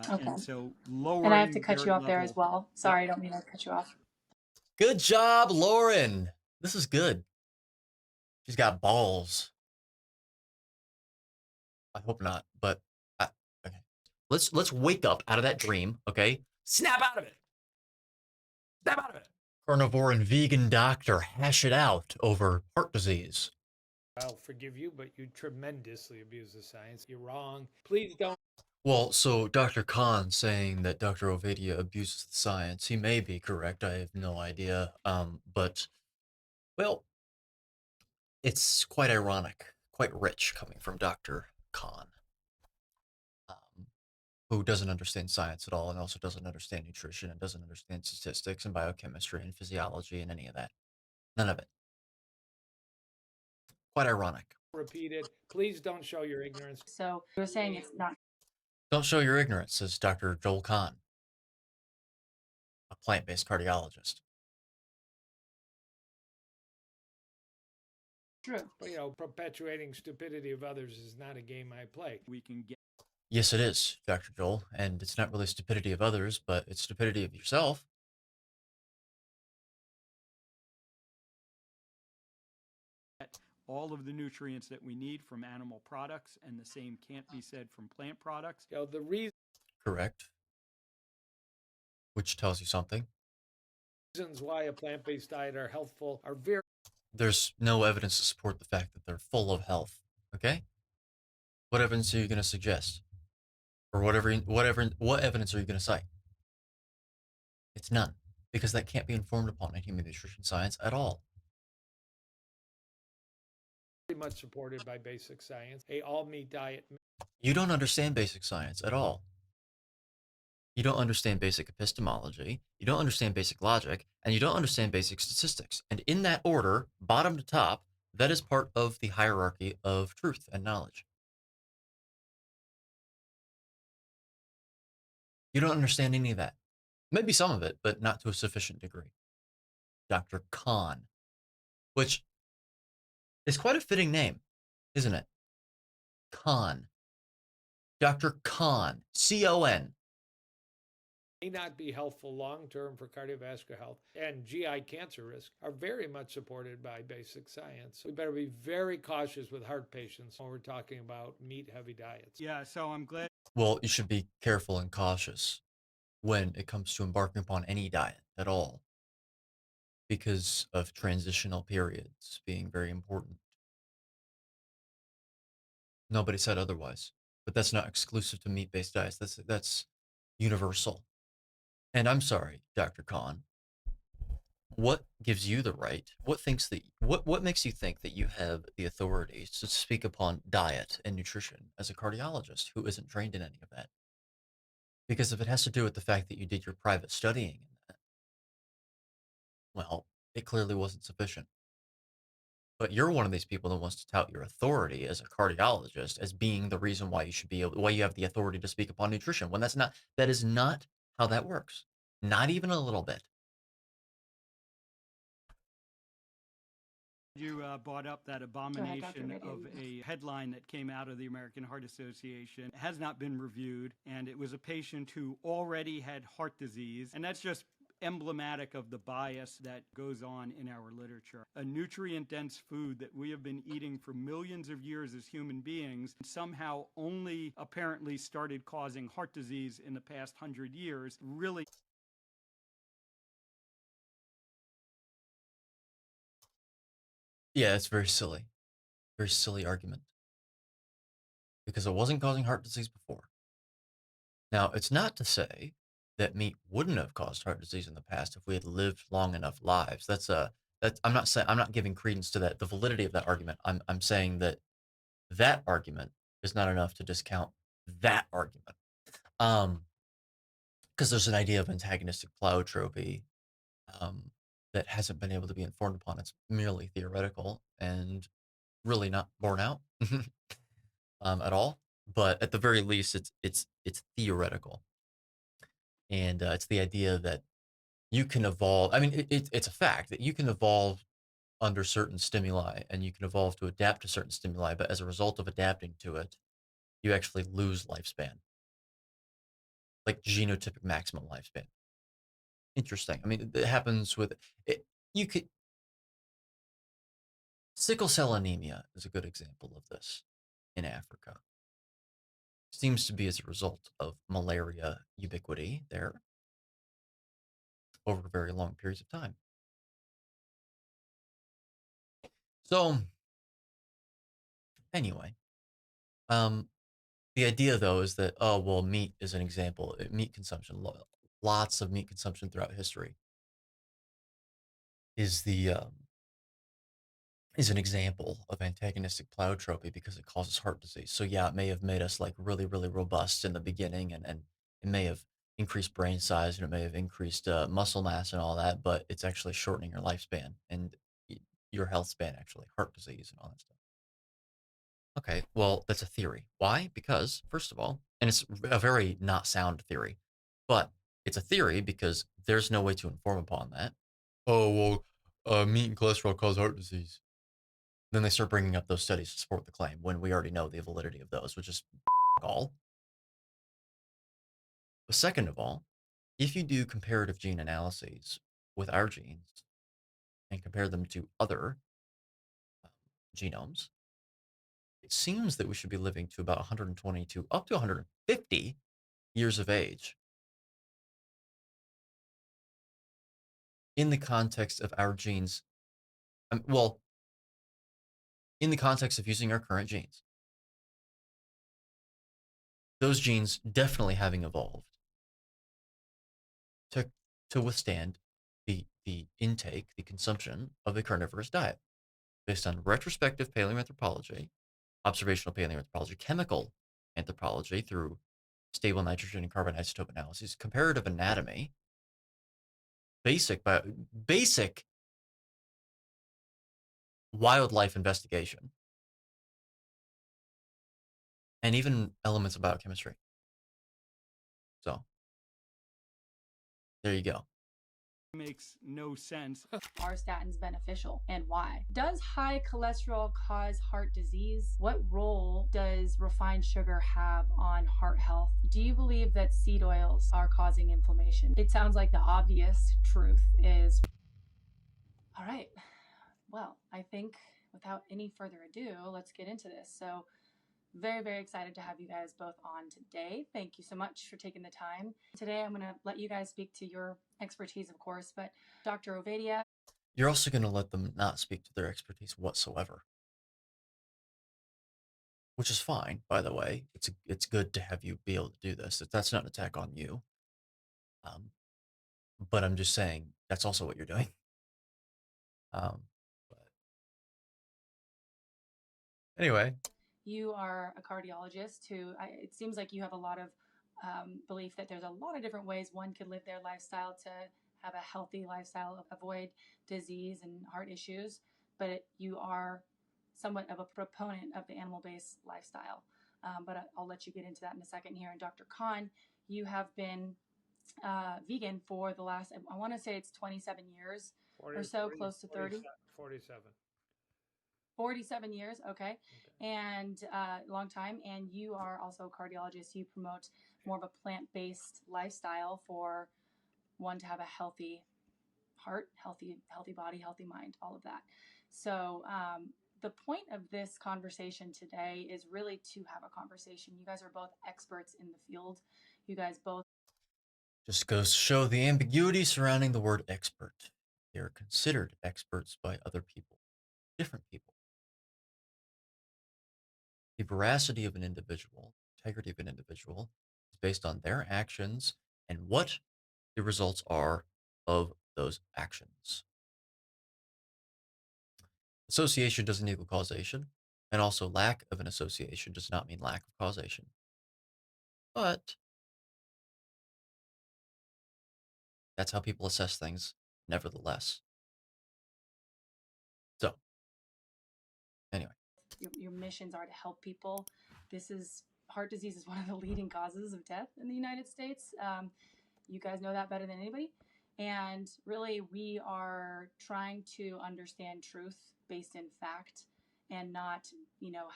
Okay. And so And I have to lowering cut their you off there level. as well. Sorry, I don't mean to cut you off. Good job, Lauren. This is good. She's got balls. I hope not, but okay. Let's wake up out of that dream, okay? Snap out of it. Snap out of it. Carnivore and vegan doctor hash it out over heart disease. I'll forgive you, but you tremendously abuse the science. You're wrong. Please don't. Well, so Dr. Khan saying that Dr. Ovadia abuses the science, he may be correct. I have no idea. But, well, it's quite ironic, quite rich coming from Dr. Khan, who doesn't understand science at all and also doesn't understand nutrition and doesn't understand statistics and biochemistry and physiology and any of that. None of it. Quite ironic. Repeat it. Please don't show your ignorance. So you're saying it's not. Don't show your ignorance, says Dr. Joel Kahn, a plant-based cardiologist. True. But, perpetuating stupidity of others is not a game I play. We can get. Yes, it is, Dr. Joel, and it's not really stupidity of others, but it's stupidity of yourself. All of the nutrients that we need from animal products, and the same can't be said from plant products. The reasons Correct. Which tells you something. why a plant-based diet are healthful are very. There's no evidence to support the fact that they're full of health, okay? What evidence are you going to suggest? Or what evidence are you going to cite? It's none, because that can't be informed upon in human nutrition science at all. Very much supported by basic science. A all-meat diet. You don't understand basic science at all. You don't understand basic epistemology, you don't understand basic logic, and you don't understand basic statistics. And in that order, bottom to top, that is part of the hierarchy of truth and knowledge. You don't understand any of that. Maybe some of it, but not to a sufficient degree. Dr. Khan, which is quite a fitting name, isn't it? Khan. Dr. Khan, C-O-N. May not be helpful long-term for cardiovascular health and GI cancer risk are very much supported by basic science. We better be very cautious with heart patients when we're talking about meat-heavy diets. Yeah, so I'm glad. Well, you should be careful and cautious when it comes to embarking upon any diet at all, because of transitional periods being very important. Nobody said otherwise, but that's not exclusive to meat-based diets. That's universal. And I'm sorry, Dr. Khan. What gives you the right? What makes you think that you have the authority to speak upon diet and nutrition as a cardiologist who isn't trained in any of that? Because if it has to do with the fact that you did your private studying in that, well, it clearly wasn't sufficient. But you're one of these people that wants to tout your authority as a cardiologist as being the reason why why you have the authority to speak upon nutrition, when that is not how that works. Not even a little bit. You brought up that abomination of a headline that came out of the American Heart Association. It has not been reviewed, and it was a patient who already had heart disease, and that's just emblematic of the bias that goes on in our literature. A nutrient-dense food that we have been eating for millions of years as human beings somehow only apparently started causing heart disease in the past 100 years really. Yeah, it's very silly. Very silly argument. Because it wasn't causing heart disease before. Now, it's not to say that meat wouldn't have caused heart disease in the past if we had lived long enough lives. I'm not giving credence to that, the validity of that argument. I'm saying that that argument is not enough to discount that argument. Because there's an idea of antagonistic pleiotropy that hasn't been able to be informed upon. It's merely theoretical and really not borne out at all. But at the very least, it's theoretical, and it's the idea that you can evolve. I mean, it's a fact that you can evolve under certain stimuli, and you can evolve to adapt to certain stimuli. But as a result of adapting to it, you actually lose lifespan. like genotypic maximum lifespan. Interesting. I mean, it happens with it. You could sickle cell anemia is a good example of this in Africa. Seems to be as a result of malaria ubiquity there over very long periods of time. So anyway, the idea though is that, oh, well, meat is an example. Meat consumption, lots of meat consumption throughout history is an example of antagonistic pleiotropy because it causes heart disease. So yeah, it may have made us like really, really robust in the beginning, and it may have increased brain size, and it may have increased muscle mass and all that, but it's actually shortening your lifespan and your health span, actually, heart disease and all that stuff. Okay, well, that's a theory. Why? Because, first of all, and it's a very not sound theory, but it's a theory because there's no way to inform upon that. Oh, well, meat and cholesterol cause heart disease. Then they start bringing up those studies to support the claim when we already know the validity of those, which is all. But second of all, if you do comparative gene analyses with our genes and compare them to other genomes, it seems that we should be living to about 120 to up to 150 years of age. In the context of our genes, well, in the context of using our current genes, those genes definitely having evolved to withstand the intake, the consumption of a carnivorous diet based on retrospective paleoanthropology, observational paleoanthropology, chemical anthropology through stable nitrogen and carbon isotope analyses, comparative anatomy, basic wildlife investigation, and even elements of biochemistry. So there you go. Makes no sense. Are statins beneficial and why? Does high cholesterol cause heart disease? What role does refined sugar have on heart health? Do you believe that seed oils are causing inflammation? It sounds like the obvious truth is. All right. Well, I think without any further ado, let's get into this. So, very, very excited to have you guys both on today. Thank you so much for taking the time. Today, I'm going to let you guys speak to your expertise, of course, but Dr. Ovadia. You're also going to let them not speak to their expertise whatsoever, which is fine, by the way. It's good to have you be able to do this. That's not an attack on you. But I'm just saying that's also what you're doing. But anyway, you are a cardiologist who it seems like you have a lot of belief that there's a lot of different ways one could live their lifestyle to have a healthy lifestyle, avoid disease and heart issues, but you are somewhat of a proponent of the animal-based lifestyle. But I'll let you get into that in a second here. And Dr. Khan, you have been vegan for the last, I want to say it's 27 years 40, or so, 40, close to 30. 47. 47 years, okay. And long time. And you are also a cardiologist. You promote more of a plant-based lifestyle for one to have a healthy heart, healthy body, healthy mind, all of that. So the point of this conversation today is really to have a conversation. You guys are both experts in the field. You guys both just goes to show the ambiguity surrounding the word expert. They are considered experts by other people, different people. The veracity of an individual, integrity of an individual, is based on their actions and what the results are of those actions. Association doesn't equal causation, and also lack of an association does not mean lack of causation. But that's how people assess things, nevertheless. So, anyway. Your missions are to help people. Heart disease is one of the leading causes of death in the United States. You guys know that better than anybody. And really, we are trying to understand truth based in fact and not,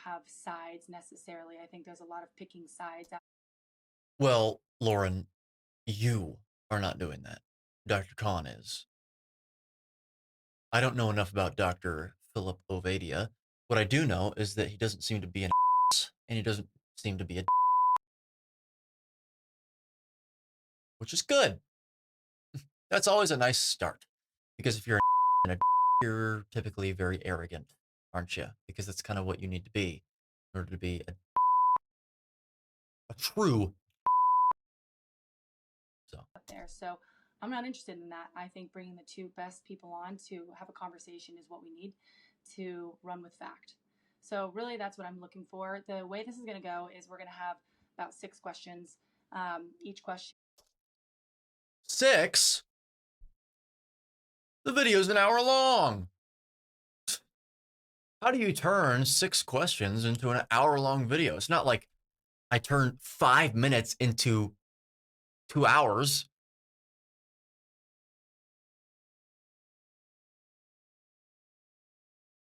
have sides necessarily. I think there's a lot of picking sides. Well, Lauren, You are not doing that. Dr. Khan is. I don't know enough about Dr. Philip Ovadia. What I do know is that he doesn't seem to be an ass, and he doesn't seem to be a which is good. That's always a nice start. Because if you're an you're typically very arrogant, aren't you? Because that's kind of what you need to be in order to be a true. So up there. So I'm not interested in that. I think bringing the two best people on to have a conversation is what we need to run with fact. So really, that's what I'm looking for. The way this is going to go is we're going to have about 6 questions. Each question. 6? The video's an hour long. How do you turn 6 questions into an hour-long video? It's not like I turn 5 minutes into 2 hours.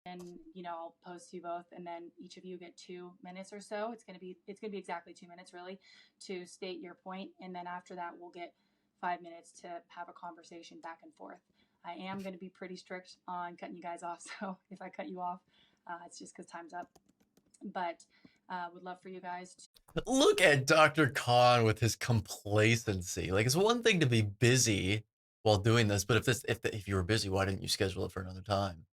And I'll post you both, and then each of you get 2 minutes or so. It's gonna be exactly 2 minutes, really, to state your point, and then after that we'll get 5 minutes to have a conversation back and forth. I am going to be pretty strict on cutting you guys off, so if I cut you off, it's just because time's up. But would love for you guys to Look at Dr. Khan with his complacency. Like, it's one thing to be busy while doing this, but if you were busy, why didn't you schedule it for another time?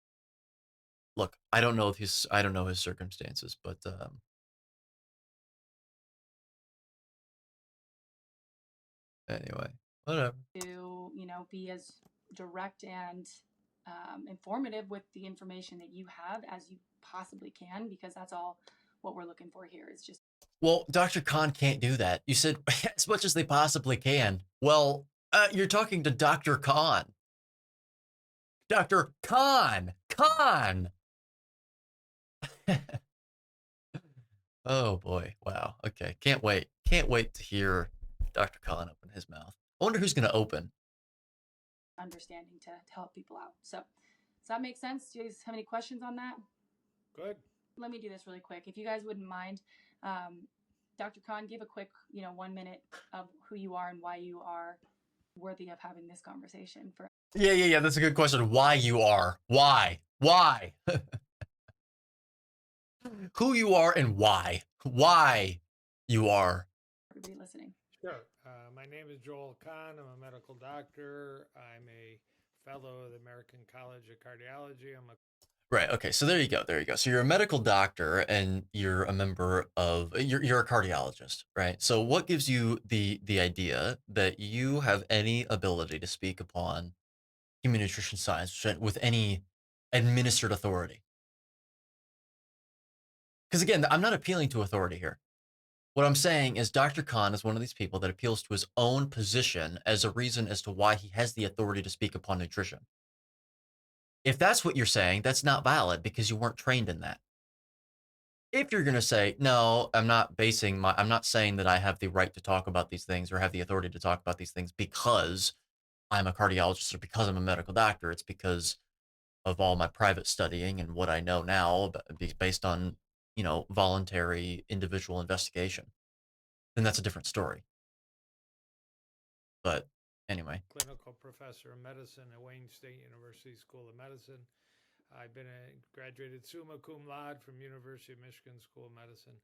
Look, I don't know his circumstances, but anyway, whatever. to be as direct and informative with the information that you have as you possibly can, because that's all what we're looking for here is just. Well, Dr. Khan can't do that. You said as much as they possibly can. Well, you're talking to Dr. Khan. Dr. Khan. Oh boy. Wow. Okay. Can't wait. Can't wait to hear Dr. Khan open his mouth. I wonder who's going to open. Understanding to help people out. So does that make sense? Do you guys have any questions on that? Good. Let me do this really quick. If you guys wouldn't mind, Dr. Khan, give a quick, 1 minute of who you are and why you are worthy of having this conversation. Yeah. That's a good question. Why you are. Why? Who you are and why. Why you are. Everybody listening. Sure. My name is Joel Kahn. I'm a medical doctor. I'm a fellow of the American College of Cardiology. Right. Okay. So there you go. So you're a medical doctor and you're a member of you're a cardiologist, right? So what gives you the idea that you have any ability to speak upon human nutrition science with any administered authority? Because again, I'm not appealing to authority here. What I'm saying is Dr. Khan is one of these people that appeals to his own position as a reason as to why he has the authority to speak upon nutrition. If that's what you're saying, that's not valid because you weren't trained in that. If you're going to say, no, I'm not saying that I have the right to talk about these things or have the authority to talk about these things because I'm a cardiologist or because I'm a medical doctor. It's because of all my private studying and what I know now based on, voluntary individual investigation. Then that's a different story. But anyway. Clinical professor of medicine at Wayne State University School of Medicine. I've been graduated summa cum laude from University of Michigan School of Medicine.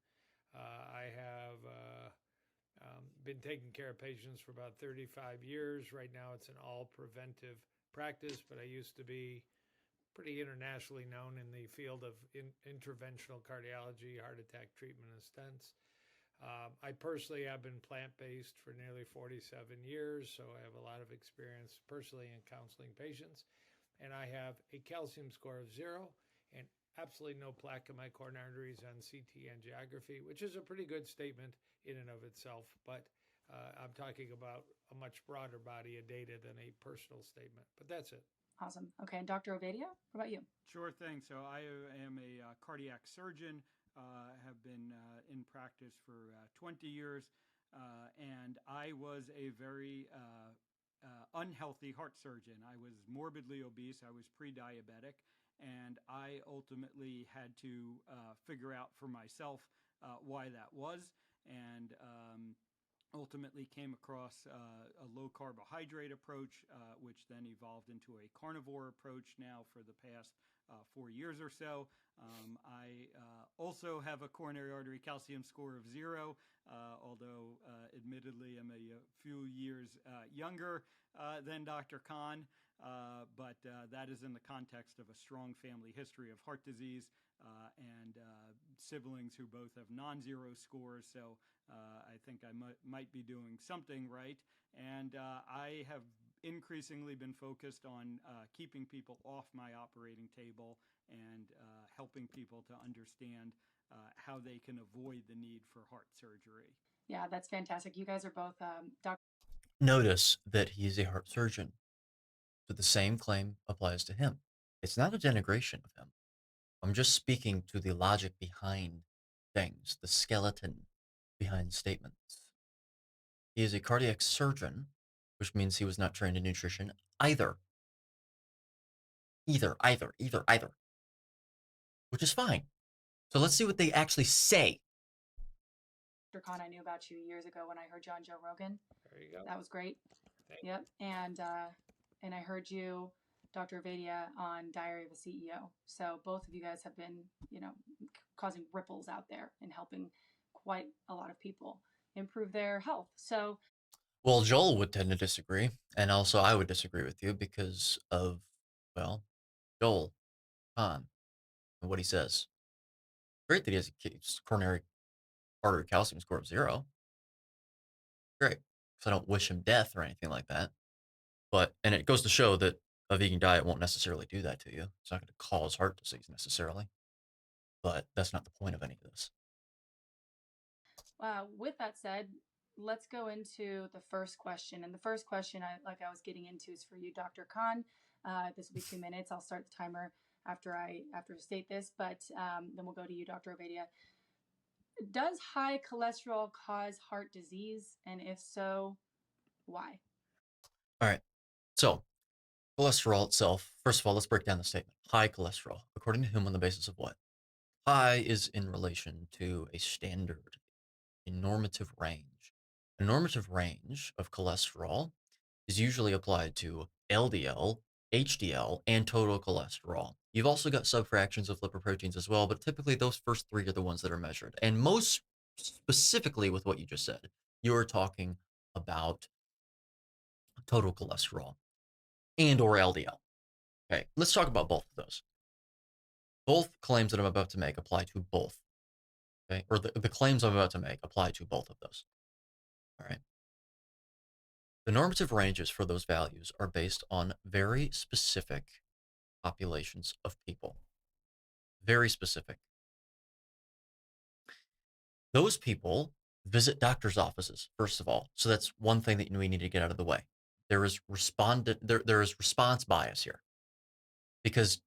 I have been taking care of patients for about 35 years. Right now it's an all preventive practice, but I used to be pretty internationally known in the field of interventional cardiology, heart attack treatment, and stents. I personally have been plant-based for nearly 47 years, so I have a lot of experience personally in counseling patients. And I have a calcium score of 0 and absolutely no plaque in my coronary arteries on CT angiography, which is a pretty good statement in and of itself. But I'm talking about a much broader body of data than a personal statement. But that's it. Awesome. Okay, and Dr. Ovadia, what about you? Sure thing. So I am a cardiac surgeon, have been in practice for 20 years, and I was a very unhealthy heart surgeon. I was morbidly obese. I was pre-diabetic, and I ultimately had to figure out for myself why that was. And ultimately came across a low carbohydrate approach, which then evolved into a carnivore approach now for the past 4 years or so. I also have a coronary artery calcium score of 0, although admittedly I'm a few years younger than Dr. Khan. But that is in the context of a strong family history of heart disease and siblings who both have non-zero scores. So I think I might be doing something right. And I have increasingly been focused on keeping people off my operating table and helping people to understand how they can avoid the need for heart surgery. Yeah, that's fantastic. You guys are both doctors. Notice that he is a heart surgeon, so the same claim applies to him. It's not a denigration of him. I'm just speaking to the logic behind things, the skeleton behind statements. He is a cardiac surgeon, which means he was not trained in nutrition either. Either. Which is fine. So let's see what they actually say. Dr. Khan, I knew about you years ago when I heard you on Joe Rogan. There you go. That was great. Thank Yep. And I heard you, Dr. Ovadia, on Diary of a CEO. So both of you guys have been, causing ripples out there and helping quite a lot of people improve their health. So, well, Joel would tend to disagree, and also I would disagree with you because of, well, Joel Khan and what he says. Great that he has a coronary artery calcium score of 0. Great, because I don't wish him death or anything like that. And it goes to show that a vegan diet won't necessarily do that to you. It's not going to cause heart disease necessarily, but that's not the point of any of this. with that said, let's go into the first question. And the first question, I was getting into, is for you, Dr. Khan. This will be 2 minutes. I'll start the timer after I state this, but then we'll go to you, Dr. Ovadia. Does high cholesterol cause heart disease? And if so, why? All right. So, cholesterol itself, first of all, let's break down the statement. High cholesterol, according to whom, on the basis of what? High is in relation to a standard, a normative range. A normative range of cholesterol is usually applied to LDL, HDL, and total cholesterol. You've also got subfractions of lipoproteins as well, but typically those first 3 are the ones that are measured. And most specifically with what you just said, you're talking about total cholesterol and or LDL. Okay, let's talk about both of those. Both claims that I'm about to make apply to both. Okay, or the claims I'm about to make apply to both of those. All right. The normative ranges for those values are based on very specific populations of people. Very specific. Those people visit doctor's offices, first of all. So that's one thing that we need to get out of the way. There is response bias here. Because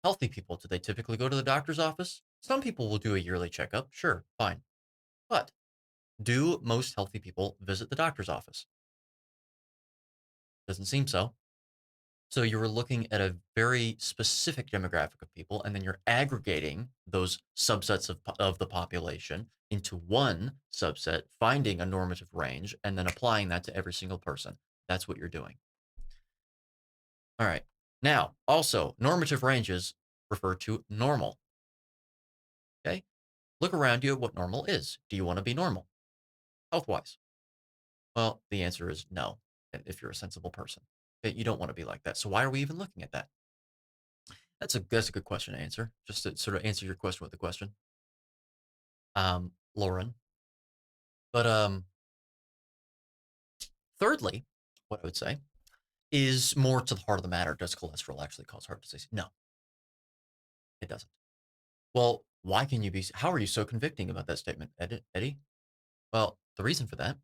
healthy people, do they typically go to the doctor's office? Some people will do a yearly checkup. Sure, fine. But do most healthy people visit the doctor's office? Doesn't seem so. So you're looking at a very specific demographic of people, and then you're aggregating those subsets of the population into one subset, finding a normative range, and then applying that to every single person. That's what you're doing. All right. Now, also, normative ranges refer to normal. Okay? Look around you at what normal is. Do you want to be normal, health-wise? Well, the answer is no, if you're a sensible person. Okay? You don't want to be like that. So why are we even looking at that? That's a good question to answer, just to sort of answer your question with the question, Lauren. But thirdly, what I would say is more to the heart of the matter. Does cholesterol actually cause heart disease? No, it doesn't. Well, how are you so convicting about that statement, Eddie? Well, the reason for that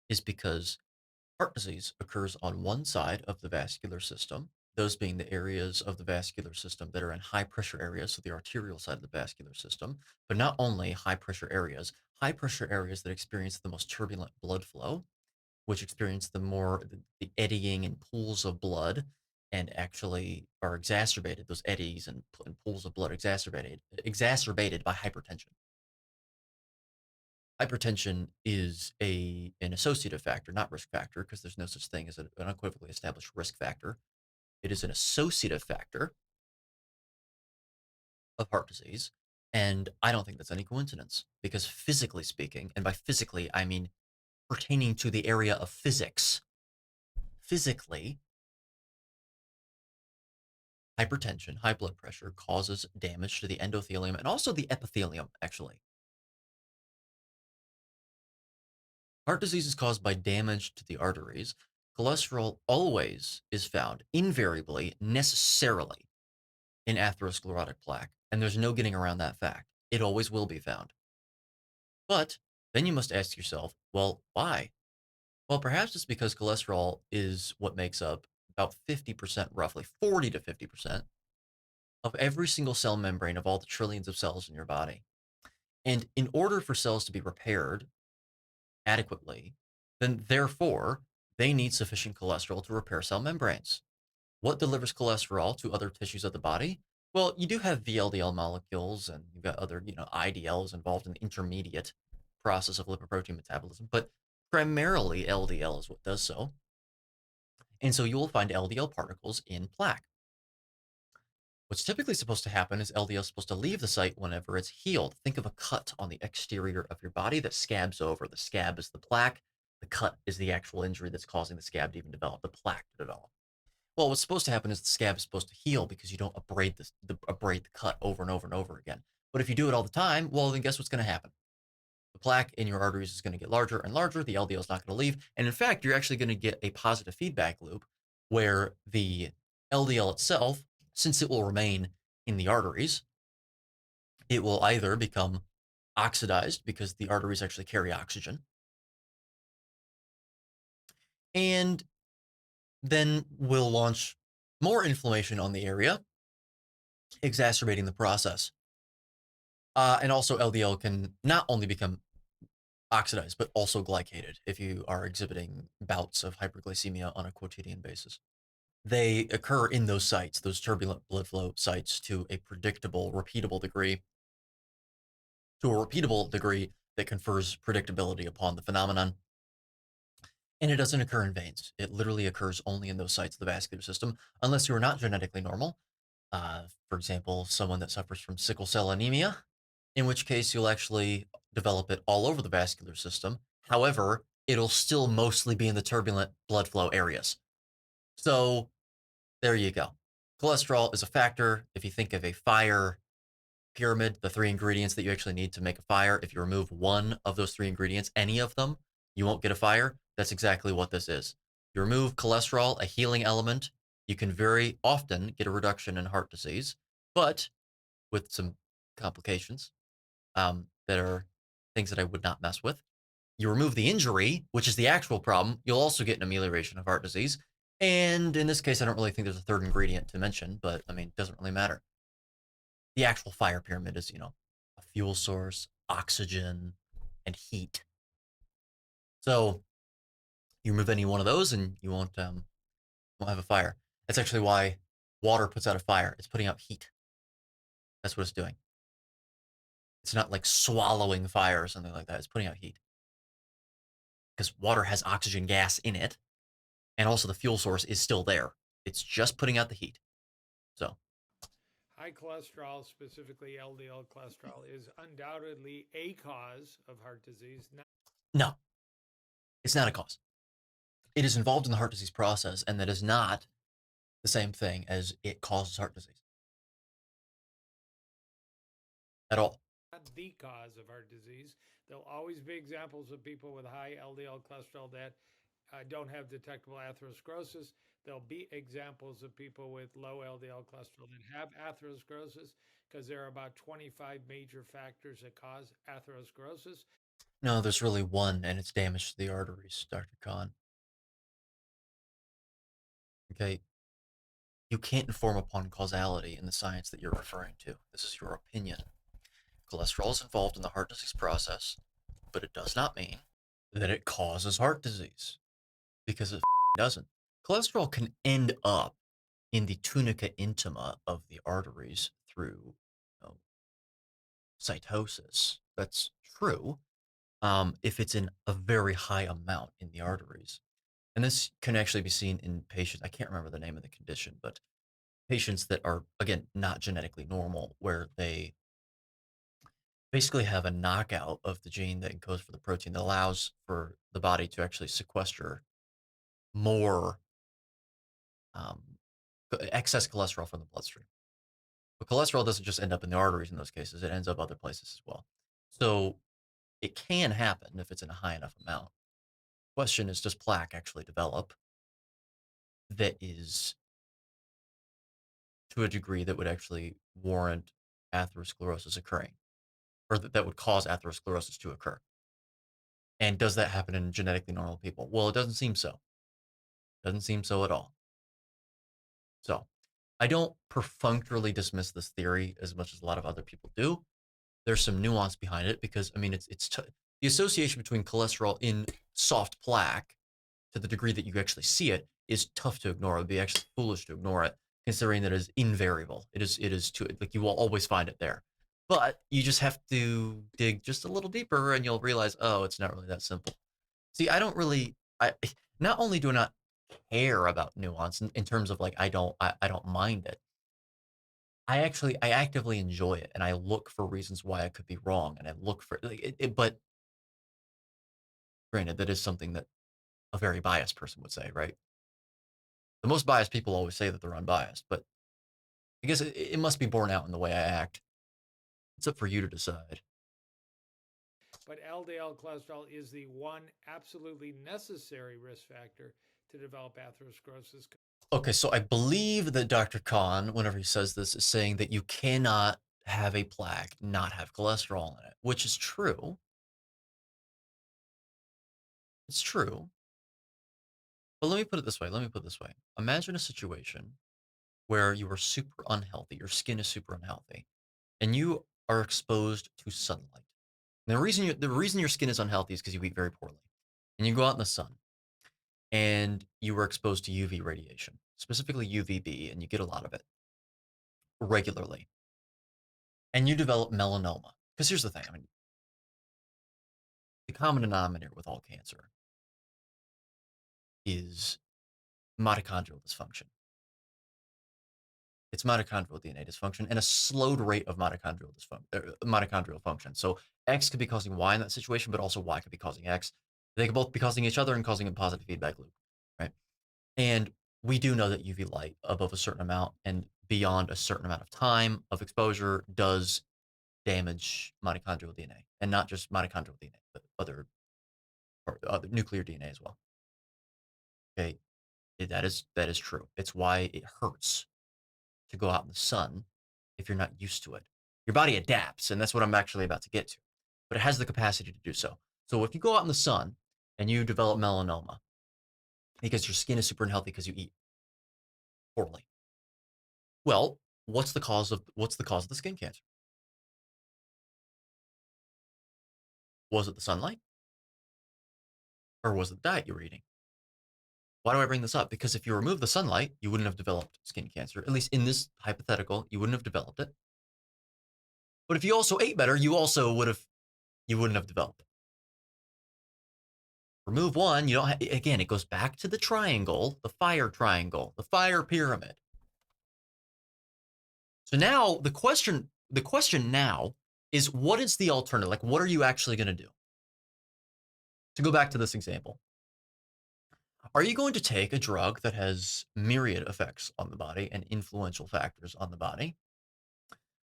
is because heart disease occurs on one side of the vascular system, those being the areas of the vascular system that are in high pressure areas, so the arterial side of the vascular system, but not only high pressure areas that experience the most turbulent blood flow, which experience the eddying and pools of blood, and actually are exacerbated, those eddies and pools of blood exacerbated by hypertension. Hypertension is an associative factor, not risk factor, because there's no such thing as an unequivocally established risk factor. It is an associative factor of heart disease. And I don't think that's any coincidence, because physically speaking, and by physically, I mean pertaining to the area of physics, physically, hypertension, high blood pressure, causes damage to the endothelium and also the epithelium, actually. Heart disease is caused by damage to the arteries. Cholesterol always is found, invariably, necessarily, in atherosclerotic plaque, and there's no getting around that fact. It always will be found. But then you must ask yourself, well, why? Well, perhaps it's because cholesterol is what makes up about 50%, roughly 40 to 50%, of every single cell membrane of all the trillions of cells in your body. And in order for cells to be repaired adequately, then therefore, they need sufficient cholesterol to repair cell membranes. What delivers cholesterol to other tissues of the body? Well, you do have VLDL molecules and you've got other, IDLs involved in the intermediate process of lipoprotein metabolism, but primarily LDL is what does so. And so you will find LDL particles in plaque. What's typically supposed to happen is LDL is supposed to leave the site whenever it's healed. Think of a cut on the exterior of your body that scabs over. The scab is the plaque. The cut is the actual injury that's causing the scab to even develop, the plaque to develop. Well, what's supposed to happen is the scab is supposed to heal because you don't abrade the cut over and over and over again. But if you do it all the time, well, then guess what's going to happen? The plaque in your arteries is going to get larger and larger. The LDL is not going to leave. And in fact, you're actually going to get a positive feedback loop where the LDL itself, since it will remain in the arteries, it will either become oxidized because the arteries actually carry oxygen, and then will launch more inflammation on the area, exacerbating the process. And also LDL can not only become oxidized, but also glycated if you are exhibiting bouts of hyperglycemia on a quotidian basis. They occur in those sites, those turbulent blood flow sites, to a repeatable degree that confers predictability upon the phenomenon. And it doesn't occur in veins. It literally occurs only in those sites of the vascular system, unless you are not genetically normal. For example, someone that suffers from sickle cell anemia, in which case you'll actually develop it all over the vascular system. However, it'll still mostly be in the turbulent blood flow areas. So there you go. Cholesterol is a factor. If you think of a fire pyramid, the 3 ingredients that you actually need to make a fire, if you remove one of those 3 ingredients, any of them, you won't get a fire. That's exactly what this is. You remove cholesterol, a healing element, you can very often get a reduction in heart disease, but with some complications that are things that I would not mess with. You remove the injury, which is the actual problem, you'll also get an amelioration of heart disease. And in this case, I don't really think there's a third ingredient to mention, but I mean, it doesn't really matter. The actual fire pyramid is, a fuel source, oxygen, and heat. So you remove any one of those and you won't have a fire. That's actually why water puts out a fire. It's putting out heat. That's what it's doing. It's not like swallowing fire or something like that. It's putting out heat. Because water has oxygen gas in it, and also the fuel source is still there. It's just putting out the heat. So high cholesterol, specifically LDL cholesterol, is undoubtedly a cause of heart disease. no, it's not a cause. It is involved in the heart disease process, and that is not the same thing as it causes heart disease at all. Not the cause of heart disease. There'll always be examples of people with high LDL cholesterol that don't have detectable atherosclerosis. There'll be examples of people with low LDL cholesterol that have atherosclerosis, because there are about 25 major factors that cause atherosclerosis. No, there's really one, and it's damage to the arteries, Dr. Khan. Okay. You can't inform upon causality in the science that you're referring to. This is your opinion. Cholesterol is involved in the heart disease process, but it does not mean that it causes heart disease, because it doesn't. Cholesterol can end up in the tunica intima of the arteries through cytosis. That's true. if it's in a very high amount in the arteries. And this can actually be seen in patients. I can't remember the name of the condition, but patients that are, again, not genetically normal, where they basically have a knockout of the gene that encodes for the protein that allows for the body to actually sequester more um, excess cholesterol from the bloodstream. But cholesterol doesn't just end up in the arteries in those cases, it ends up other places as well. So it can happen if it's in a high enough amount. Question is, does plaque actually develop that is to a degree that would actually warrant atherosclerosis occurring, or that would cause atherosclerosis to occur? And does that happen in genetically normal people? Well, it doesn't seem so. Doesn't seem so at all. So I don't perfunctorily dismiss this theory as much as a lot of other people do. There's some nuance behind it because, I mean, the association between cholesterol in soft plaque, to the degree that you actually see it, is tough to ignore. It would be actually foolish to ignore it, considering that it is invariable. It is too, like, you will always find it there. But you just have to dig just a little deeper and you'll realize, oh, it's not really that simple. See, I not only do I not care about nuance in terms of, like, I don't mind it. I actively enjoy it, and I look for reasons why I could be wrong, and I look for, like, but granted, that is something that a very biased person would say, right? The most biased people always say that they're unbiased, but I guess it must be borne out in the way I act. It's up for you to decide. But LDL cholesterol is the one absolutely necessary risk factor to develop atherosclerosis. Okay, so I believe that Dr. Khan, whenever he says this, is saying that you cannot have a plaque not have cholesterol in it, which is true. It's true. But let me put it this way. Imagine a situation where you are super unhealthy, your skin is super unhealthy, and you are exposed to sunlight. And the reason your skin is unhealthy is because you eat very poorly. And you go out in the sun and you were exposed to UV radiation, specifically UVB, and you get a lot of it regularly. And you develop melanoma. Because here's the thing, I mean, the common denominator with all cancer is mitochondrial dysfunction. It's mitochondrial DNA dysfunction and a slowed rate of mitochondrial function. So X could be causing Y in that situation, but also Y could be causing X. They could both be causing each other and causing a positive feedback loop, right? And we do know that UV light above a certain amount and beyond a certain amount of time of exposure does damage mitochondrial DNA, and not just mitochondrial DNA, but other nuclear DNA as well. Okay, that is true. It's why it hurts to go out in the sun if you're not used to it. Your body adapts, and that's what I'm actually about to get to. But it has the capacity to do so. So if you go out in the sun and you develop melanoma because your skin is super unhealthy because you eat poorly, well, what's the cause of the skin cancer? Was it the sunlight, or was it the diet you were eating? Why do I bring this up? Because if you remove the sunlight, you wouldn't have developed skin cancer. At least in this hypothetical, you wouldn't have developed it. But if you also ate better, you wouldn't have developed it. Remove one, you don't again, it goes back to the triangle, the fire pyramid. So now the question now is, what is the alternative? Like, what are you actually going to do? To go back to this example, are you going to take a drug that has myriad effects on the body and influential factors on the body,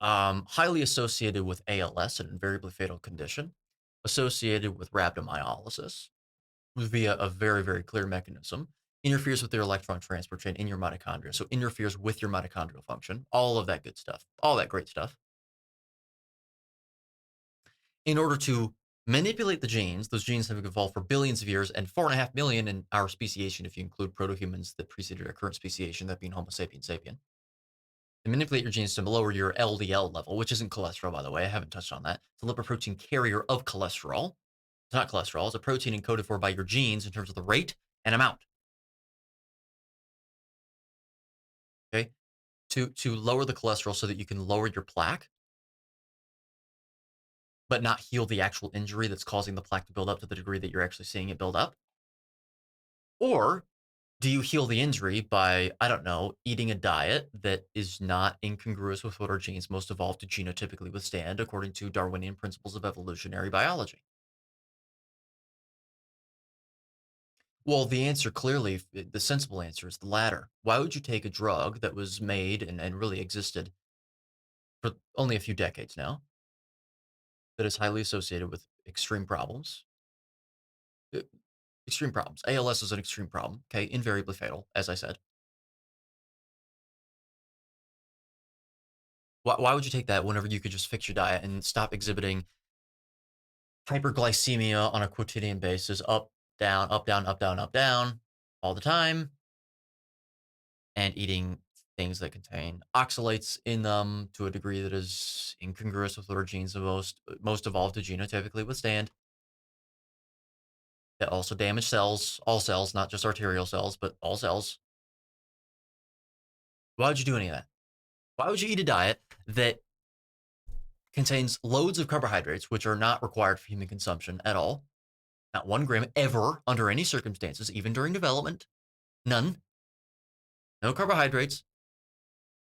highly associated with ALS, an invariably fatal condition, associated with rhabdomyolysis via a very, very clear mechanism, interferes with your electron transport chain in your mitochondria, so interferes with your mitochondrial function, all of that good stuff, all that great stuff, in order to manipulate the genes. Those genes have evolved for billions of years, and 4.5 million in our speciation, if you include proto-humans that preceded our current speciation, that being Homo sapiens sapien. To manipulate your genes to lower your LDL level, which isn't cholesterol, by the way. I haven't touched on that. It's a lipoprotein carrier of cholesterol. It's not cholesterol. It's a protein encoded for by your genes in terms of the rate and amount. Okay, to lower the cholesterol so that you can lower your plaque. but not heal the actual injury that's causing the plaque to build up to the degree that you're actually seeing it build up? Or do you heal the injury by, I don't know, eating a diet that is not incongruous with what our genes most evolved to genotypically withstand according to Darwinian principles of evolutionary biology? Well, the answer clearly, the sensible answer is the latter. Why would you take a drug that was made and really existed for only a few decades now, that is highly associated with extreme problems? Uh, Extreme problems. ALS is an extreme problem, okay? Invariably fatal, as I said. Why would you take that whenever you could just fix your diet and stop exhibiting hyperglycemia on a quotidian basis, up, down, up, down, up, down, up, down, all the time, and eating things that contain oxalates in them to a degree that is incongruous with what our genes are most evolved to genotypically withstand, that also damage cells, all cells, not just arterial cells, but all cells. Why would you do any of that? Why would you eat a diet that contains loads of carbohydrates, which are not required for human consumption at all? Not 1 gram ever under any circumstances, even during development. None. No carbohydrates.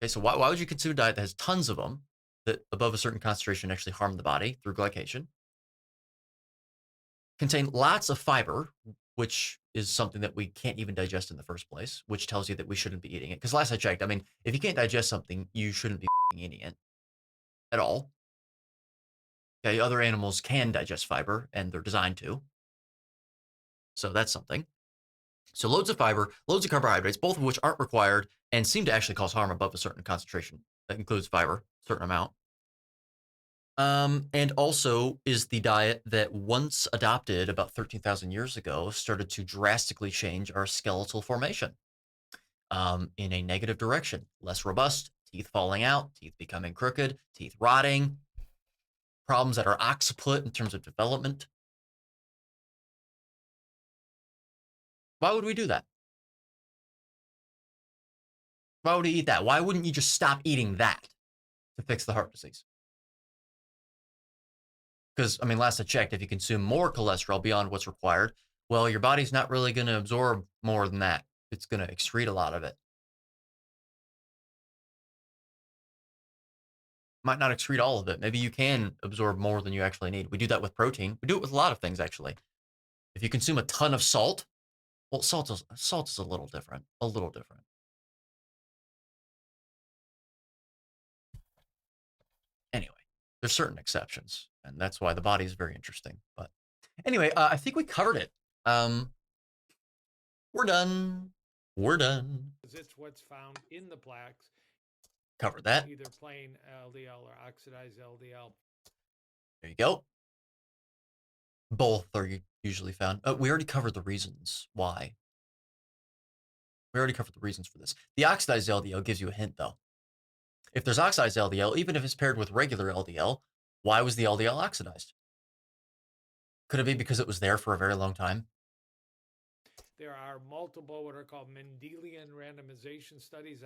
Okay, so why would you consume a diet that has tons of them that above a certain concentration actually harm the body through glycation? Contain lots of fiber, which is something that we can't even digest in the first place, which tells you that we shouldn't be eating it. Because last I checked, I mean, if you can't digest something, you shouldn't be eating it at all. Okay, other animals can digest fiber, and they're designed to. So that's something. So loads of fiber, loads of carbohydrates, both of which aren't required and seem to actually cause harm above a certain concentration. That includes fiber, a certain amount. And also is the diet that once adopted about 13,000 years ago started to drastically change our skeletal formation in a negative direction. Less robust, teeth falling out, teeth becoming crooked, teeth rotting, problems that are occiput in terms of development. Why would we do that? Why would we eat that? Why wouldn't you just stop eating that to fix the heart disease? Because, I mean, last I checked, if you consume more cholesterol beyond what's required, well, your body's not really going to absorb more than that. It's going to excrete a lot of it. Might not excrete all of it. Maybe you can absorb more than you actually need. We do that with protein. We do it with a lot of things, actually. If you consume a ton of salt, well, salt is a little different. A little different. Anyway, there's certain exceptions, and that's why the body is very interesting. But anyway, I think we covered it. We're done. We're done. It's what's found in the plaques, Covered that. either plain LDL or oxidized LDL. There you go. Both are usually found. We already covered the reasons why. We already covered the reasons for this. The oxidized LDL gives you a hint, though. If there's oxidized LDL, even if it's paired with regular LDL, why was the LDL oxidized? Could it be because it was there for a very long time? There are multiple what are called Mendelian randomization studies.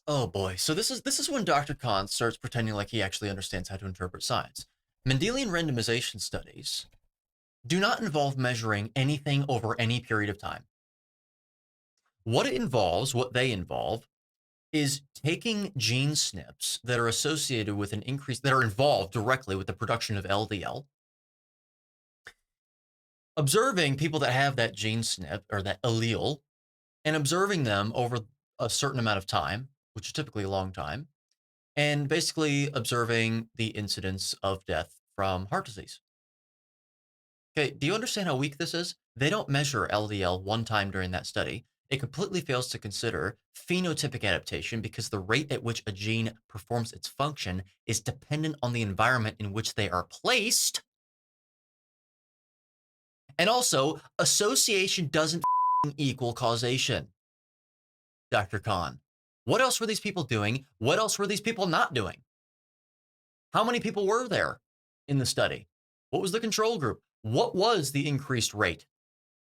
Oh boy. So this is when Dr. Kahn starts pretending like he actually understands how to interpret science. Mendelian randomization studies do not involve measuring anything over any period of time. What they involve, is taking gene SNPs that are associated with an increase, that are involved directly with the production of LDL, observing people that have that gene SNP or that allele, and observing them over a certain amount of time, which is typically a long time, and basically observing the incidence of death from heart disease. Okay, do you understand how weak this is? They don't measure LDL one time during that study. It completely fails to consider phenotypic adaptation because the rate at which a gene performs its function is dependent on the environment in which they are placed. And also, association doesn't equal causation. Dr. Kahn, what else were these people doing? What else were these people not doing? How many people were there in the study? What was the control group? What was the increased rate?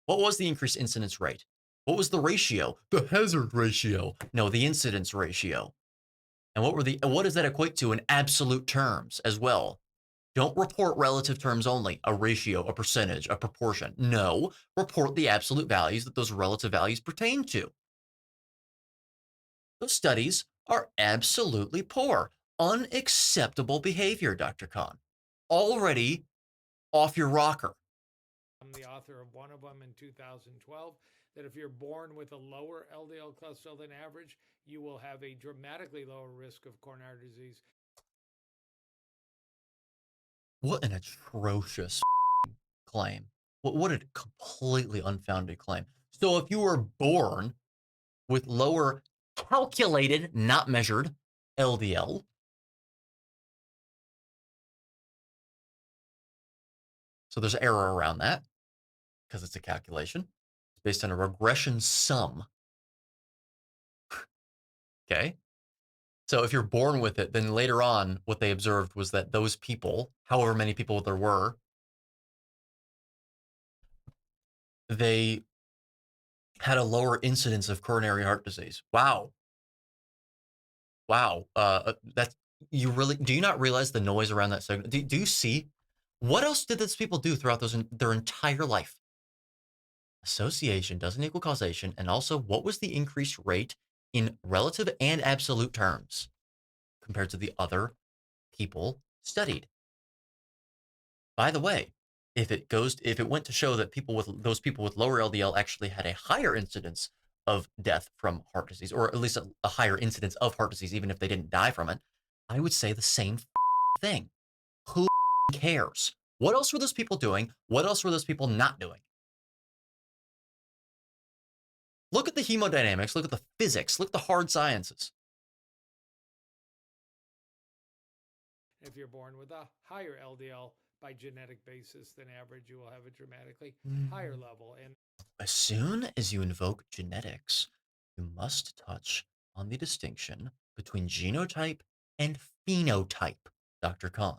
What was the increased incidence rate? What was the ratio? The hazard ratio. No, the incidence ratio. And what does that equate to in absolute terms as well? Don't report relative terms only, a ratio, a percentage, a proportion. No, report the absolute values that those relative values pertain to. Those studies are absolutely poor. Unacceptable behavior, Dr. Khan. Already off your rocker. I'm the author of one of them in 2012, that if you're born with a lower LDL cholesterol than average, you will have a dramatically lower risk of coronary disease. What an atrocious claim. What a completely unfounded claim. So if you were born with lower calculated, not measured, LDL, so there's error around that because it's a calculation. It's based on a regression sum. Okay. So if you're born with it, then later on, what they observed was that those people, however many people there were, they had a lower incidence of coronary heart disease. Wow. Wow. That's, you really, do you not realize the noise around that segment? Do you see what else did these people do throughout their entire life? Association doesn't equal causation. And also, what was the increased rate in relative and absolute terms compared to the other people studied? By the way, if it went to show that those people with lower LDL actually had a higher incidence of death from heart disease, or at least a higher incidence of heart disease, even if they didn't die from it, I would say the same thing. Who cares? What else were those people doing? What else were those people not doing? Look at the hemodynamics, look at the physics, look at the hard sciences. If you're born with a higher LDL by genetic basis than average, you will have a dramatically higher level. And as soon as you invoke genetics, you must touch on the distinction between genotype and phenotype, Dr. Khan.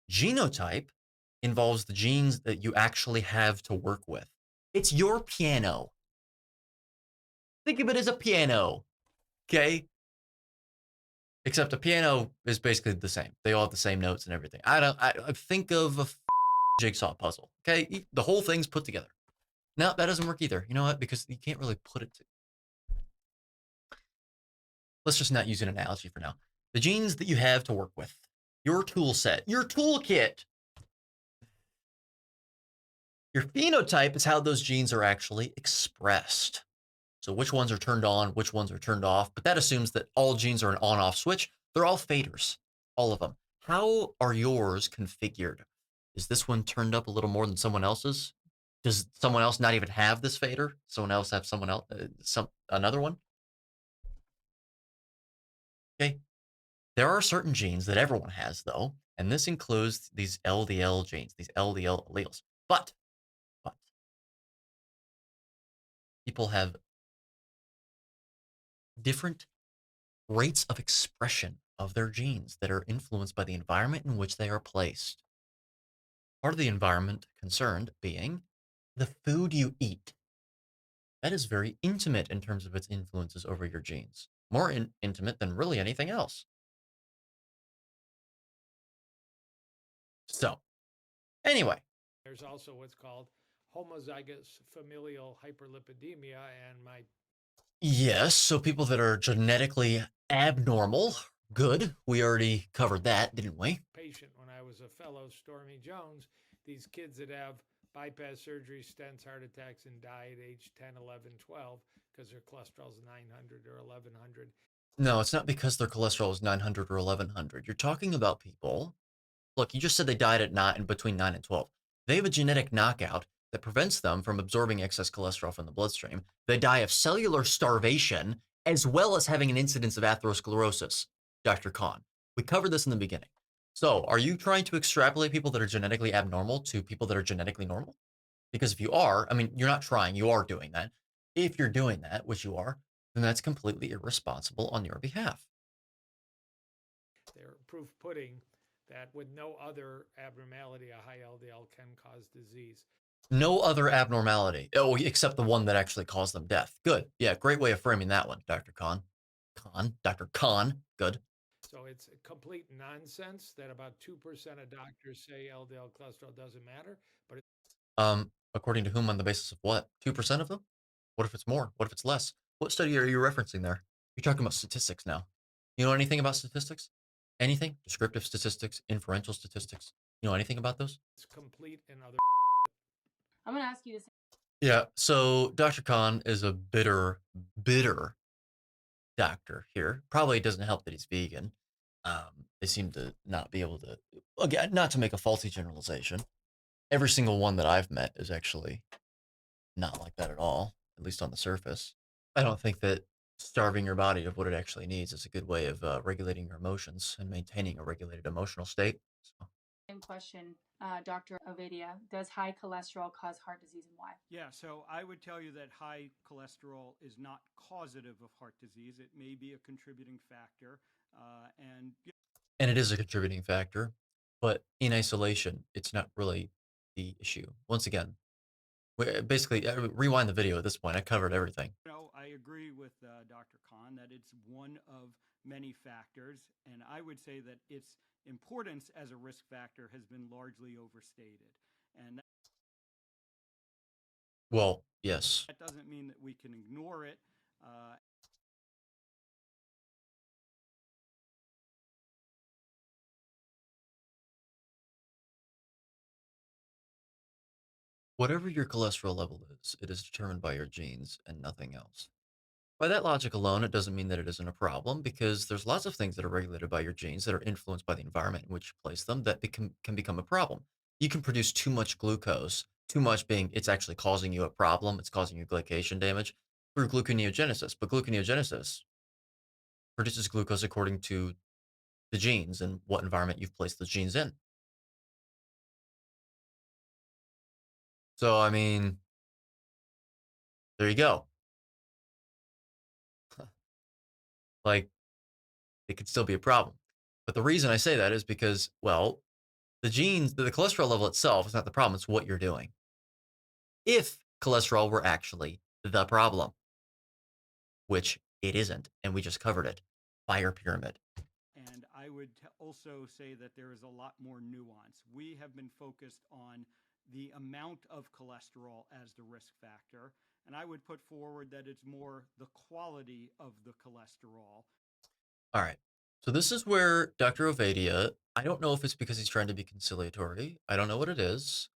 Genotype involves the genes that you actually have to work with. It's your piano. Think of it as a piano, okay? Except a piano is basically the same. They all have the same notes and everything. I think of a jigsaw puzzle, okay? The whole thing's put together. No, that doesn't work either. You know what? Because you can't really put it to. Let's just not use an analogy for now. The genes that you have to work with, your tool set, your toolkit. Your phenotype is how those genes are actually expressed. So which ones are turned on, which ones are turned off. But that assumes that all genes are an on-off switch. They're all faders, all of them. How are yours configured? Is this one turned up a little more than someone else's? Does someone else not even have this fader? Someone else have someone else, another one? Okay. There are certain genes that everyone has, though, and this includes these LDL genes, these LDL alleles. But people have different rates of expression of their genes that are influenced by the environment in which they are placed. Part of the environment concerned being the food you eat. That is very intimate in terms of its influences over your genes. More intimate than really anything else. So, anyway. There's also what's called homozygous familial hyperlipidemia, and yes, so people that are genetically abnormal. Good. We already covered that, didn't we? Patient when I was a fellow, Stormy Jones, these kids that have bypass surgery, stents, heart attacks, and die at age 10, 11, 12 because their cholesterol is 900 or 1100. No, it's not because their cholesterol is 900 or 1100. You're talking about people. Look, you just said they died at between 9 and 12. They have a genetic knockout that prevents them from absorbing excess cholesterol from the bloodstream. They die of cellular starvation, as well as having an incidence of atherosclerosis, Dr. Khan. We covered this in the beginning. So are you trying to extrapolate people that are genetically abnormal to people that are genetically normal? Because if you are, I mean, you're not trying, you are doing that. If you're doing that, which you are, then that's completely irresponsible on your behalf. They're proof pudding that with no other abnormality, a high LDL can cause disease. No other abnormality. Oh, except the one that actually caused them death. Good. Yeah, great way of framing that one, Dr. Khan. Dr. Khan. Good. So it's complete nonsense that about 2% of doctors say LDL cholesterol doesn't matter. But According to whom, on the basis of what? 2% of them? What if it's more? What if it's less? What study are you referencing there? You're talking about statistics now. You know anything about statistics? Anything? Descriptive statistics, inferential statistics? You know anything about those? it's complete and other. I'm going to ask you this. Yeah, so Dr. Khan is a bitter doctor here. Probably doesn't help that he's vegan. They seem to not be able to, again, not to make a faulty generalization. Every single one that I've met is actually not like that at all, at least on the surface. I don't think that starving your body of what it actually needs is a good way of regulating your emotions and maintaining a regulated emotional state. So. Same question, Dr. Ovadia. Does high cholesterol cause heart disease and why? Yeah, so I would tell you that high cholesterol is not causative of heart disease. It may be a contributing factor. And it is a contributing factor, but in isolation, it's not really the issue. Once again, basically, rewind the video at this point. I covered everything. I agree with Dr. Khan that it's one of many factors, and I would say that its importance as a risk factor has been largely overstated. And well, yes. That doesn't mean that we can ignore it. Whatever your cholesterol level is, it is determined by your genes and nothing else. By that logic alone, it doesn't mean that it isn't a problem, because there's lots of things that are regulated by your genes that are influenced by the environment in which you place them that can become a problem. You can produce too much glucose, too much being it's actually causing you a problem, it's causing you glycation damage through gluconeogenesis. But gluconeogenesis produces glucose according to the genes and what environment you've placed the genes in. So, I mean, there you go. Like, it could still be a problem. But the reason I say that is because, well, the genes, the cholesterol level itself is not the problem. It's what you're doing. If cholesterol were actually the problem, which it isn't, and we just covered it, fire pyramid. And I would also say that there is a lot more nuance. We have been focused on the amount of cholesterol as the risk factor, and I would put forward that it's more the quality of the cholesterol. All right. So this is where Dr. Ovadia, I don't know if it's because he's trying to be conciliatory. I don't know what it is,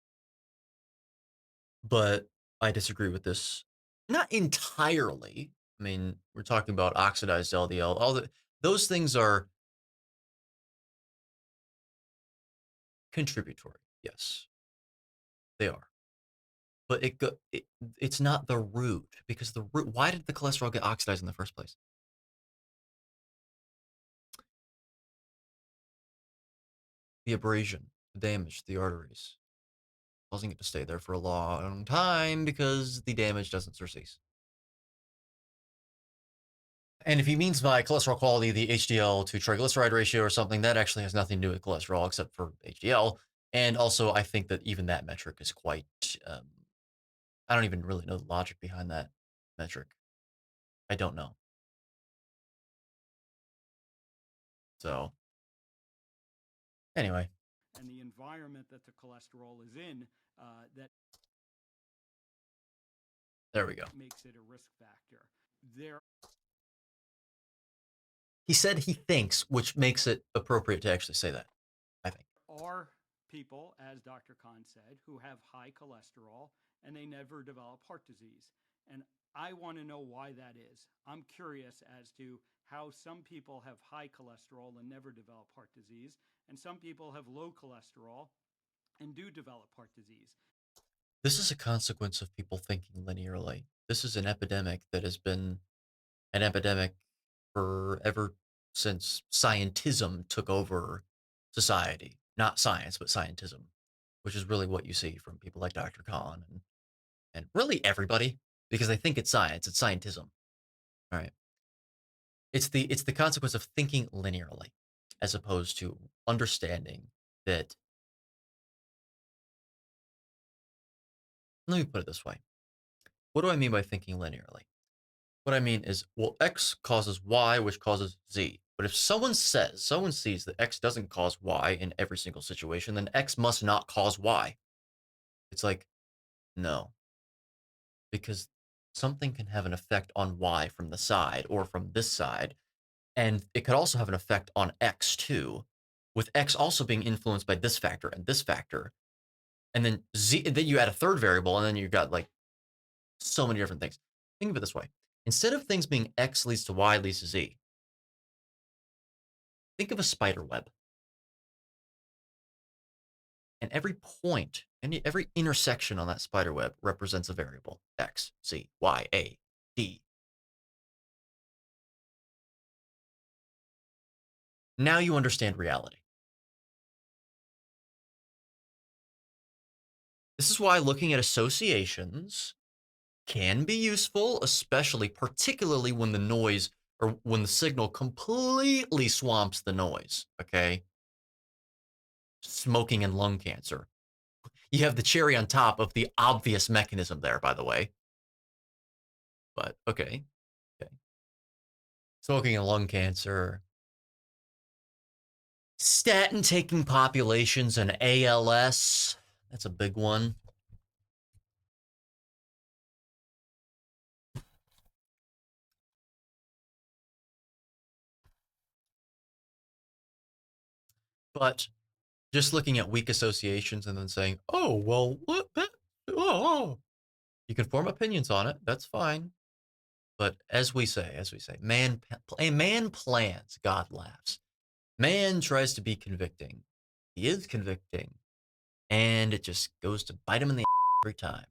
but I disagree with this. Not entirely. I mean, we're talking about oxidized LDL. Those things are contributory. Yes, they are. But it's not the root, because the root, why did the cholesterol get oxidized in the first place? The abrasion, the damage, the arteries, causing it to stay there for a long time because the damage doesn't surcease. And if he means by cholesterol quality the HDL to triglyceride ratio or something, that actually has nothing to do with cholesterol except for HDL. And also, I think that even that metric is quite, I don't even really know the logic behind that metric. I don't know. So, anyway. And the environment that the cholesterol is in, that there we go. Makes it a risk factor. He said he thinks, which makes it appropriate to actually say that, I think. Are people, as Dr. Khan said, who have high cholesterol and they never develop heart disease. And I want to know why that is. I'm curious as to how some people have high cholesterol and never develop heart disease, and some people have low cholesterol and do develop heart disease. This is a consequence of people thinking linearly. This is an epidemic that has been an epidemic forever since scientism took over society. Not science, but scientism, which is really what you see from people like Dr. Khan and really everybody, because they think it's science, it's scientism. All right. It's the consequence of thinking linearly, as opposed to understanding that. Let me put it this way. What do I mean by thinking linearly? What I mean is, well, X causes Y, which causes Z. But if someone sees that X doesn't cause Y in every single situation, then X must not cause Y. It's like, no. Because something can have an effect on Y from the side or from this side. And it could also have an effect on X too, with X also being influenced by this factor and this factor. And then then you add a third variable, and then you've got like so many different things. Think of it this way. Instead of things being X leads to Y leads to Z, think of a spider web. And every point, every intersection on that spider web represents a variable. X, Z, Y, A, D. Now you understand reality. This is why looking at associations can be useful, particularly when the noise or when the signal completely swamps the noise, okay? Smoking and lung cancer. You have the cherry on top of the obvious mechanism there, by the way. But, okay. Smoking and lung cancer. Statin-taking populations and ALS. That's a big one. But just looking at weak associations and then saying, oh, well, what? Oh. You can form opinions on it. That's fine. But as we say, man plans, God laughs. Man tries to be convicting. He is convicting. And it just goes to bite him in the every time.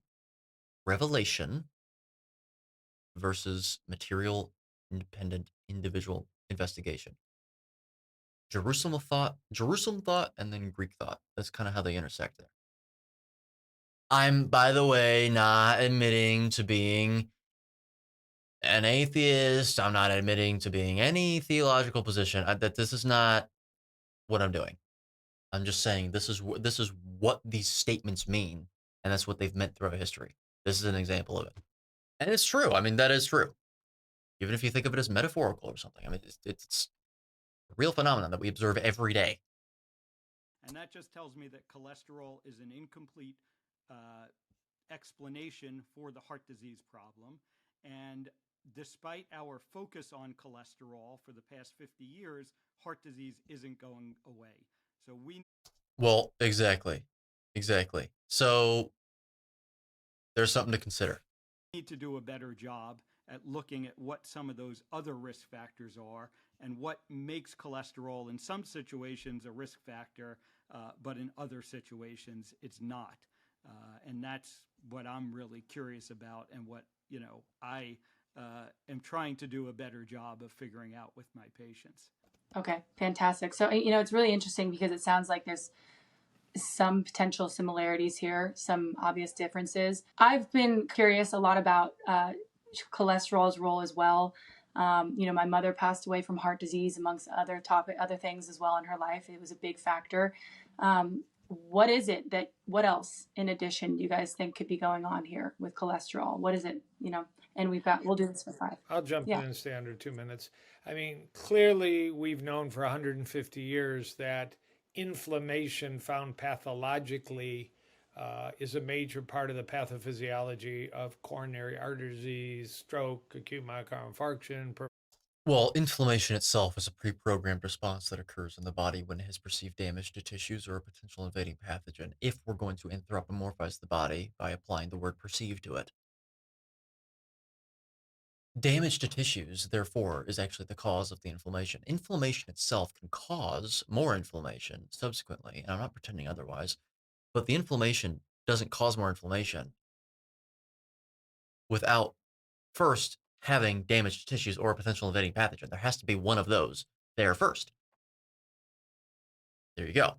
Revelation versus material independent individual investigation. Jerusalem thought, and then Greek thought. That's kind of how they intersect there. I'm, by the way, not admitting to being an atheist. I'm not admitting to being any theological position. That this is not what I'm doing. I'm just saying this is what these statements mean, and that's what they've meant throughout history. This is an example of it, and it's true. I mean, that is true. Even if you think of it as metaphorical or something, I mean, it's a real phenomenon that we observe every day. And that just tells me that cholesterol is an incomplete explanation for the heart disease problem. And despite our focus on cholesterol for the past 50 years, heart disease isn't going away. So Well, exactly. So there's something to consider. We need to do a better job at looking at what some of those other risk factors are and what makes cholesterol in some situations a risk factor, but in other situations it's not. And that's what I'm really curious about, and what I am trying to do a better job of figuring out with my patients. Okay, fantastic. So, it's really interesting because it sounds like there's some potential similarities here, some obvious differences. I've been curious a lot about cholesterol's role as well. My mother passed away from heart disease, amongst other things as well in her life. It was a big factor. What is it what else in addition do you guys think could be going on here with cholesterol? What is it, and we'll do this for 5. I'll jump in and stay under 2 minutes. I mean, clearly we've known for 150 years that inflammation found pathologically is a major part of the pathophysiology of coronary artery disease, stroke, acute myocardial infarction. Well, inflammation itself is a pre-programmed response that occurs in the body when it has perceived damage to tissues or a potential invading pathogen, if we're going to anthropomorphize the body by applying the word perceive to it. Damage to tissues, therefore, is actually the cause of the inflammation. Inflammation itself can cause more inflammation subsequently, and I'm not pretending otherwise, but the inflammation doesn't cause more inflammation without first having damaged tissues or a potential invading pathogen. There has to be one of those there first. There you go.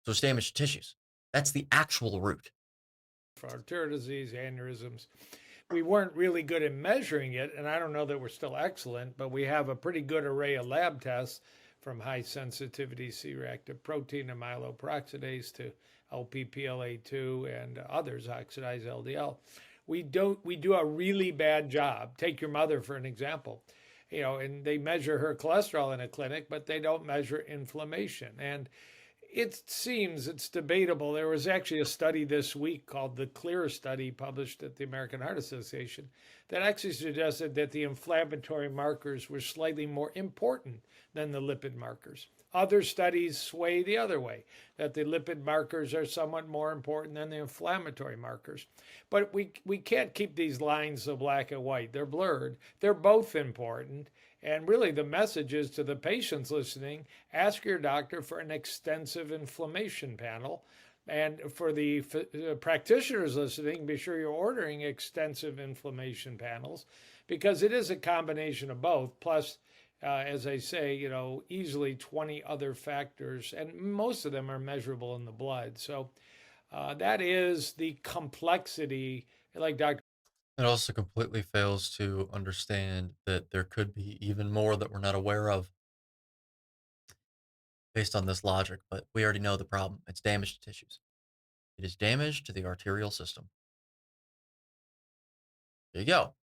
So it's damaged tissues. That's the actual root. For arterial disease, aneurysms. We weren't really good at measuring it, and I don't know that we're still excellent, but we have a pretty good array of lab tests, from high sensitivity C-reactive protein and myeloperoxidase to LPPLA2 and others, oxidized LDL. We do a really bad job. Take your mother for an example. and they measure her cholesterol in a clinic, but they don't measure inflammation. And it seems it's debatable. There was actually a study this week called the CLEAR study published at the American Heart Association that actually suggested that the inflammatory markers were slightly more important than the lipid markers. Other studies sway the other way, that the lipid markers are somewhat more important than the inflammatory markers. But we can't keep these lines so black and white. They're blurred. They're both important. And really, the message is to the patients listening, ask your doctor for an extensive inflammation panel. And for the practitioners listening, be sure you're ordering extensive inflammation panels, because it is a combination of both. Plus, as I say, easily 20 other factors, and most of them are measurable in the blood. So that is the complexity, like Dr. It also completely fails to understand that there could be even more that we're not aware of based on this logic, but we already know the problem. It's damage to tissues. It is damage to the arterial system. There you go.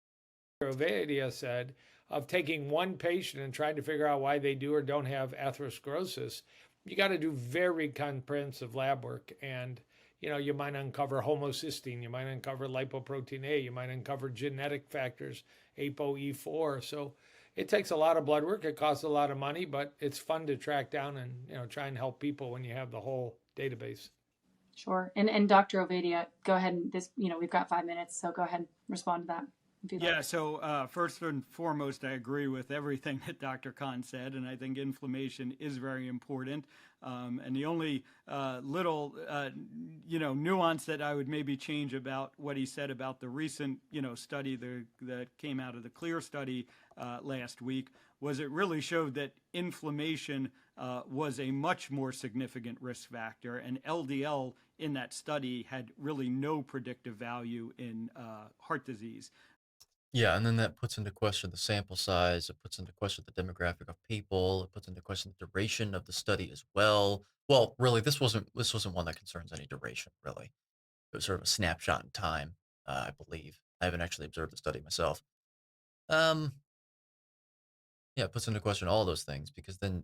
Ovadia said, of taking one patient and trying to figure out why they do or don't have atherosclerosis. You got to do very comprehensive lab work, and you might uncover homocysteine, you might uncover lipoprotein A, you might uncover genetic factors, ApoE4. So it takes a lot of blood work. It costs a lot of money, but it's fun to track down and try and help people when you have the whole database. Sure. And Dr. Ovadia, go ahead, and we've got 5 minutes, so go ahead and respond to that. Yeah, so first and foremost, I agree with everything that Dr. Khan said, and I think inflammation is very important. And the only little, nuance that I would maybe change about what he said about the recent, study that came out of the CLEAR study last week was it really showed that inflammation was a much more significant risk factor, and LDL in that study had really no predictive value in heart disease. Yeah, and then that puts into question the sample size. It puts into question the demographic of people. It puts into question the duration of the study as well. Well, really, this wasn't one that concerns any duration. Really, it was sort of a snapshot in time. I believe I haven't actually observed the study myself. Yeah, it puts into question all those things, because then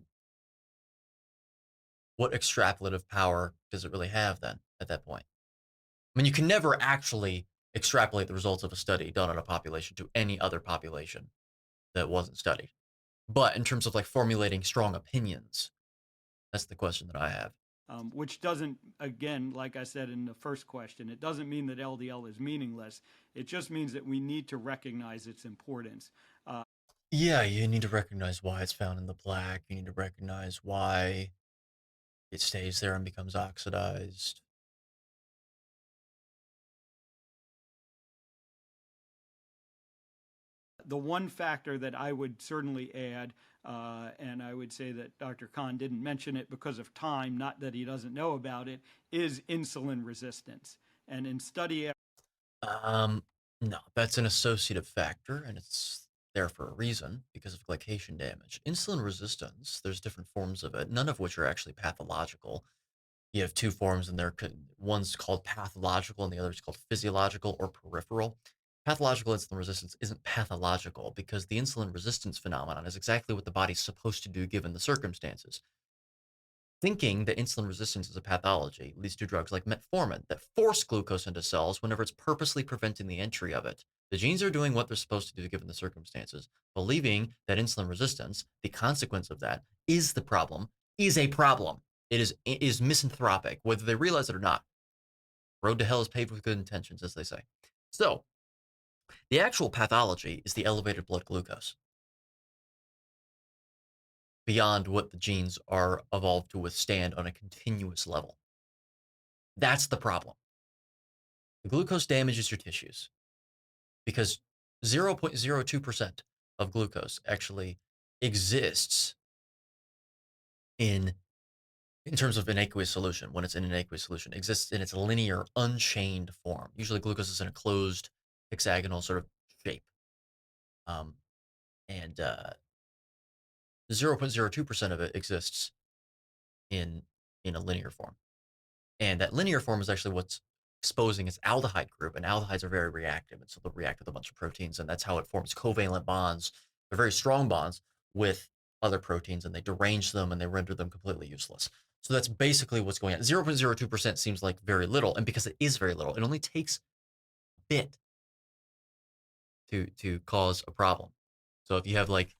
what extrapolative power does it really have then at that point? I mean, you can never actually extrapolate the results of a study done on a population to any other population that wasn't studied. But in terms of like formulating strong opinions, that's the question that I have. Which doesn't, again, like I said in the first question, it doesn't mean that LDL is meaningless. It just means that we need to recognize its importance. Yeah, you need to recognize why it's found in the plaque. You need to recognize why it stays there and becomes oxidized. The one factor that I would certainly add, and I would say that Dr. Khan didn't mention it because of time, not that he doesn't know about it, is insulin resistance. And in study... No, that's an associative factor, and it's there for a reason, because of glycation damage. Insulin resistance, there's different forms of it, none of which are actually pathological. You have two forms, and one's called pathological and the other is called physiological or peripheral. Pathological insulin resistance isn't pathological, because the insulin resistance phenomenon is exactly what the body's supposed to do given the circumstances. Thinking that insulin resistance is a pathology leads to drugs like metformin that force glucose into cells whenever it's purposely preventing the entry of it. The genes are doing what they're supposed to do given the circumstances. Believing that insulin resistance, the consequence of that, is the problem, is a problem. It is misanthropic, whether they realize it or not. Road to hell is paved with good intentions, as they say. So, the actual pathology is the elevated blood glucose, beyond what the genes are evolved to withstand on a continuous level. That's the problem. The glucose damages your tissues, because 0.02% of glucose actually exists in terms of an aqueous solution. When it's in an aqueous solution, exists in its linear, unchained form. Usually glucose is in a closed hexagonal sort of shape. And 0.02% of it exists in a linear form. And that linear form is actually what's exposing its aldehyde group, and aldehydes are very reactive, and so they'll react with a bunch of proteins, and that's how it forms covalent bonds They're very strong bonds with other proteins, and they derange them and they render them completely useless. So that's basically what's going on. 0.02% seems like very little, and because it is very little, it only takes a bit to cause a problem. So if you have like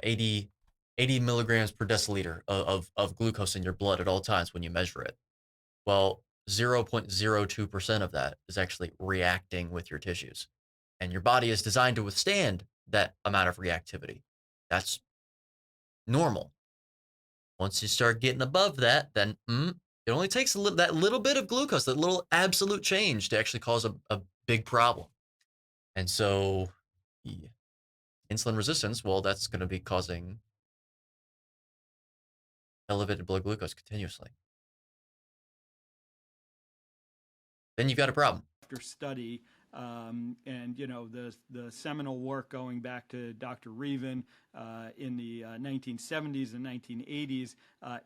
80 milligrams per deciliter of glucose in your blood at all times when you measure it, well, 0.02% of that is actually reacting with your tissues. And your body is designed to withstand that amount of reactivity. That's normal. Once you start getting above that, then it only takes that little bit of glucose, that little absolute change to actually cause a big problem. And so insulin resistance, well, that's going to be causing elevated blood glucose continuously. Then you've got a problem. After study, and the seminal work going back to Dr. Reven in the 1970s and 1980s,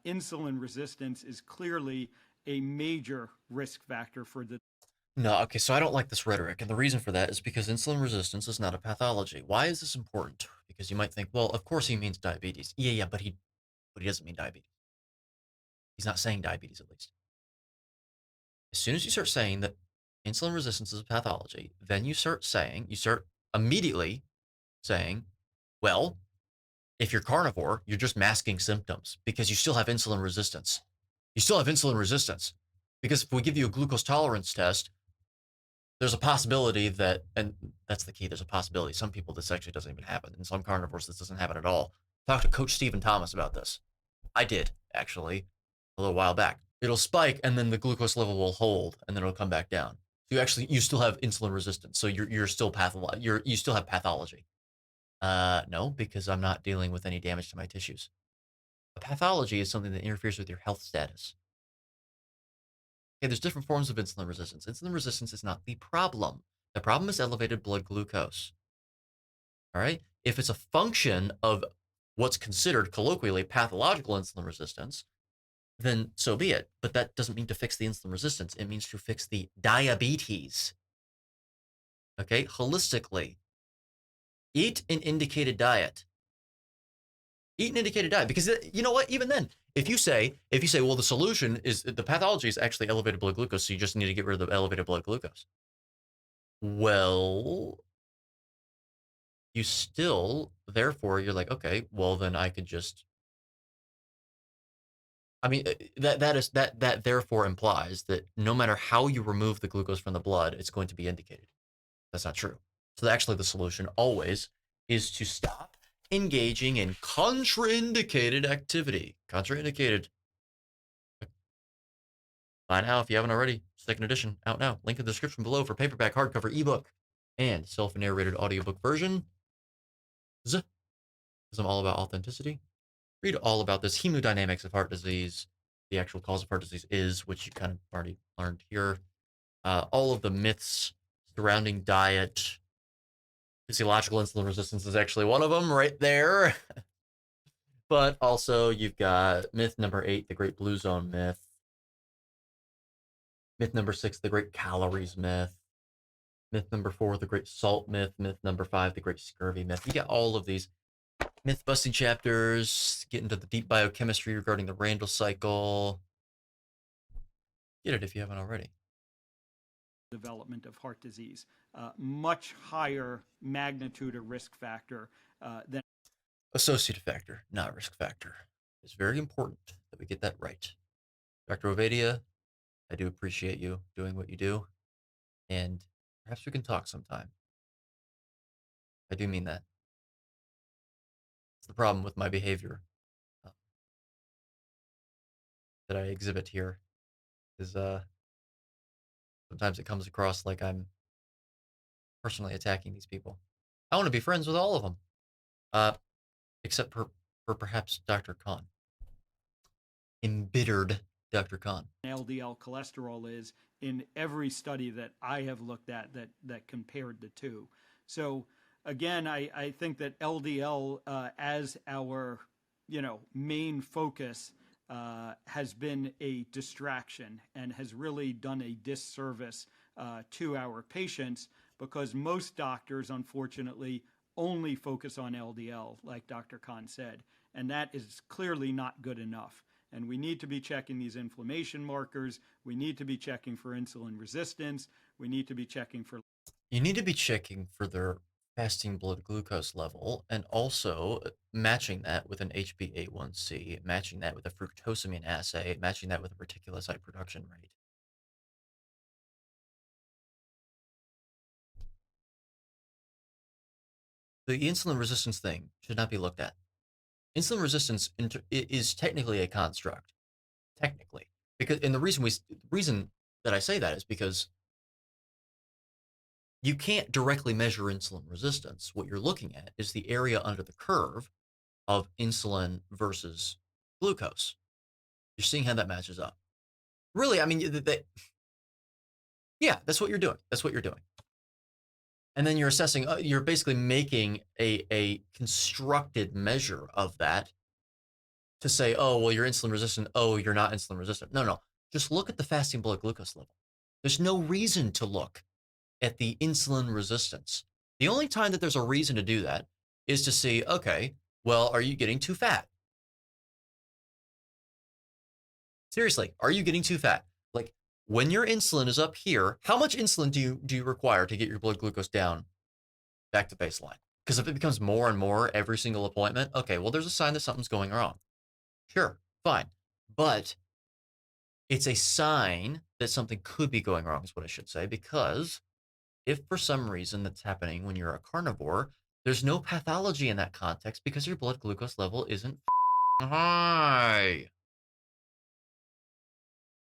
insulin resistance is clearly a major risk factor for the. No, okay, so I don't like this rhetoric, and the reason for that is because insulin resistance is not a pathology. Why is this important? Because you might think, well, of course he means diabetes. Yeah, but he doesn't mean diabetes. He's not saying diabetes, at least. As soon as you start saying that insulin resistance is a pathology, then you start immediately saying, well, if you're carnivore, you're just masking symptoms because you still have insulin resistance. You still have insulin resistance because if we give you a glucose tolerance test, there's a possibility that, and that's the key, there's a possibility. Some people, this actually doesn't even happen. In some carnivores, this doesn't happen at all. Talk to Coach Stephen Thomas about this. I did, actually, a little while back. It'll spike, and then the glucose level will hold, and then it'll come back down. So you still have insulin resistance. So you're still you still have pathology. No, because I'm not dealing with any damage to my tissues. A pathology is something that interferes with your health status. Okay, there's different forms of insulin resistance. Insulin resistance is not the problem. The problem is elevated blood glucose. All right? If it's a function of what's considered colloquially pathological insulin resistance, then so be it. But that doesn't mean to fix the insulin resistance. It means to fix the diabetes. Okay? Holistically. Eat an indicated diet. Eat an indicated diet. Because you know what? Even then, if you say, well, the solution is the pathology is actually elevated blood glucose, so you just need to get rid of the elevated blood glucose. Well, you still, therefore, you're like, okay, well, then I could just. I mean, that therefore implies that no matter how you remove the glucose from the blood, it's going to be indicated. That's not true. So actually, the solution always is to stop engaging in contraindicated activity. Contraindicated. Buy now if you haven't already. Second edition out now. Link in the description below for paperback, hardcover, ebook, and self-narrated audiobook version. Because I'm all about authenticity. Read all about this hemodynamics of heart disease, the actual cause of heart disease is, which you kind of already learned here. All of the myths surrounding diet. Physiological insulin resistance is actually one of them right there. But also you've got myth number 8, the Great Blue Zone myth. Myth number 6, the Great Calories myth. Myth number 4, the Great Salt myth. Myth number 5, the Great Scurvy myth. You got all of these myth-busting chapters, get into the deep biochemistry regarding the Randall cycle. Get it if you haven't already. Development of heart disease, much higher magnitude or risk factor than. Associative factor, not risk factor. It's very important that we get that right. Dr. Ovadia, I do appreciate you doing what you do, and perhaps we can talk sometime. I do mean that. It's the problem with my behavior that I exhibit here is sometimes it comes across like I'm personally attacking these people. I want to be friends with all of them, except for perhaps Dr. Khan. Embittered Dr. Khan. LDL cholesterol is in every study that I have looked at that compared the two. So again, I think that LDL as our main focus has been a distraction and has really done a disservice to our patients, because most doctors, unfortunately, only focus on LDL, like Dr. Khan said. And that is clearly not good enough. And we need to be checking these inflammation markers. We need to be checking for insulin resistance. We need to be checking for. You need to be checking for their fasting blood glucose level and also matching that with an HbA1c, matching that with a fructosamine assay, matching that with a reticulocyte production rate. The insulin resistance thing should not be looked at. Insulin resistance is technically a construct, technically, because and the reason that I say that is because you can't directly measure insulin resistance. What you're looking at is the area under the curve of insulin versus glucose. You're seeing how that matches up. Really, I mean, yeah, that's what you're doing. That's what you're doing. And then you're assessing, you're basically making a constructed measure of that to say, oh, well, you're insulin resistant. Oh, you're not insulin resistant. No. Just look at the fasting blood glucose level. There's no reason to look at the insulin resistance. The only time that there's a reason to do that is to see, okay, well, are you getting too fat? Seriously, are you getting too fat? Like when your insulin is up here, how much insulin do you require to get your blood glucose down back to baseline? Because if it becomes more and more every single appointment, okay, well, there's a sign that something's going wrong. Sure, fine. But it's a sign that something could be going wrong, is what I should say, because if for some reason that's happening when you're a carnivore, there's no pathology in that context because your blood glucose level isn't high.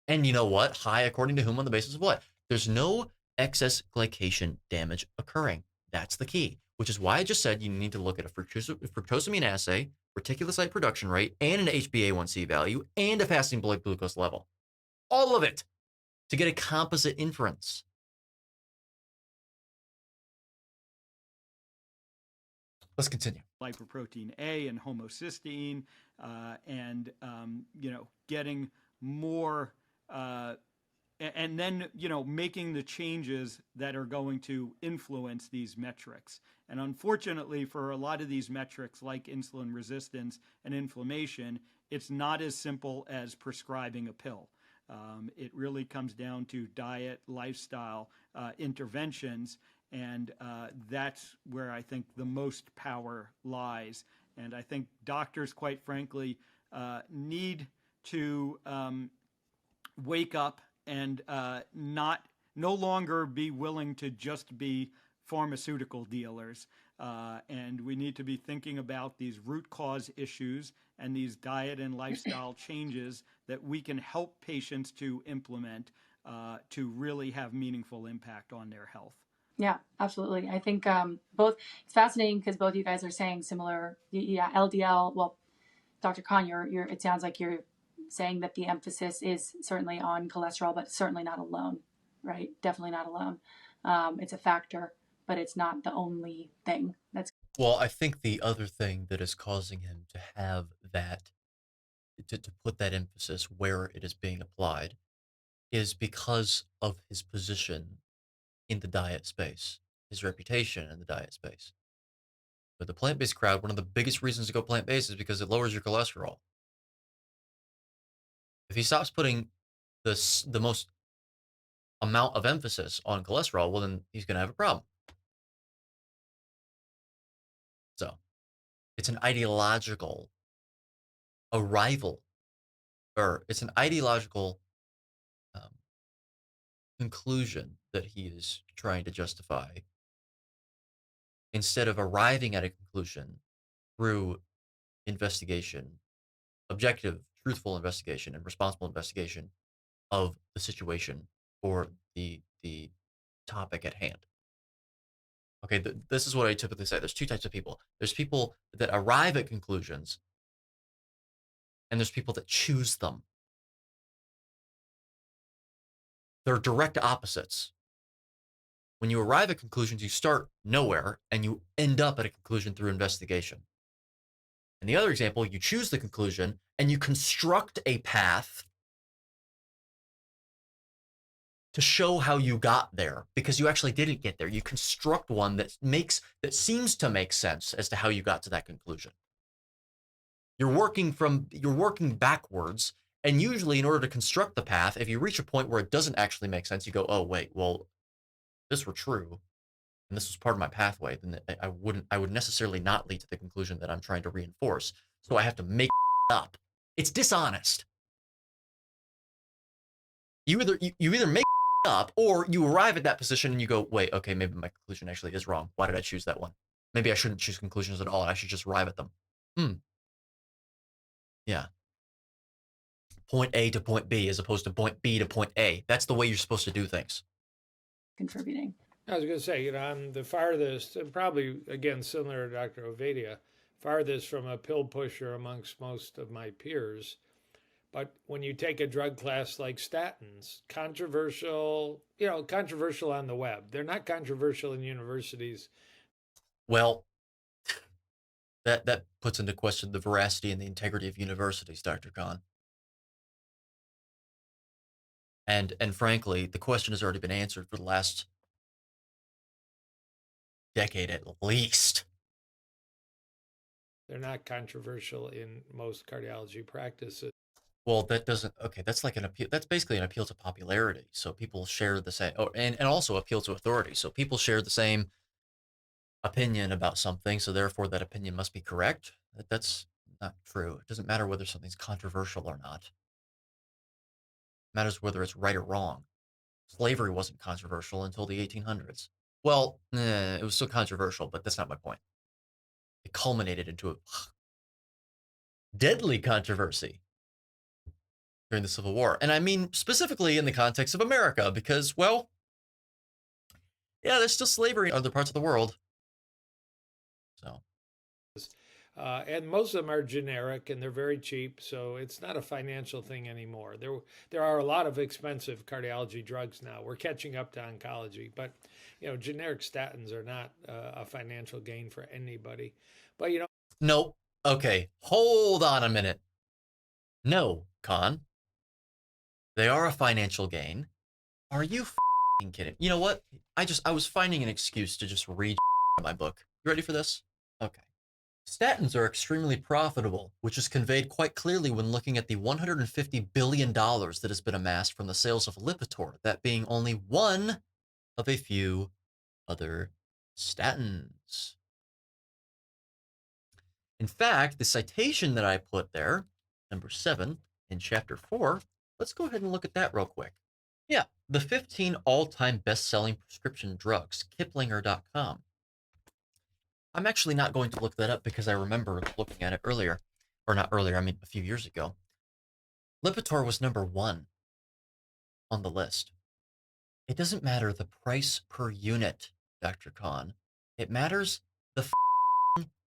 And you know what? High according to whom on the basis of what? There's no excess glycation damage occurring. That's the key, which is why I just said you need to look at a fructosamine assay, reticulocyte production rate, and an HbA1c value, and a fasting blood glucose level. All of it to get a composite inference. Let's continue. Lipoprotein A and homocysteine, and getting more, and then making the changes that are going to influence these metrics. And unfortunately, for a lot of these metrics, like insulin resistance and inflammation, it's not as simple as prescribing a pill. It really comes down to diet, lifestyle, interventions. And that's where I think the most power lies. And I think doctors, quite frankly, need to wake up and no longer be willing to just be pharmaceutical dealers. And we need to be thinking about these root cause issues and these diet and lifestyle changes that we can help patients to implement to really have meaningful impact on their health. Yeah, absolutely. I think both, it's fascinating because both you guys are saying similar, LDL. Well, Dr. Khan, it sounds like you're saying that the emphasis is certainly on cholesterol, but certainly not alone, right? Definitely not alone. It's a factor, but it's not the only thing. Well, I think the other thing that is causing him to have that, to put that emphasis where it is being applied, is because of his position in the diet space, his reputation in the diet space. But the plant-based crowd, one of the biggest reasons to go plant-based is because it lowers your cholesterol. If he stops putting the most amount of emphasis on cholesterol, well, then he's going to have a problem. So it's an ideological arrival, or it's an ideological conclusion that he is trying to justify instead of arriving at a conclusion through investigation, objective, truthful investigation, and responsible investigation of the situation or the topic at hand. Okay, this is what I typically say. There's two types of people. There's people that arrive at conclusions, and there's people that choose them. They're direct opposites. When you arrive at conclusions, you start nowhere, and you end up at a conclusion through investigation. In the other example, you choose the conclusion, and you construct a path to show how you got there, because you actually didn't get there. You construct one that seems to make sense as to how you got to that conclusion. You're working backwards, and usually in order to construct the path, if you reach a point where it doesn't actually make sense, you go, oh wait, well, if this were true, and this was part of my pathway, then I would necessarily not lead to the conclusion that I'm trying to reinforce. So I have to make up. It's dishonest. You either make up, or you arrive at that position and you go, wait, okay, maybe my conclusion actually is wrong. Why did I choose that one? Maybe I shouldn't choose conclusions at all. I should just arrive at them. Yeah. Point A to point B as opposed to point B to point A. That's the way you're supposed to do things. Contributing. I was going to say, I'm the farthest, and probably, again, similar to Dr. Ovadia, farthest from a pill pusher amongst most of my peers. But when you take a drug class like statins, controversial on the web. They're not controversial in universities. Well, that puts into question the veracity and the integrity of universities, Dr. Kahn. And frankly, the question has already been answered for the last decade at least. They're not controversial in most cardiology practices. Well, that doesn't, okay, that's like an appeal. That's basically an appeal to popularity. So people share the same, and also appeal to authority. So people share the same opinion about something, so therefore that opinion must be correct. That's not true. It doesn't matter whether something's controversial or not. It matters whether it's right or wrong. Slavery wasn't controversial until the 1800s. Well, it was still controversial, but that's not my point. It culminated into a deadly controversy during the Civil War. And I mean specifically in the context of America, because, well, yeah, there's still slavery in other parts of the world. So. And most of them are generic and they're very cheap, so it's not a financial thing anymore. There are a lot of expensive cardiology drugs now. We're catching up to oncology, but generic statins are not a financial gain for anybody. But no. Okay, hold on a minute. No, Con. They are a financial gain. Are you kidding? You know what? I was finding an excuse to just read my book. You ready for this? Okay. Statins are extremely profitable, which is conveyed quite clearly when looking at the $150 billion that has been amassed from the sales of Lipitor, that being only one of a few other statins. In fact, the citation that I put there, number 7 in chapter 4, let's go ahead and look at that real quick. Yeah, the 15 all-time best-selling prescription drugs, Kiplinger.com. I'm actually not going to look that up because I remember looking at it earlier. Or not earlier, I mean a few years ago. Lipitor was number 1 on the list. It doesn't matter the price per unit, Dr. Kahn. It matters the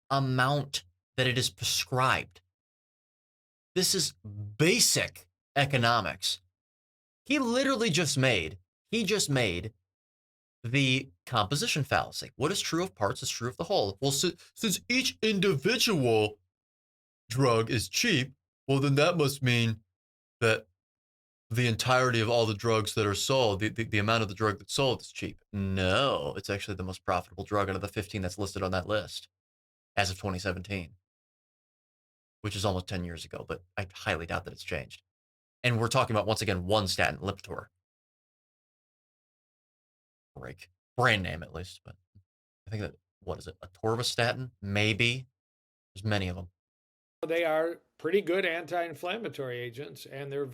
amount that it is prescribed. This is basic economics. He just made the composition fallacy. What is true of parts is true of the whole. Well, since each individual drug is cheap, well, then that must mean that the entirety of all the drugs that are sold, the amount of the drug that's sold is cheap. No, it's actually the most profitable drug out of the 15 that's listed on that list as of 2017, which is almost 10 years ago, but I highly doubt that it's changed. And we're talking about, once again, one statin, Lipitor. Break. Brand name, at least, but I think that, what is it, atorvastatin? Maybe. There's many of them. They are pretty good anti-inflammatory agents, and they're...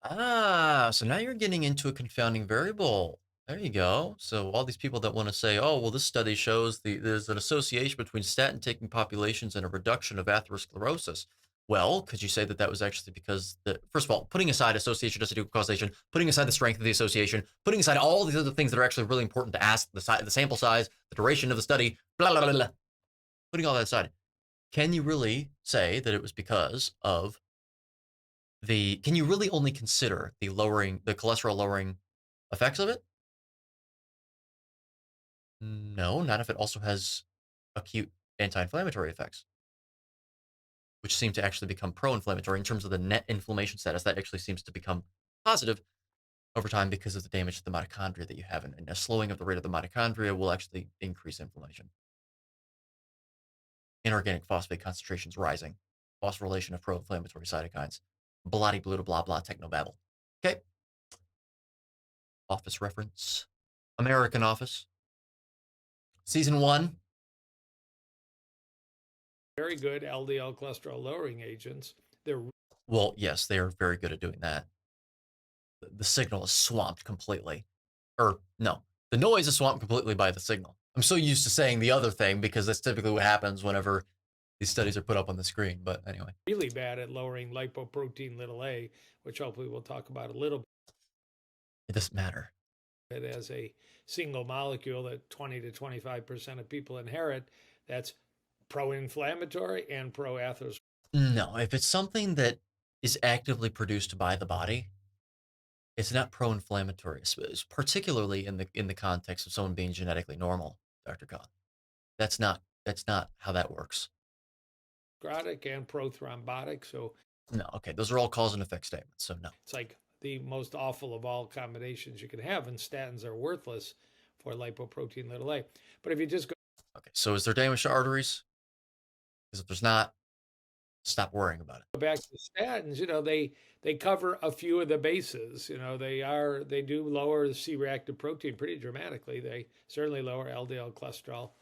So now you're getting into a confounding variable. There you go. So all these people that want to say, oh, well, this study shows there's an association between statin-taking populations and a reduction of atherosclerosis. Well, could you say that was actually because, first of all, putting aside association doesn't do causation, putting aside the strength of the association, putting aside all these other things that are actually really important to ask, the sample size, the duration of the study, blah, blah, blah, blah. Putting all that aside, can you really say that it was because of can you really only consider the cholesterol lowering effects of it? No, not if it also has acute anti-inflammatory effects, which seem to actually become pro-inflammatory in terms of the net inflammation status. That actually seems to become positive over time because of the damage to the mitochondria that you have. And a slowing of the rate of the mitochondria will actually increase inflammation. Inorganic phosphate concentrations rising. Phosphorylation of pro-inflammatory cytokines. Bloody blue to blah blah technobabble. Okay. Office reference. American Office. Season 1. Very good LDL cholesterol lowering agents. Well, yes, they are very good at doing that. The signal is swamped completely. Or, no, the noise is swamped completely by the signal. I'm so used to saying the other thing because that's typically what happens whenever these studies are put up on the screen. But anyway. Really bad at lowering lipoprotein little a, which hopefully we'll talk about a little bit. It doesn't matter. It as a single molecule that 20 to 25% of people inherit. That's pro-inflammatory and pro-atherosclerotic. No, if it's something that is actively produced by the body, it's not pro-inflammatory, particularly in the context of someone being genetically normal, Dr. Kahn. That's not how that works. And prothrombotic. So no, okay, those are all cause and effect statements. So no, it's like the most awful of all combinations you can have, and statins are worthless for lipoprotein little a. But if you just go, okay, so is there damage to arteries? Because if there's not, stop worrying about it. Go back to statins, they cover a few of the bases. They do lower the C-reactive protein pretty dramatically. They certainly lower LDL cholesterol,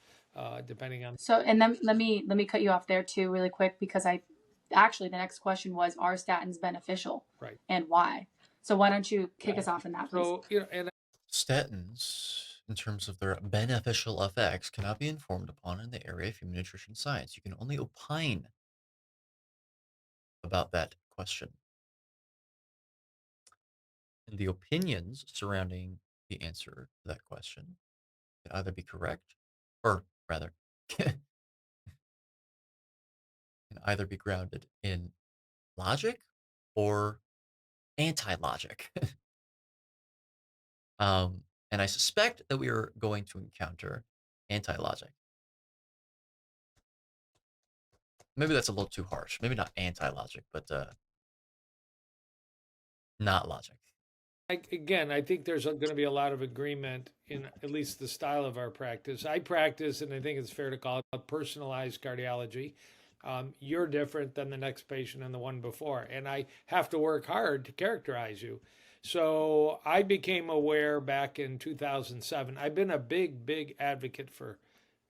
depending on. So, and then let me cut you off there too, really quick, because the next question was, are statins beneficial? Right. And why? So why don't you kick us off in that, please? So, and statins, in terms of their beneficial effects, cannot be informed upon in the area of human nutrition science. You can only opine about that question. And the opinions surrounding the answer to that question can either be correct, or rather, can either be grounded in logic or anti-logic. And I suspect that we are going to encounter anti-logic. Maybe that's a little too harsh. Maybe not anti-logic, but not logic. Again, I think there's going to be a lot of agreement in at least the style of our practice. I practice, and I think it's fair to call it personalized cardiology. You're different than the next patient and the one before, and I have to work hard to characterize you. So I became aware back in 2007. I've been a big advocate for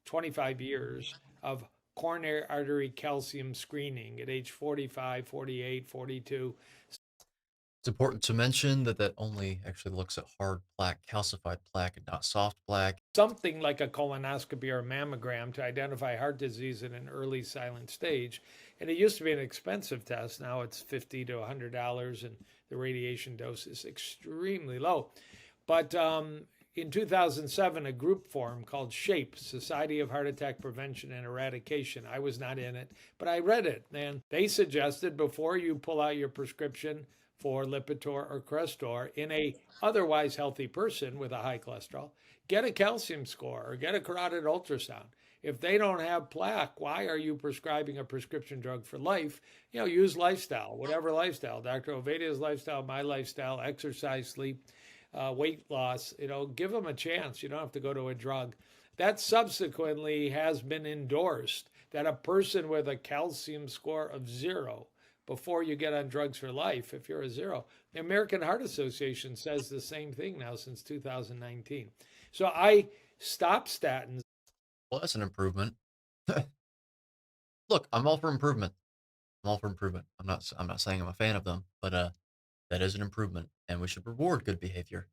25 years of coronary artery calcium screening at age 45, 48, 42. It's important to mention that only actually looks at hard plaque, calcified plaque, and not soft plaque. Something like a colonoscopy or a mammogram to identify heart disease in an early silent stage. And it used to be an expensive test. Now it's $50 to $100, and the radiation dose is extremely low. But in 2007, a group formed called SHAPE, Society of Heart Attack Prevention and Eradication. I was not in it, but I read it. And they suggested before you pull out your prescription for Lipitor or Crestor in a otherwise healthy person with a high cholesterol, get a calcium score or get a carotid ultrasound. If they don't have plaque, why are you prescribing a prescription drug for life? Use lifestyle, whatever lifestyle. Dr. Ovadia's lifestyle, my lifestyle, exercise, sleep, weight loss. Give them a chance. You don't have to go to a drug. That subsequently has been endorsed, that a person with a calcium score of 0 before you get on drugs for life, if you're a 0. The American Heart Association says the same thing now since 2019. So I stopped statins. Well, that's an improvement. Look, I'm all for improvement. I'm not saying I'm a fan of them, but that is an improvement, and we should reward good behavior.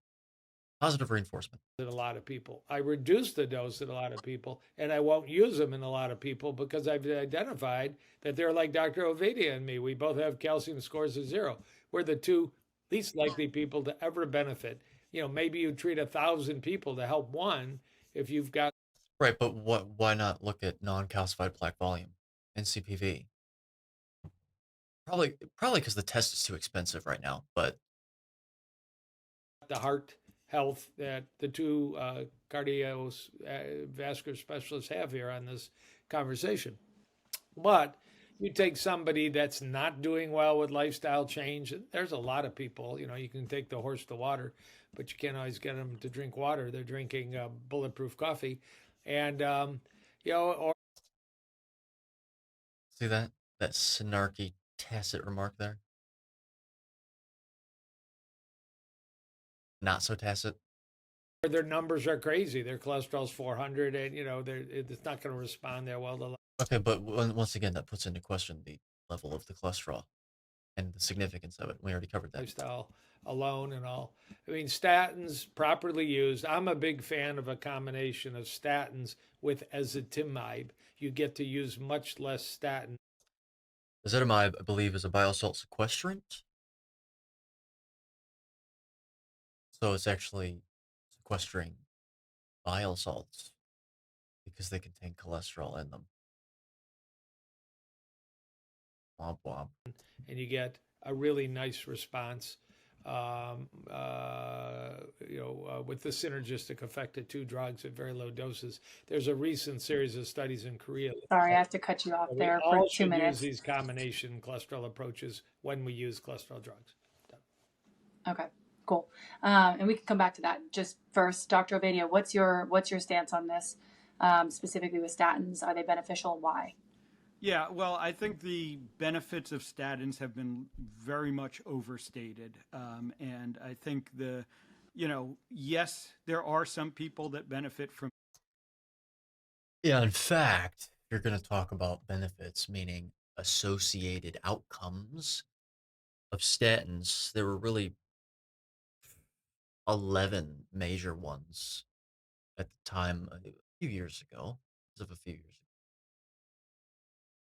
Positive reinforcement. In a lot of people. I reduced the dose in a lot of people, and I won't use them in a lot of people because I've identified that they're like Dr. Ovadia and me. We both have calcium scores of 0. We're the two least likely people to ever benefit. Maybe you treat 1,000 people to help one if you've got. Right, but why not look at non-calcified plaque volume, NCPV? Probably because the test is too expensive right now, but the heart health that the two cardiovascular specialists have here on this conversation. But You take somebody that's not doing well with lifestyle change. There's a lot of people, you can take the horse to water, but you can't always get them to drink water. They're drinking bulletproof coffee. And, or See that snarky, tacit remark there? Not so tacit. their numbers are crazy. Their cholesterol's 400, and it's not going to respond that well to Okay, but once again, that puts into question the level of the cholesterol and the significance of it. We already covered that. lifestyle alone and all. I mean, statins properly used. I'm a big fan of a combination of statins with ezetimibe. You get to use much less statin. Ezetimibe, I believe, is a bile salt sequestrant. So it's actually sequestering bile salts because they contain cholesterol in them. Womp womp. And you get a really nice response. With the synergistic effect of two drugs at very low doses. There's a recent series of studies in Korea. Sorry, I have to cut you off there for 2 minutes. Use these combination cholesterol approaches when we use cholesterol drugs. Okay, cool. And we can come back to that. Just first, Dr. Ovadia, what's your stance on this, specifically with statins? Are they beneficial and why? Yeah, well, I think the benefits of statins have been very much overstated. And I think yes, there are some people that benefit from. Yeah, in fact, if you're going to talk about benefits, meaning associated outcomes of statins, there were really 11 major ones at the time, a few years ago, as of a few years ago,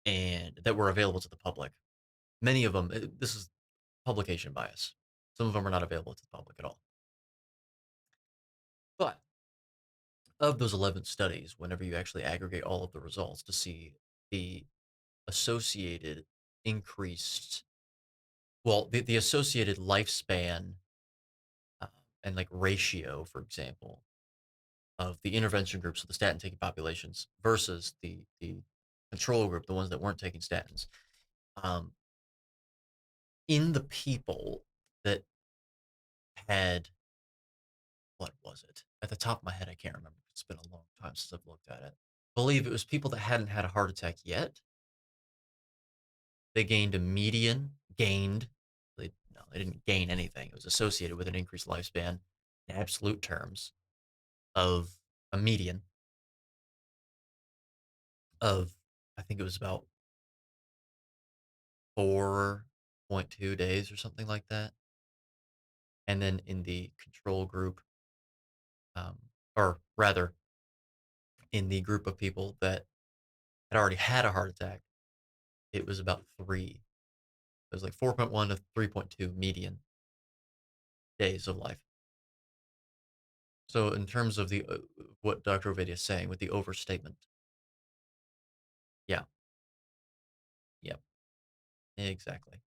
and that were available to the public. Many of them, this is publication bias. Some of them are not available to the public at all. But of those 11 studies, whenever you actually aggregate all of the results to see the associated increased, the associated lifespan and like ratio, for example, of the intervention groups of the statin taking populations versus the control group, the ones that weren't taking statins, in the people that had, what was it? At the top of my head, I can't remember. It's been a long time since I've looked at it. I believe it was people that hadn't had a heart attack yet. They gained a median, they didn't gain anything. It was associated with an increased lifespan in absolute terms of a median of, I think it was about 4.2 days or something like that. And then in the control group, or rather, in the group of people that had already had a heart attack, it was about 3. It was like 4.1 to 3.2 median days of life. So in terms of the what Dr. Ovadia is saying with the overstatement, yeah, yep, exactly.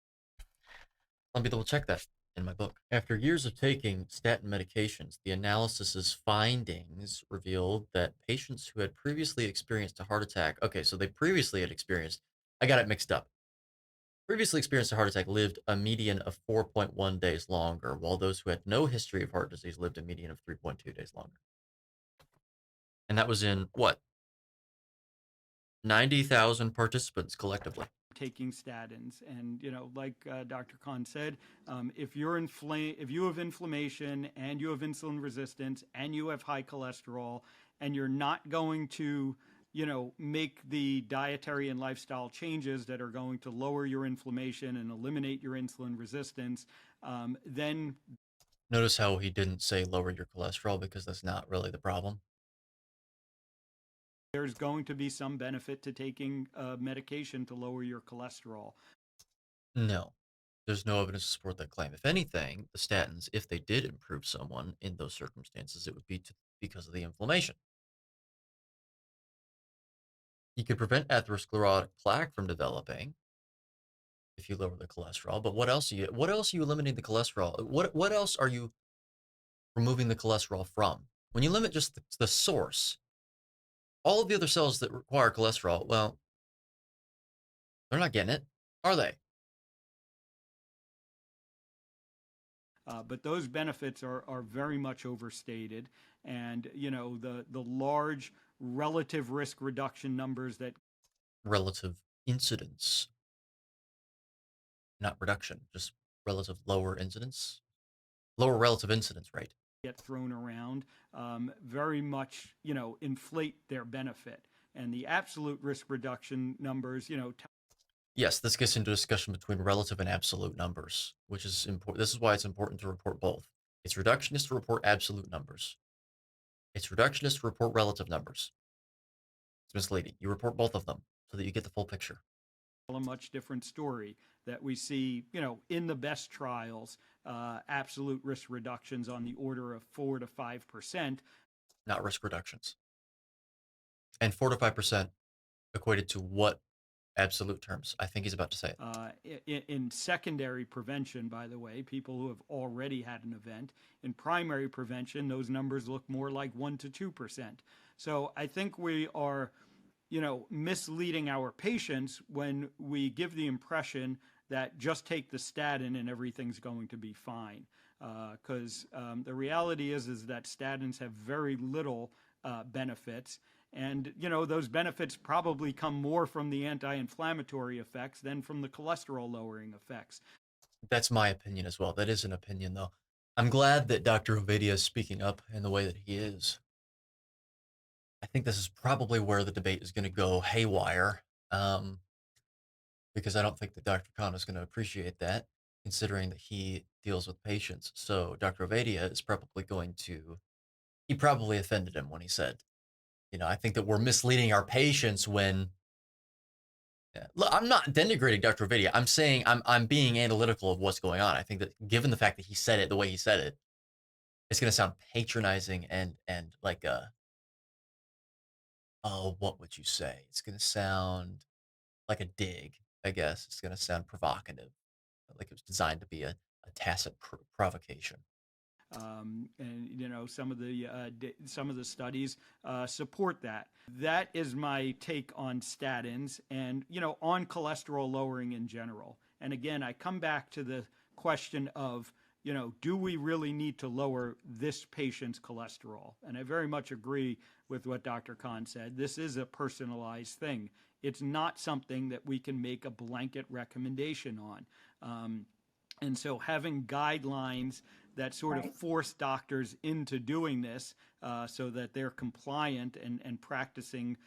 Let me double check that in my book. After years of taking statin medications, the analysis's findings revealed that patients who had previously experienced a heart attack, okay, so they previously had experienced, I got it mixed up. Previously experienced a heart attack lived a median of 4.1 days longer, while those who had no history of heart disease lived a median of 3.2 days longer. And that was in what? 90,000 participants collectively. Taking statins, and like Dr. Khan said, if you have inflammation and you have insulin resistance and you have high cholesterol, and you're not going to make the dietary and lifestyle changes that are going to lower your inflammation and eliminate your insulin resistance, then notice how he didn't say lower your cholesterol, because that's not really the problem. There's going to be some benefit to taking medication to lower your cholesterol. No, there's no evidence to support that claim. If anything, the statins, if they did improve someone in those circumstances, it would be because of the inflammation. You could prevent atherosclerotic plaque from developing if you lower the cholesterol, but what else are you eliminating the cholesterol? What else are you removing the cholesterol from? When you limit just the source, all of the other cells that require cholesterol, well, They're not getting it, are they? But those benefits are very much overstated. And, the large relative risk reduction numbers that Relative incidence, not reduction, just relative lower incidence, lower relative incidence rate. get thrown around very much, inflate their benefit. And the absolute risk reduction numbers, Yes, this gets into a discussion between relative and absolute numbers, which is important. This is why it's important to report both. It's reductionist to report absolute numbers. It's reductionist to report relative numbers. It's misleading. You report both of them so that you get the full picture. a much different story that we see, in the best trials, absolute risk reductions on the order of 4 to 5%. Not risk reductions. And 4 to 5% equated to what absolute terms? I think he's about to say it. In secondary prevention, by the way, people who have already had an event. In primary prevention, those numbers look more like 1 to 2%. So I think we are, misleading our patients when we give the impression that just take the statin and everything's going to be fine. Because the reality is that statins have very little benefits. And, those benefits probably come more from the anti-inflammatory effects than from the cholesterol lowering effects. That's my opinion as well. That is an opinion, though. I'm glad that Dr. Ovadia is speaking up in the way that he is. I think this is probably where the debate is going to go haywire, because I don't think that Dr. Khan is going to appreciate that, considering that he deals with patients. So Dr. Ovadia is probably he probably offended him when he said, I think that we're misleading our patients when, look, I'm not denigrating Dr. Ovadia. I'm saying I'm being analytical of what's going on. I think that given the fact that he said it the way he said it, it's going to sound patronizing and like what would you say? It's going to sound like a dig, I guess. It's going to sound provocative, like it was designed to be a tacit provocation. And some of the studies support that. That is my take on statins and on cholesterol lowering in general. And again, I come back to the question of do we really need to lower this patient's cholesterol? And I very much agree with what Dr. Khan said. This is a personalized thing. It's not something that we can make a blanket recommendation on. And so having guidelines that sort of force doctors into doing this so that they're compliant and practicing,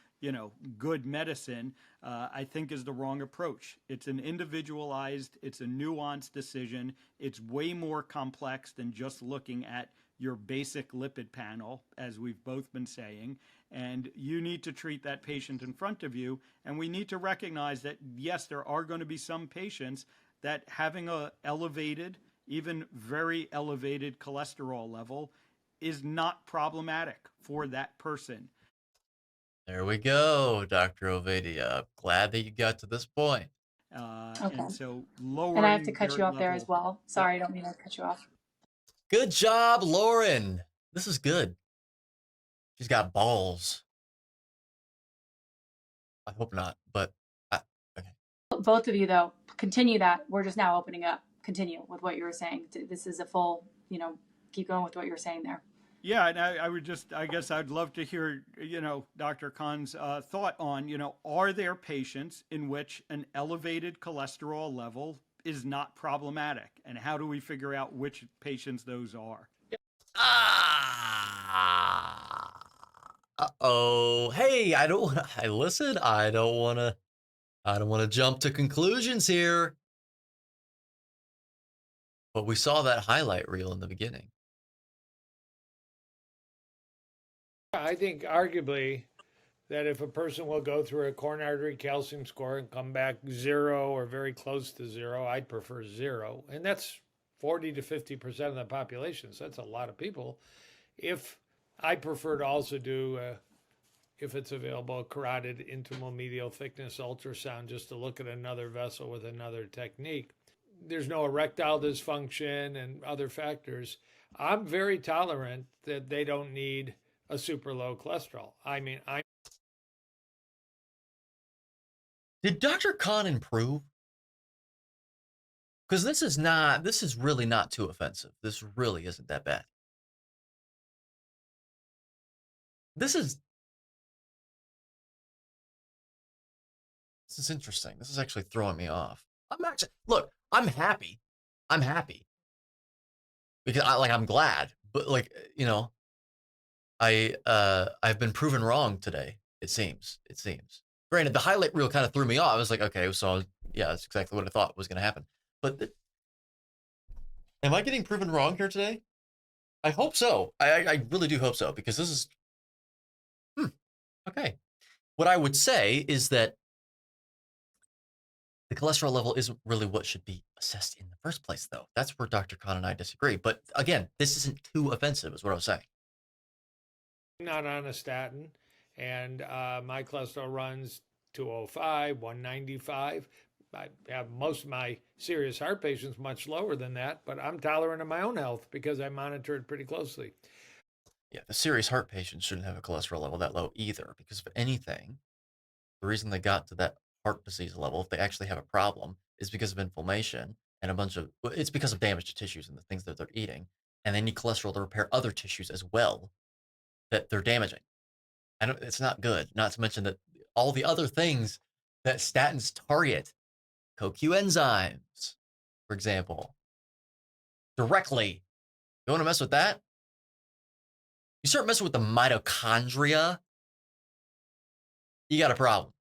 good medicine, I think is the wrong approach. It's an individualized, it's a nuanced decision. It's way more complex than just looking at your basic lipid panel, as we've both been saying. And you need to treat that patient in front of you. And we need to recognize that, yes, there are going to be some patients that having a elevated, even very elevated cholesterol level is not problematic for that person. There we go, Dr. Ovadia. Glad that you got to this point. Okay. And so lowering. And I have to cut you off there as well. Sorry, I don't mean to cut you off. Good job, Lauren. This is good. She's got balls. I hope not, but okay. Both of you, though, continue that. We're just now opening up. Continue with what you were saying. This is a full, keep going with what you're saying there. Yeah, and I guess I'd love to hear, Dr. Khan's thought on, are there patients in which an elevated cholesterol level is not problematic? And how do we figure out which patients those are? Uh-oh. Hey, I don't want to jump to conclusions here. But we saw that highlight reel in the beginning. I think arguably that if a person will go through a coronary artery calcium score and come back 0 or very close to 0, I'd prefer 0. And that's 40 to 50% of the population. So that's a lot of people. If I prefer to also do, if it's available, a carotid intimal medial thickness ultrasound just to look at another vessel with another technique. There's no erectile dysfunction and other factors. I'm very tolerant that they don't need a super low cholesterol. I mean, Did Dr. Khan improve? Because this is really not too offensive. This really isn't that bad. This is interesting. This is actually throwing me off. I'm happy. I'm happy. Because I'm glad. But I've been proven wrong today, it seems. Granted, the highlight reel kind of threw me off. I was like, okay, so yeah, that's exactly what I thought was going to happen. But am I getting proven wrong here today? I hope so. I really do hope so, because this is okay. What I would say is that the cholesterol level isn't really what should be assessed in the first place, though. That's where Dr. Khan and I disagree. But again, this isn't too offensive, is what I was saying. Not on a statin, and my cholesterol runs 205, 195. I have most of my serious heart patients much lower than that, but I'm tolerant of my own health because I monitor it pretty closely. Yeah, the serious heart patients shouldn't have a cholesterol level that low either, because if anything, the reason they got to that heart disease level, if they actually have a problem, is because of inflammation and it's because of damage to tissues and the things that they're eating. And they need cholesterol to repair other tissues as well that they're damaging. It's not good. Not to mention that all the other things that statins target, CoQ enzymes, for example, directly. You want to mess with that? You start messing with the mitochondria, you got a problem.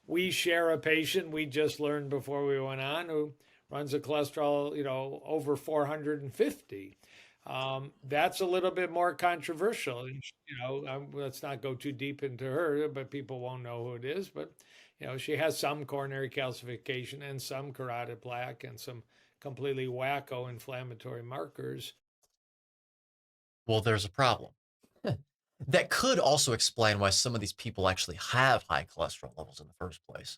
We share a patient we just learned before we went on who runs a cholesterol, over 450. That's a little bit more controversial. Let's not go too deep into her, but people won't know who it is. But she has some coronary calcification and some carotid plaque and some completely wacko inflammatory markers. Well, there's a problem. That could also explain why some of these people actually have high cholesterol levels in the first place.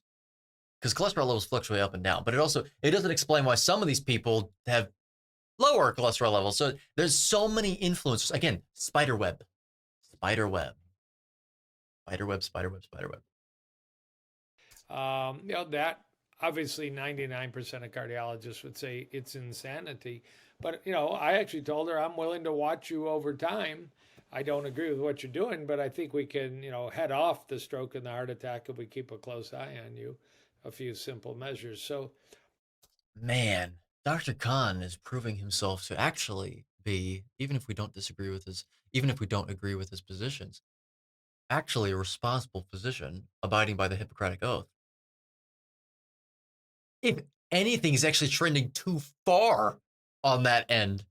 Because cholesterol levels fluctuate up and down, but it doesn't explain why some of these people have lower cholesterol levels. So there's so many influences. Again, spider web. That obviously 99% of cardiologists would say it's insanity. But, I actually told her I'm willing to watch you over time. I don't agree with what you're doing, but I think we can, head off the stroke and the heart attack if we keep a close eye on you. A few simple measures. So, man, Dr. Khan is proving himself to actually be, even if we don't agree with his positions, actually a responsible physician abiding by the Hippocratic Oath. If anything, he's actually trending too far on that end,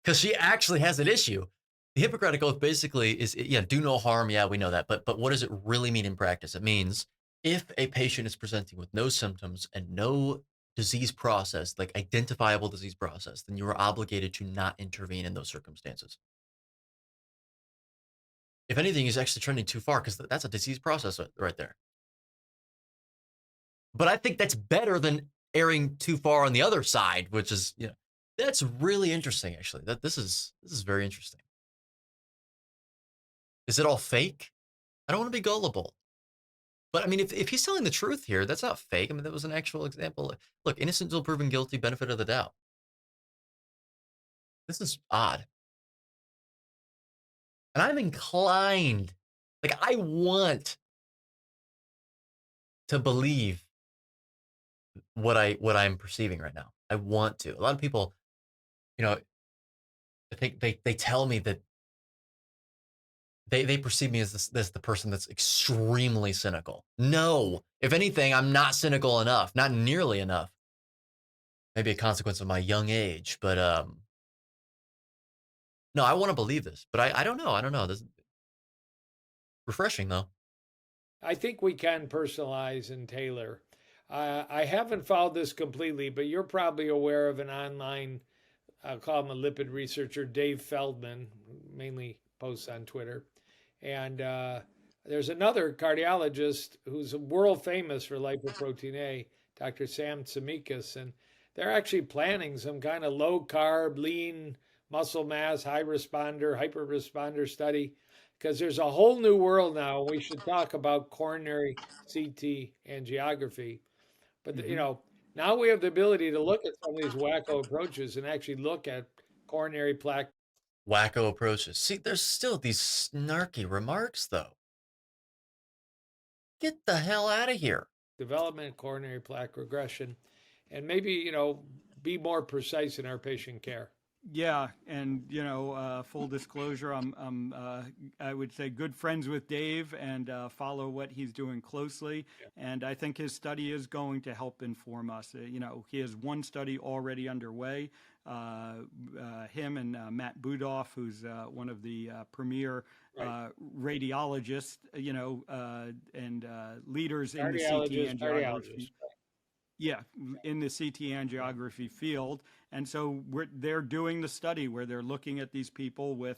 because she actually has an issue. The Hippocratic Oath basically is, do no harm. Yeah, we know that. But what does it really mean in practice? It means if a patient is presenting with no symptoms and no disease process, like identifiable disease process, then you are obligated to not intervene in those circumstances. If anything, he's actually trending too far, because that's a disease process right there. But I think that's better than erring too far on the other side, which is, that's really interesting, actually. This is very interesting. Is it all fake? I don't want to be gullible. But I mean, if he's telling the truth here, that's not fake. I mean, that was an actual example. Look, innocent until proven guilty, benefit of the doubt. This is odd. And I'm inclined, I want to believe what I'm perceiving right now. I want to. A lot of people, I think they tell me that they perceive me as the person that's extremely cynical. No, if anything, I'm not cynical enough, not nearly enough. Maybe a consequence of my young age, but no, I want to believe this, but I don't know. This is refreshing, though. I think we can personalize and tailor. I haven't followed this completely, but you're probably aware of an online, I'll call him a lipid researcher, Dave Feldman, mainly posts on Twitter. And there's another cardiologist who's world famous for lipoprotein A, Dr. Sam Tsimikas, and they're actually planning some kind of low carb, lean muscle mass, high responder, hyper responder study, because there's a whole new world now. We should talk about coronary CT angiography. But, now we have the ability to look at some of these wacko approaches and actually look at coronary plaque Wacko approaches. See, there's still these snarky remarks, though. Get the hell out of here. development, coronary plaque regression, and maybe, be more precise in our patient care. Yeah, and full disclosure, I would say good friends with Dave and follow what he's doing closely. Yeah. And I think his study is going to help inform us. He has one study already underway. Him and Matt Budoff, who's one of the premier radiologists, and leaders in the CT angiography. Yeah, in the CT angiography field. And so they're doing the study where they're looking at these people with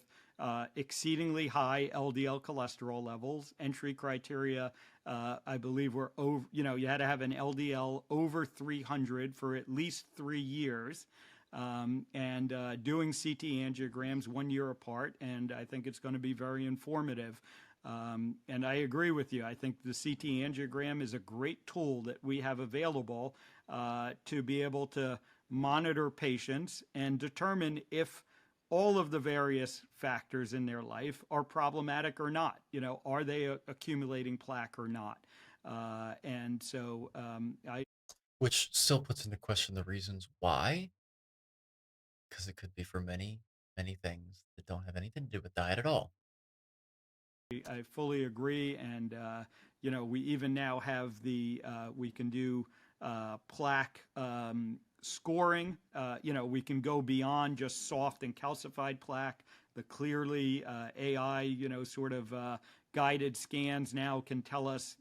exceedingly high LDL cholesterol levels. Entry criteria, I believe, were over, you had to have an LDL over 300 for at least 3 years. And doing CT angiograms 1 year apart. And I think it's going to be very informative. And I agree with you. I think the CT angiogram is a great tool that we have available to be able to monitor patients and determine if all of the various factors in their life are problematic or not. Are they accumulating plaque or not? And so Which still puts into question the reasons why, because it could be for many, many things that don't have anything to do with diet at all. I fully agree, and we even now have we can do plaque scoring. We can go beyond just soft and calcified plaque. The clearly AI, sort of guided scans now can tell us,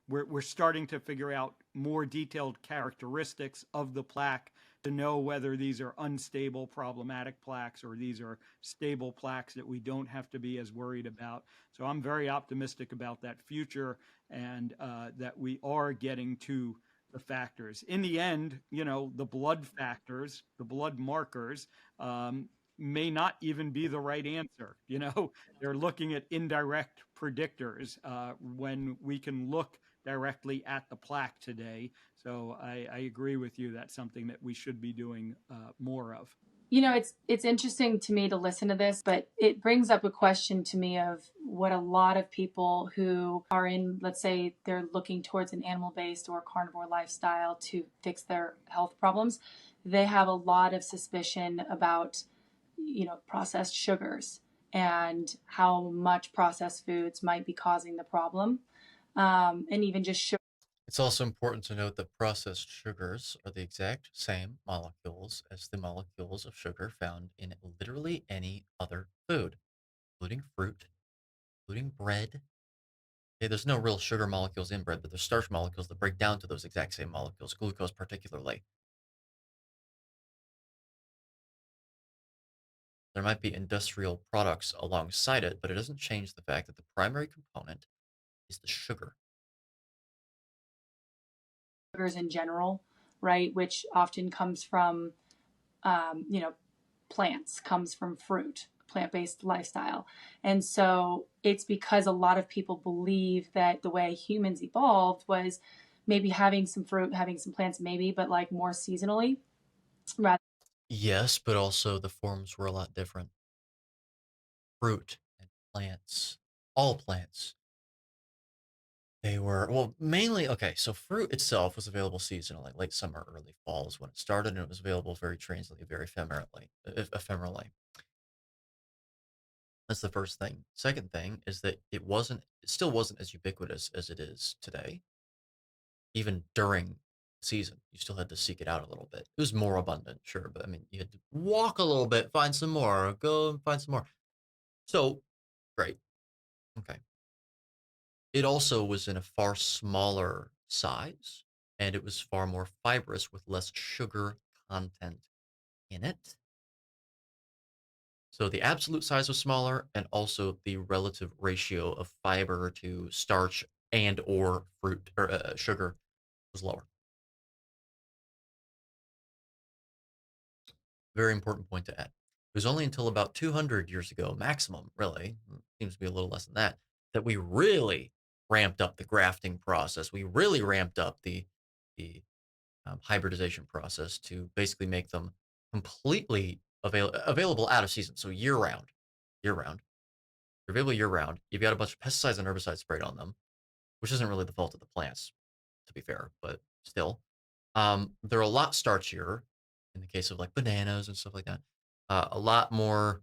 we're starting to figure out more detailed characteristics of the plaque to know whether these are unstable, problematic plaques or these are stable plaques that we don't have to be as worried about. So I'm very optimistic about that future and that we are getting to the factors. In the end, the blood factors, the blood markers, may not even be the right answer. They're looking at indirect predictors when we can look directly at the plaque today. So I agree with you. That's something that we should be doing more of. It's interesting to me to listen to this, but it brings up a question to me of what a lot of people who are in, let's say they're looking towards an animal-based or carnivore lifestyle to fix their health problems, they have a lot of suspicion about, processed sugars and how much processed foods might be causing the problem. And even just sugar. It's also important to note that processed sugars are the exact same molecules as the molecules of sugar found in literally any other food, including fruit, including bread. Okay, there's no real sugar molecules in bread, but there's starch molecules that break down to those exact same molecules, glucose particularly. There might be industrial products alongside it, but it doesn't change the fact that the primary component is the sugar. Sugars in general, right, which often comes from, plants, comes from fruit, plant-based lifestyle. And so it's because a lot of people believe that the way humans evolved was maybe having some fruit, having some plants, maybe, but like more seasonally. Yes, but also the forms were a lot different. Fruit and plants, all plants. They were, well, mainly, okay, so fruit itself was available seasonally, late summer, early fall is when it started, and it was available very transiently, very ephemerally. That's the first thing. Second thing is that it still wasn't as ubiquitous as it is today. Even during season, you still had to seek it out a little bit. It was more abundant, sure, but I mean, you had to walk a little bit, find some more, go and find some more. So, great. Okay. It also was in a far smaller size, and it was far more fibrous with less sugar content in it. So the absolute size was smaller, and also the relative ratio of fiber to starch and or fruit or sugar was lower. Very important point to add. It was only until about 200 years ago, maximum, really, seems to be a little less than that, that we really ramped up the grafting process. We really ramped up the hybridization process to basically make them completely available out of season, so year round, year round. They're available year round. You've got a bunch of pesticides and herbicides sprayed on them, which isn't really the fault of the plants, to be fair, but still. They're a lot starchier in the case of like bananas and stuff like that. A lot more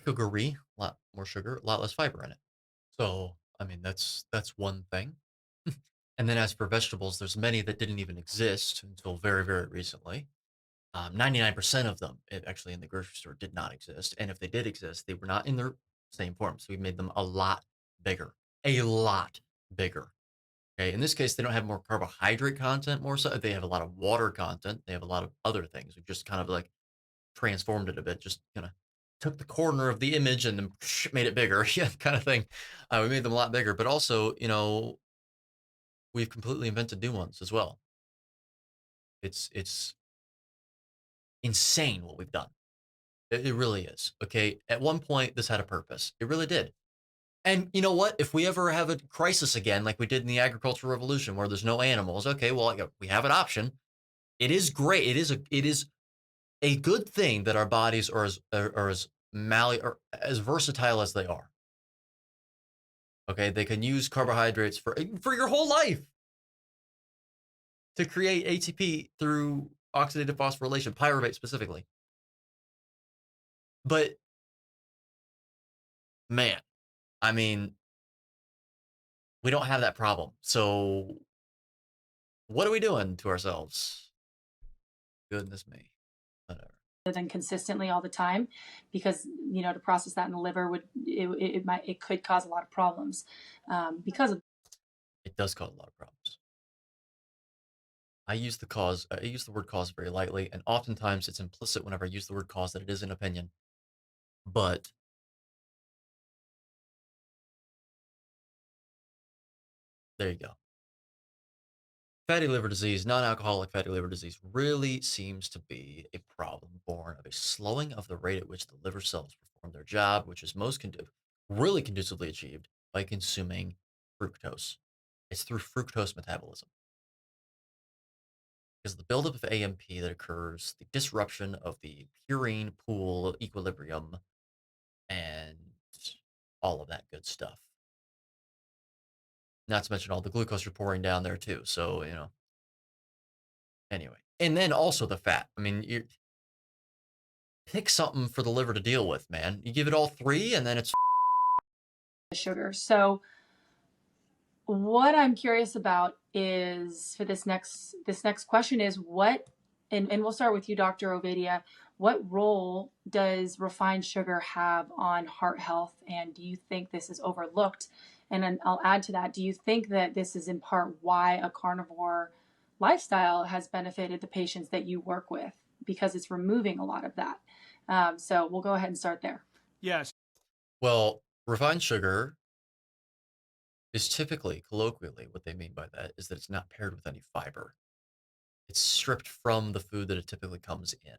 sugary, a lot more sugar, a lot less fiber in it. So, I mean, that's one thing. And then as for vegetables, there's many that didn't even exist until very, very recently. 99% of them actually in the grocery store did not exist. And if they did exist, they were not in their same form. So we made them a lot bigger, a lot bigger. Okay. In this case, they don't have more carbohydrate content, more so. They have a lot of water content. They have a lot of other things. We just kind of like transformed it a bit, just kind of took the corner of the image and then made it bigger. Yeah, kind of thing. We made them a lot bigger, but also, we've completely invented new ones as well. It's insane what we've done. It really is. Okay. At one point, this had a purpose. It really did. And you know what? If we ever have a crisis again, like we did in the agricultural revolution, where there's no animals, okay, well, we have an option. It is great. It is a good thing that our bodies are as versatile as they are. Okay, they can use carbohydrates for your whole life to create ATP through oxidative phosphorylation, pyruvate specifically. But man, I mean, we don't have that problem. So what are we doing to ourselves? Goodness me. Whatever. Than consistently all the time, because to process that in the liver it could cause a lot of problems because of it does cause a lot of problems. I use the word cause very lightly, and oftentimes it's implicit whenever I use the word cause that it is an opinion. But there you go. Fatty liver disease, non-alcoholic fatty liver disease, really seems to be a problem born of a slowing of the rate at which the liver cells perform their job, which is really conducively achieved by consuming fructose. It's through fructose metabolism. Because the buildup of AMP that occurs, the disruption of the purine pool equilibrium, and all of that good stuff. Not to mention all the glucose you're pouring down there too. So, anyway. And then also the fat. I mean, you pick something for the liver to deal with, man. You give it all 3 and then it's sugar. So what I'm curious about is, for this next question, is and we'll start with you, Dr. Ovadia. What role does refined sugar have on heart health, and do you think this is overlooked? And then I'll add to that, do you think that this is in part why a carnivore lifestyle has benefited the patients that you work with, because it's removing a lot of that? So we'll go ahead and start there. Yes. Well, refined sugar is typically, colloquially, what they mean by that is that it's not paired with any fiber. It's stripped from the food that it typically comes in.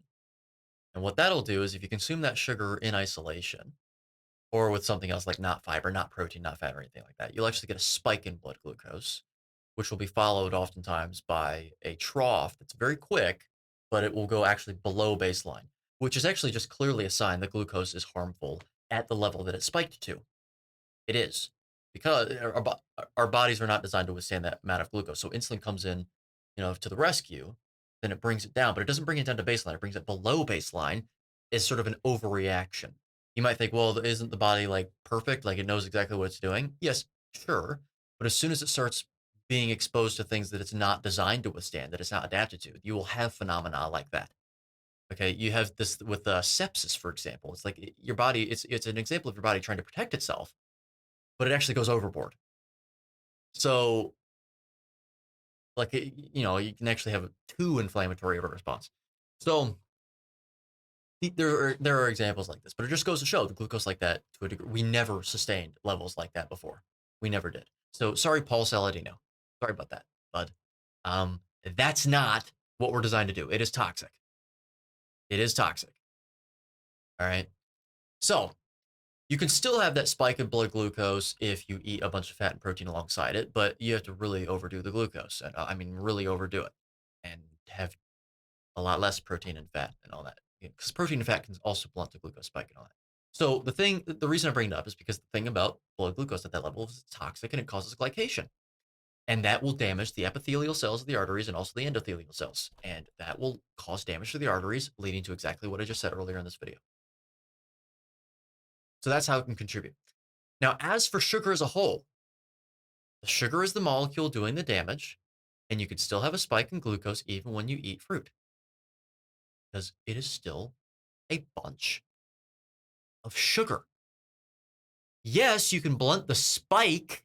And what that'll do is if you consume that sugar in isolation, or with something else like not fiber, not protein, not fat, or anything like that, you'll actually get a spike in blood glucose, which will be followed oftentimes by a trough that's very quick, but it will go actually below baseline, which is actually just clearly a sign that glucose is harmful at the level that it spiked to. It is, because our bodies are not designed to withstand that amount of glucose. So insulin comes in, to the rescue, then it brings it down, but it doesn't bring it down to baseline. It brings it below baseline. Is sort of an overreaction. You might think, well, isn't the body like perfect? Like it knows exactly what it's doing? Yes, sure. But as soon as it starts being exposed to things that it's not designed to withstand, that it's not adapted to, you will have phenomena like that. Okay, you have this with sepsis, for example. It's like your body, it's an example of your body trying to protect itself, but it actually goes overboard. So, like, you can actually have too inflammatory of a response. So, there are examples like this, but it just goes to show the glucose like that to a degree. We never sustained levels like that before. We never did. So sorry, Paul Saladino. Sorry about that, bud. That's not what we're designed to do. It is toxic. It is toxic. All right. So you can still have that spike in blood glucose if you eat a bunch of fat and protein alongside it, but you have to really overdo the glucose. And I mean, really overdo it and have a lot less protein and fat and all that. Because protein and fat can also blunt the glucose spike and all that. So the reason I bring it up is because the thing about blood glucose at that level is it's toxic and it causes glycation. And that will damage the epithelial cells of the arteries and also the endothelial cells. And that will cause damage to the arteries, leading to exactly what I just said earlier in this video. So that's how it can contribute. Now, as for sugar as a whole, the sugar is the molecule doing the damage, and you could still have a spike in glucose even when you eat fruit, because it is still a bunch of sugar. Yes, you can blunt the spike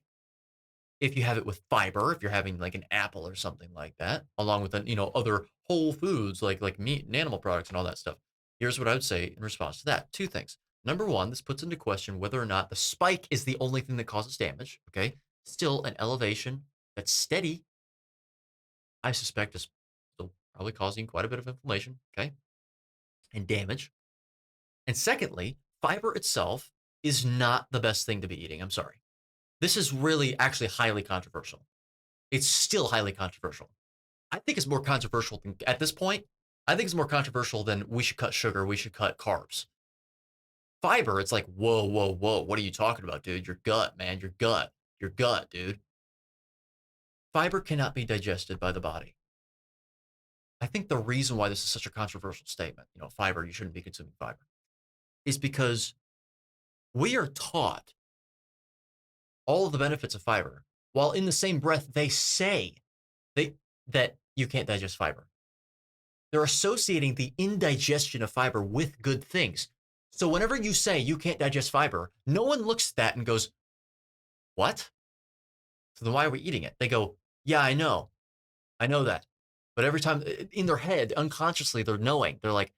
if you have it with fiber, if you're having like an apple or something like that, along with other whole foods like meat and animal products and all that stuff. Here's what I would say in response to that. Two things. Number one, this puts into question whether or not the spike is the only thing that causes damage. Okay. Still an elevation that's steady, I suspect, is still probably causing quite a bit of inflammation. Okay. And damage. And secondly, fiber itself is not the best thing to be eating. I'm sorry. This is really actually highly controversial. It's still highly controversial. I think it's more controversial than, at this point, I think it's more controversial than we should cut sugar, we should cut carbs. Fiber, it's like, whoa, whoa, whoa. What are you talking about, dude? Your gut, man, your gut, dude. Fiber cannot be digested by the body. I think the reason why this is such a controversial statement, fiber, you shouldn't be consuming fiber, is because we are taught all of the benefits of fiber, while in the same breath, they say that you can't digest fiber. They're associating the indigestion of fiber with good things. So whenever you say you can't digest fiber, no one looks at that and goes, what? So then why are we eating it? They go, yeah, I know that. But every time in their head, unconsciously, they're knowing. They're like,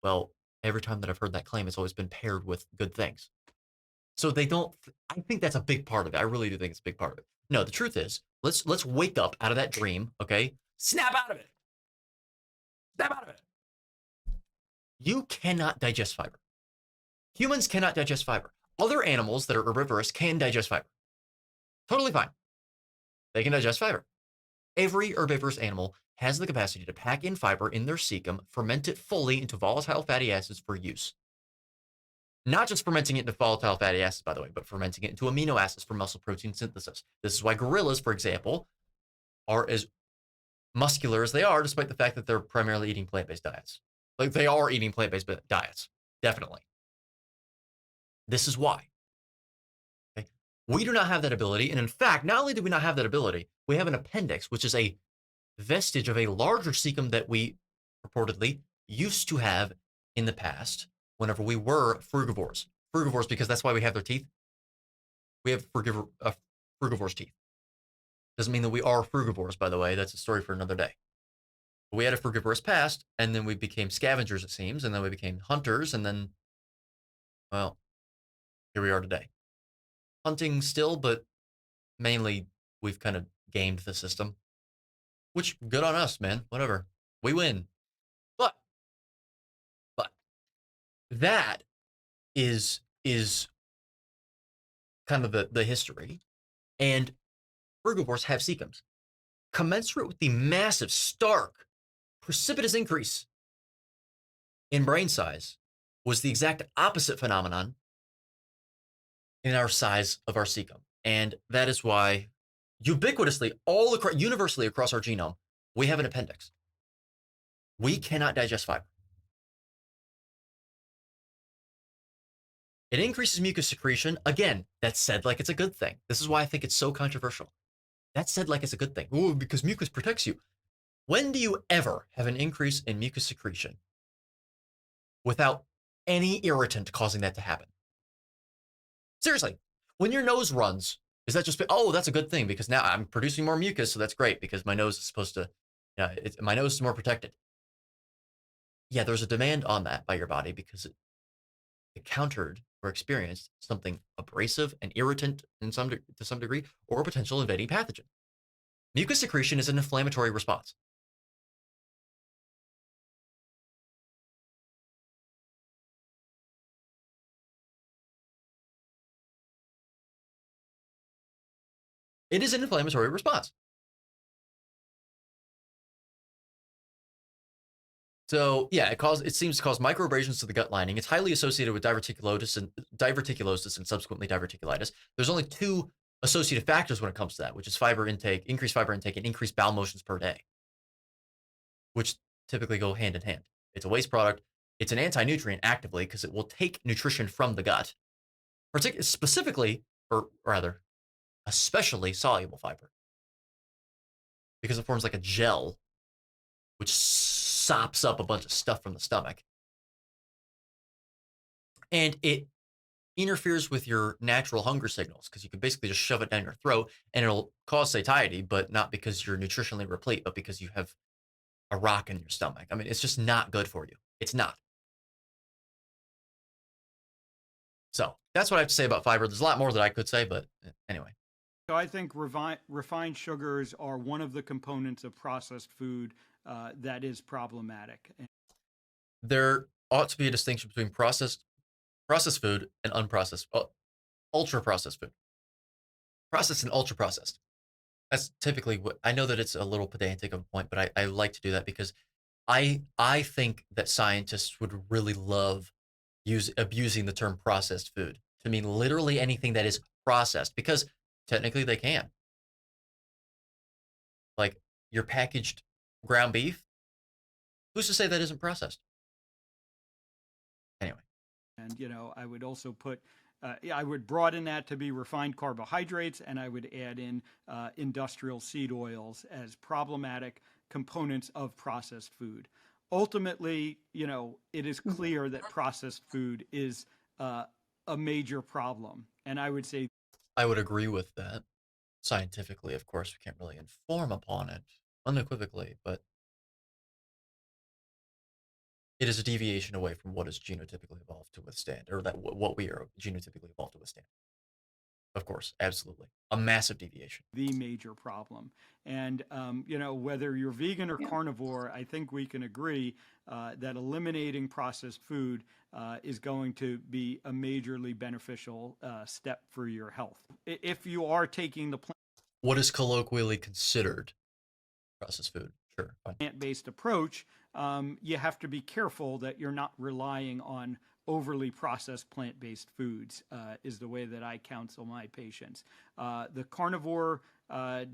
well, every time that I've heard that claim, it's always been paired with good things. So they don't, I think that's a big part of it. I really do think it's a big part of it. No, the truth is, let's wake up out of that dream, okay? Snap out of it. Snap out of it. You cannot digest fiber. Humans cannot digest fiber. Other animals that are herbivorous can digest fiber. Totally fine. They can digest fiber. Every herbivorous animal has the capacity to pack in fiber in their cecum, ferment it fully into volatile fatty acids for use. Not just fermenting it into volatile fatty acids, by the way, but fermenting it into amino acids for muscle protein synthesis. This is why gorillas, for example, are as muscular as they are, despite the fact that they're primarily eating plant-based diets. Like, they are eating plant-based diets, definitely. This is why. Okay? We do not have that ability. And in fact, not only do we not have that ability, we have an appendix, which is a vestige of a larger cecum that we purportedly used to have in the past whenever we were frugivores. Frugivores, because that's why we have their teeth. We have frugivores' teeth. Doesn't mean that we are frugivores, by the way. That's a story for another day. But we had a frugivorous past, and then we became scavengers, it seems, and then we became hunters, and then, well, here we are today. Hunting still, but mainly we've kind of gamed the system. Which, good on us, man. Whatever. We win. But that is kind of the history. And frugivores have cecums. Commensurate with the massive, stark, precipitous increase in brain size was the exact opposite phenomenon in our size of our cecum. And that is why ubiquitously, universally across our genome, we have an appendix. We cannot digest fiber. It increases mucus secretion. Again, that's said like it's a good thing. This is why I think it's so controversial. That's said like it's a good thing. Oh, because mucus protects you. When do you ever have an increase in mucus secretion without any irritant causing that to happen? Seriously, when your nose runs, is that just, oh, that's a good thing because now I'm producing more mucus, so that's great because my nose is supposed to, my nose is more protected. Yeah, there's a demand on that by your body because it encountered or experienced something abrasive and irritant to some degree, or a potential invading pathogen. Mucus secretion is an inflammatory response. It is an inflammatory response. So yeah, it seems to cause microabrasions to the gut lining. It's highly associated with diverticulosis and subsequently diverticulitis. There's only 2 associated factors when it comes to that, which is fiber intake, increased fiber intake, and increased bowel motions per day, which typically go hand in hand. It's a waste product. It's an anti-nutrient actively because it will take nutrition from the gut, specifically, or rather, especially soluble fiber, because it forms like a gel, which sops up a bunch of stuff from the stomach. And it interferes with your natural hunger signals because you can basically just shove it down your throat and it'll cause satiety, but not because you're nutritionally replete, but because you have a rock in your stomach. I mean, it's just not good for you. It's not. So that's what I have to say about fiber. There's a lot more that I could say, but anyway. So I think refined sugars are one of the components of processed food that is problematic. There ought to be a distinction between processed food and unprocessed, ultra processed food. Processed and ultra processed. That's typically what I know that it's a little pedantic of a point, but I like to do that because I think that scientists would really love abusing the term processed food to mean literally anything that is processed, because technically they can. Like your packaged ground beef, who's to say that isn't processed? Anyway. And, I would also put, I would broaden that to be refined carbohydrates, and I would add in industrial seed oils as problematic components of processed food. Ultimately, it is clear that processed food is a major problem. And I would say, I would agree with that. Scientifically, of course, we can't really inform upon it unequivocally, but it is a deviation away from what is genotypically evolved to withstand, or that what we are genotypically evolved to withstand. Of course, absolutely. A massive deviation. The major problem. And, whether you're vegan or carnivore, I think we can agree that eliminating processed food is going to be a majorly beneficial step for your health. If you are taking the what is colloquially considered processed food, sure, plant-based approach, you have to be careful that you're not relying on overly processed plant-based foods, is the way that I counsel my patients. The carnivore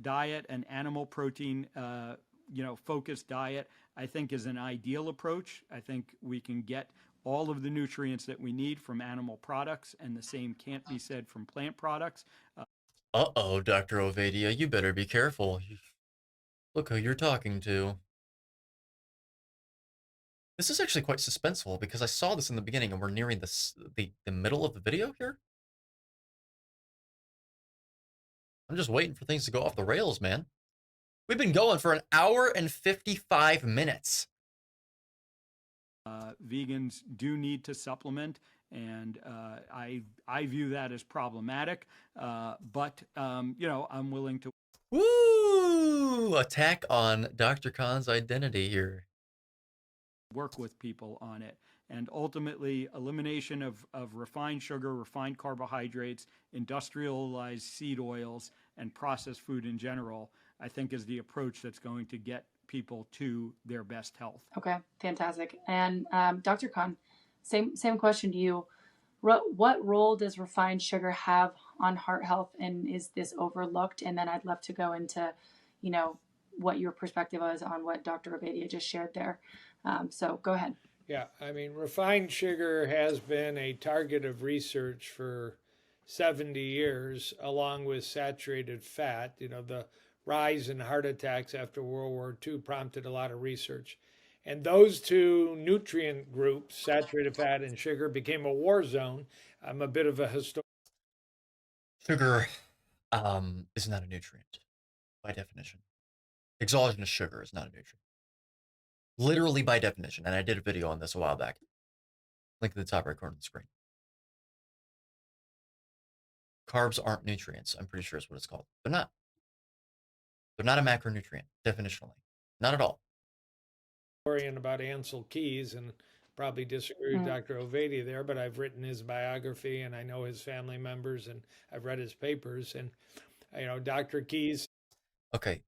diet and animal protein focused diet, I think, is an ideal approach. I think we can get all of the nutrients that we need from animal products, and the same can't be said from plant products. Uh-oh, Dr. Ovadia, you better be careful. Look who you're talking to. This is actually quite suspenseful because I saw this in the beginning and we're nearing the middle of the video here. I'm just waiting for things to go off the rails, man. We've been going for 1 hour and 55 minutes. Vegans do need to supplement, and I view that as problematic. But I'm willing to. Woo! Attack on Dr. Khan's identity here. Work with people on it. And ultimately, elimination of refined sugar, refined carbohydrates, industrialized seed oils, and processed food in general, I think is the approach that's going to get people to their best health. Okay, fantastic. And Dr. Khan, same question to you. What role does refined sugar have on heart health, and is this overlooked? And then I'd love to go into, what your perspective is on what Dr. Ovadia just shared there. So go ahead. Yeah, I mean, refined sugar has been a target of research for 70 years, along with saturated fat. The rise in heart attacks after World War II prompted a lot of research. And those two nutrient groups, saturated fat and sugar, became a war zone. I'm a bit of a historian. Sugar is not a nutrient by definition. Exogenous sugar is not a nutrient. Literally by definition, and I did a video on this a while back. Link in the top right corner of the screen. Carbs aren't nutrients, I'm pretty sure is what it's called. They're not. They're not a macronutrient, definitionally. Not at all. About Ansel Keys, and probably disagree with Dr. Ovadia there, but I've written his biography and I know his family members and I've read his papers. And Dr. Keys. Okay.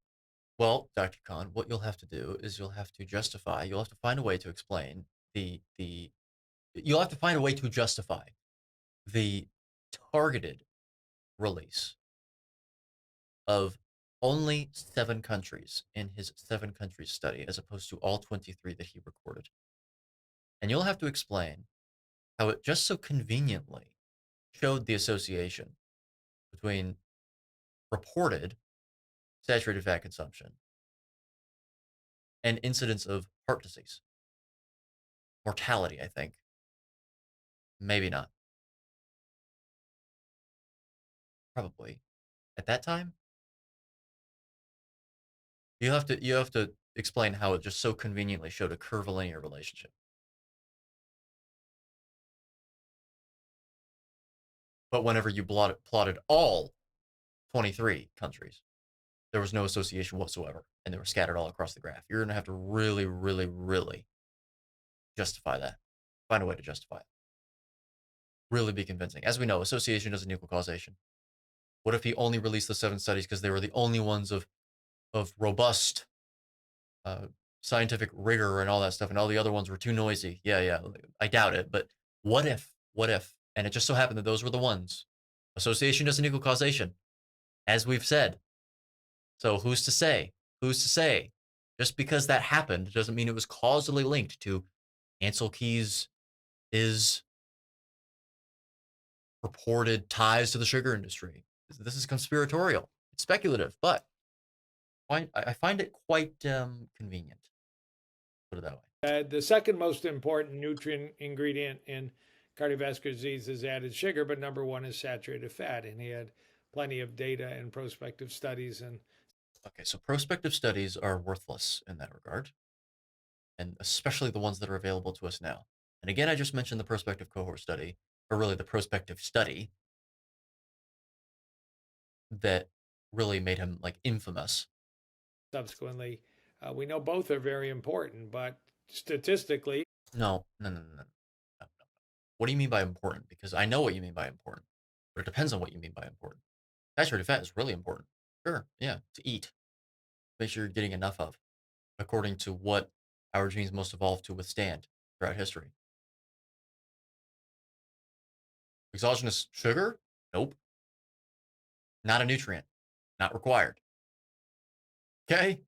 Well, Dr. Khan, what you'll have to do is you'll have to find a way to explain you'll have to find a way to justify the targeted release of only 7 countries in his 7 countries study, as opposed to all 23 that he recorded. And you'll have to explain how it just so conveniently showed the association between reported saturated fat consumption and incidence of heart disease. Mortality, I think. Maybe not. Probably. At that time, you have to explain how it just so conveniently showed a curvilinear relationship. But whenever you plotted all 23 countries, there was no association whatsoever, and they were scattered all across the graph. You're going to have to really, really, really justify that. Find a way to justify it. Really be convincing. As we know, association doesn't equal causation. What if he only released the 7 studies because they were the only ones of robust scientific rigor and all that stuff, and all the other ones were too noisy? Yeah, I doubt it. But what if? And it just so happened that those were the ones. Association doesn't equal causation, as we've said. So who's to say? Just because that happened doesn't mean it was causally linked to Ansel Keys' reported ties to the sugar industry. This is conspiratorial. It's speculative, but I find it quite convenient. Put it that way. The second most important nutrient ingredient in cardiovascular disease is added sugar, but number 1 is saturated fat. And he had plenty of data and prospective studies. Okay, so prospective studies are worthless in that regard, and especially the ones that are available to us now. And again, I just mentioned the prospective cohort study, or really the prospective study that really made him like infamous. Subsequently, we know both are very important, but statistically. No. What do you mean by important? Because I know what you mean by important, but it depends on what you mean by important. Saturated fat is really important. Sure, yeah, to eat. Make sure you're getting enough of, according to what our genes most evolved to withstand throughout history. Exogenous sugar? Nope. Not a nutrient. Not required. Okay?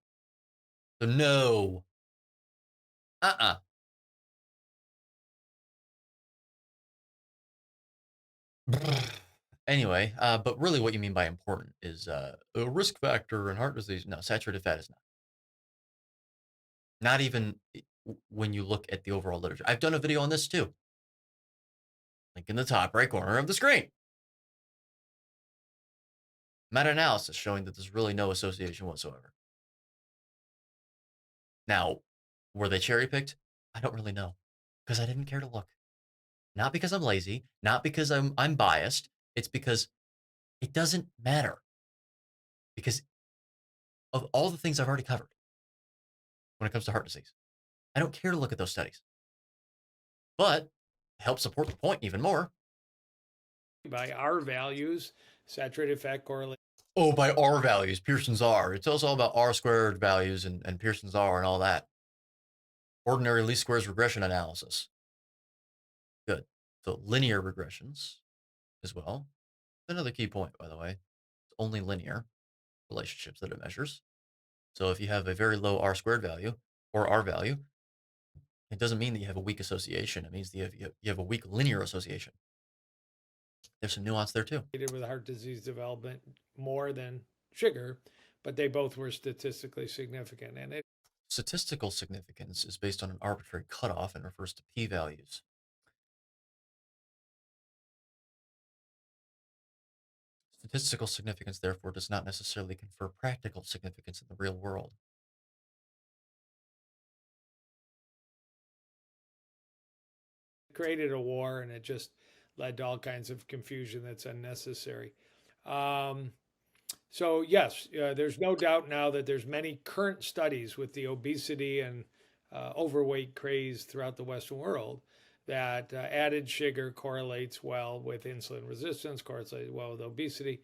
So no. Anyway, but really what you mean by important is a risk factor in heart disease. No, saturated fat is not. Not even when you look at the overall literature. I've done a video on this too. Link in the top right corner of the screen. Meta-analysis showing that there's really no association whatsoever. Now, were they cherry-picked? I don't really know, because I didn't care to look. Not because I'm lazy, not because I'm biased. It's because it doesn't matter. Because of all the things I've already covered when it comes to heart disease. I don't care to look at those studies. But to help support the point even more. By our values, saturated fat correlates. Oh, by R values, Pearson's R. It tells all about R squared values and Pearson's R and all that. Ordinary least squares regression analysis. Good. So linear regressions as well. Another key point, by the way. It's only linear relationships that it measures. So if you have a very low R squared value or R value, it doesn't mean that you have a weak association. It means that you have a weak linear association. There's some nuance there too. With heart disease development more than sugar, but they both were statistically significant. And statistical significance is based on an arbitrary cutoff and refers to p-values. Statistical significance, therefore, does not necessarily confer practical significance in the real world. Created a war, and it just led to all kinds of confusion that's unnecessary. So yes, there's no doubt now that there's many current studies with the obesity and overweight craze throughout the Western world that added sugar correlates well with insulin resistance, correlates well with obesity.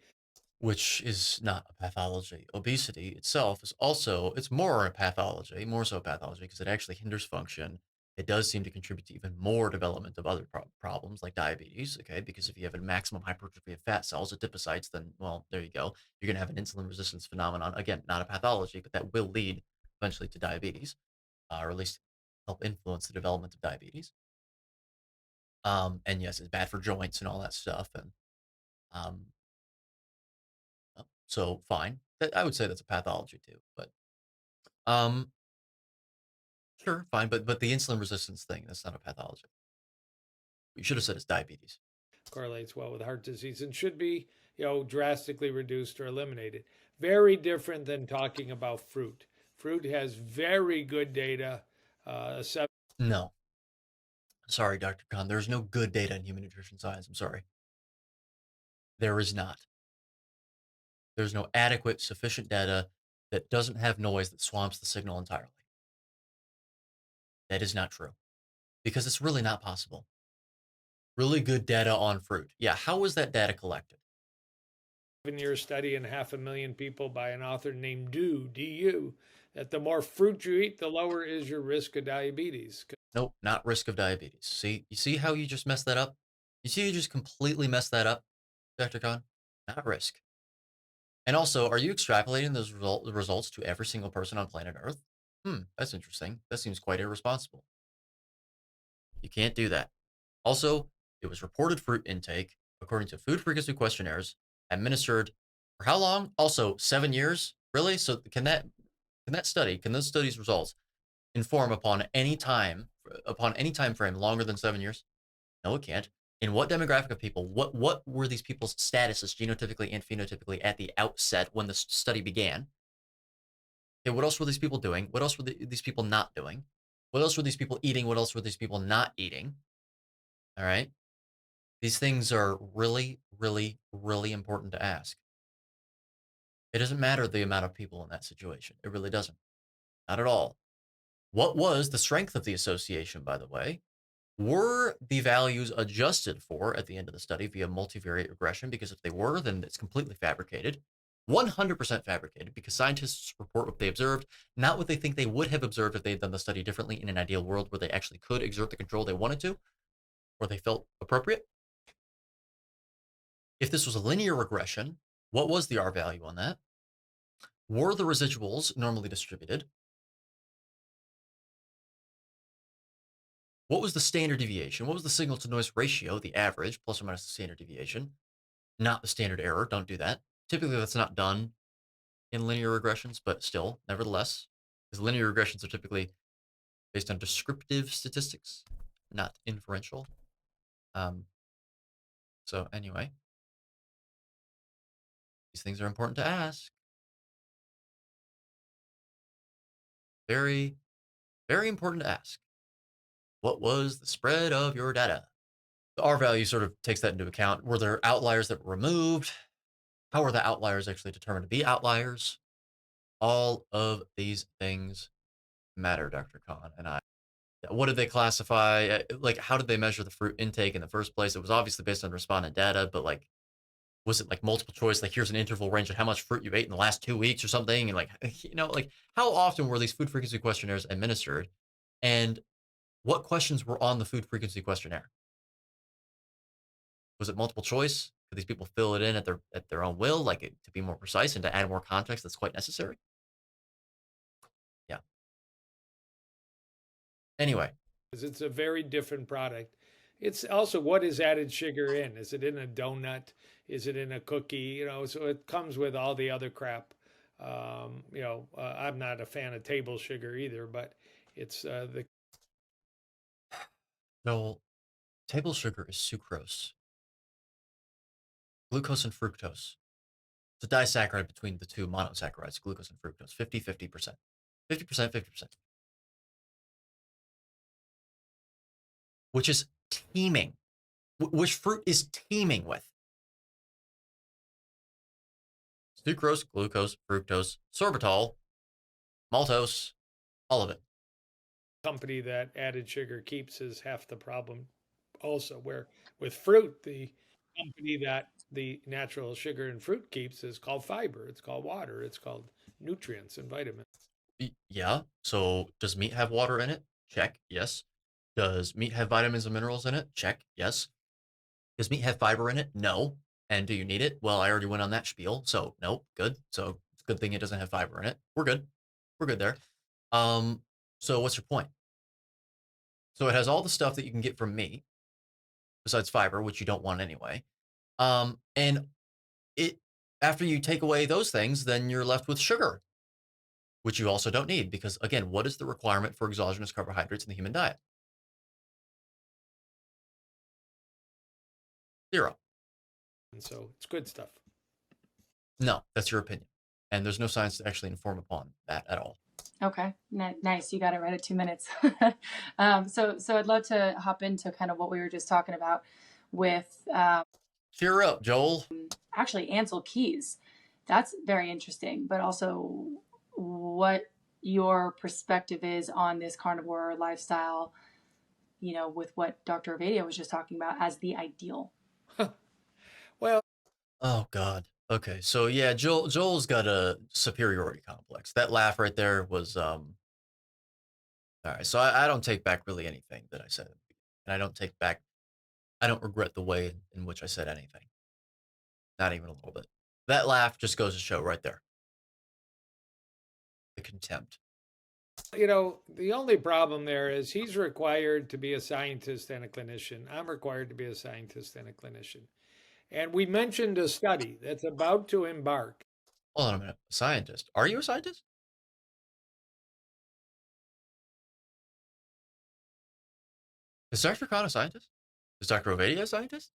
which is not a pathology. Obesity itself is also, it's more a pathology, more so a pathology, because it actually hinders function. It does seem to contribute to even more development of other problems like diabetes, okay? Because if you have a maximum hypertrophy of fat cells, adipocytes, then, well, there you go. You're going to have an insulin resistance phenomenon. Again, not a pathology, but that will lead eventually to diabetes, or at least help influence the development of diabetes. And yes, it's bad for joints and all that stuff. And um, so fine. I would say that's a pathology too, but um, sure, fine. But the insulin resistance thing, that's not a pathology. You should have said it's diabetes. Correlates well with heart disease and should be, drastically reduced or eliminated. Very different than talking about fruit. Fruit has very good data. No. Sorry, Dr. Khan. There's no good data in human nutrition science. I'm sorry. There is not. There's no adequate, sufficient data that doesn't have noise that swamps the signal entirely. That is not true. Because it's really not possible. Really good data on fruit. Yeah, how was that data collected? 7-year study in 500,000 people by an author named Du, that the more fruit you eat, the lower is your risk of diabetes. Nope, not risk of diabetes. See, you see how you just messed that up? You see you just completely messed that up, Dr. Khan? Not risk. And also, are you extrapolating those results to every single person on planet Earth? That's interesting. That seems quite irresponsible. You can't do that. Also, it was reported fruit intake, according to food frequency questionnaires, administered for how long? Also, 7 years? Really? So can those studies results inform upon any time frame longer than 7 years? No, it can't. In what demographic of people? What were these people's statuses genotypically and phenotypically at the outset when the study began? Okay, what else were these people doing? What else were these people not doing? What else were these people eating? What else were these people not eating? All right. These things are really, really, really important to ask. It doesn't matter the amount of people in that situation. It really doesn't. Not at all. What was the strength of the association, by the way? Were the values adjusted for at the end of the study via multivariate regression? Because if they were, then it's completely fabricated. 100% fabricated, because scientists report what they observed, not what they think they would have observed if they had done the study differently in an ideal world where they actually could exert the control they wanted to, or they felt appropriate. If this was a linear regression, what was the R value on that? Were the residuals normally distributed? What was the standard deviation? What was the signal to noise ratio, the average, plus or minus the standard deviation? Not the standard error. Don't do that. Typically, that's not done in linear regressions, but still, nevertheless, because linear regressions are typically based on descriptive statistics, not inferential. So anyway, these things are important to ask. Very, very important to ask. What was the spread of your data? The R value sort of takes that into account. Were there outliers that were removed? How are the outliers actually determined to be outliers? All of these things matter, Dr. Khan. And what did they classify? Like, how did they measure the fruit intake in the first place? It was obviously based on respondent data, but like, was it like multiple choice? Like, here's an interval range of how much fruit you ate in the last 2 weeks or something? And like, like how often were these food frequency questionnaires administered? And what questions were on the food frequency questionnaire? Was it multiple choice? Could these people fill it in at their own will, like to be more precise and to add more context that's quite necessary? Yeah. Anyway, because it's a very different product. It's also what is added sugar in. Is it in a donut? Is it in a cookie? So it comes with all the other crap. I'm not a fan of table sugar either, but it's the so table sugar is sucrose, glucose and fructose. It's a disaccharide between the two monosaccharides, glucose and fructose, 50-50%. 50%, 50%. Which is teeming, which fruit is teeming with. Sucrose, glucose, fructose, sorbitol, maltose, all of it. company that added sugar keeps is half the problem. Also, where with fruit, the company that the natural sugar in fruit keeps is called fiber, it's called water, it's called nutrients and vitamins. Yeah. So does meat have water in it? Check. Yes. Does meat have vitamins and minerals in it? Check. Yes. Does meat have fiber in it? No. And do you need it? Well, I already went on that spiel, so no, good. So it's a good thing it doesn't have fiber in it. We're good. We're good there. So what's your point? So it has all the stuff that you can get from meat, besides fiber, which you don't want anyway. And it after you take away those things, then you're left with sugar, which you also don't need because again, what is the requirement for exogenous carbohydrates in the human diet? 0. And so it's good stuff. No, that's your opinion. And there's no science to actually inform upon that at all. Okay, nice. You got it right at 2 minutes. So I'd love to hop into kind of what we were just talking about with Cheer up, Joel. actually Ansel Keys. That's very interesting, but also what your perspective is on this carnivore lifestyle, you know, with what Dr. Ovadia was just talking about as the ideal. Well, Oh God. Okay, so yeah, Joel's got a superiority complex. That laugh right there was all right. So I don't take back really anything that I said, and I don't regret the way in which I said anything, not even a little bit. That laugh just goes to show right there the contempt. you know, the only problem there is he's required to be a scientist and a clinician. I'm required to be a scientist and a clinician. And we mentioned a study that's about to embark. Hold on a minute, scientist? Are you a scientist? Is Dr. Khan a scientist? Is Dr. Ovadia a scientist?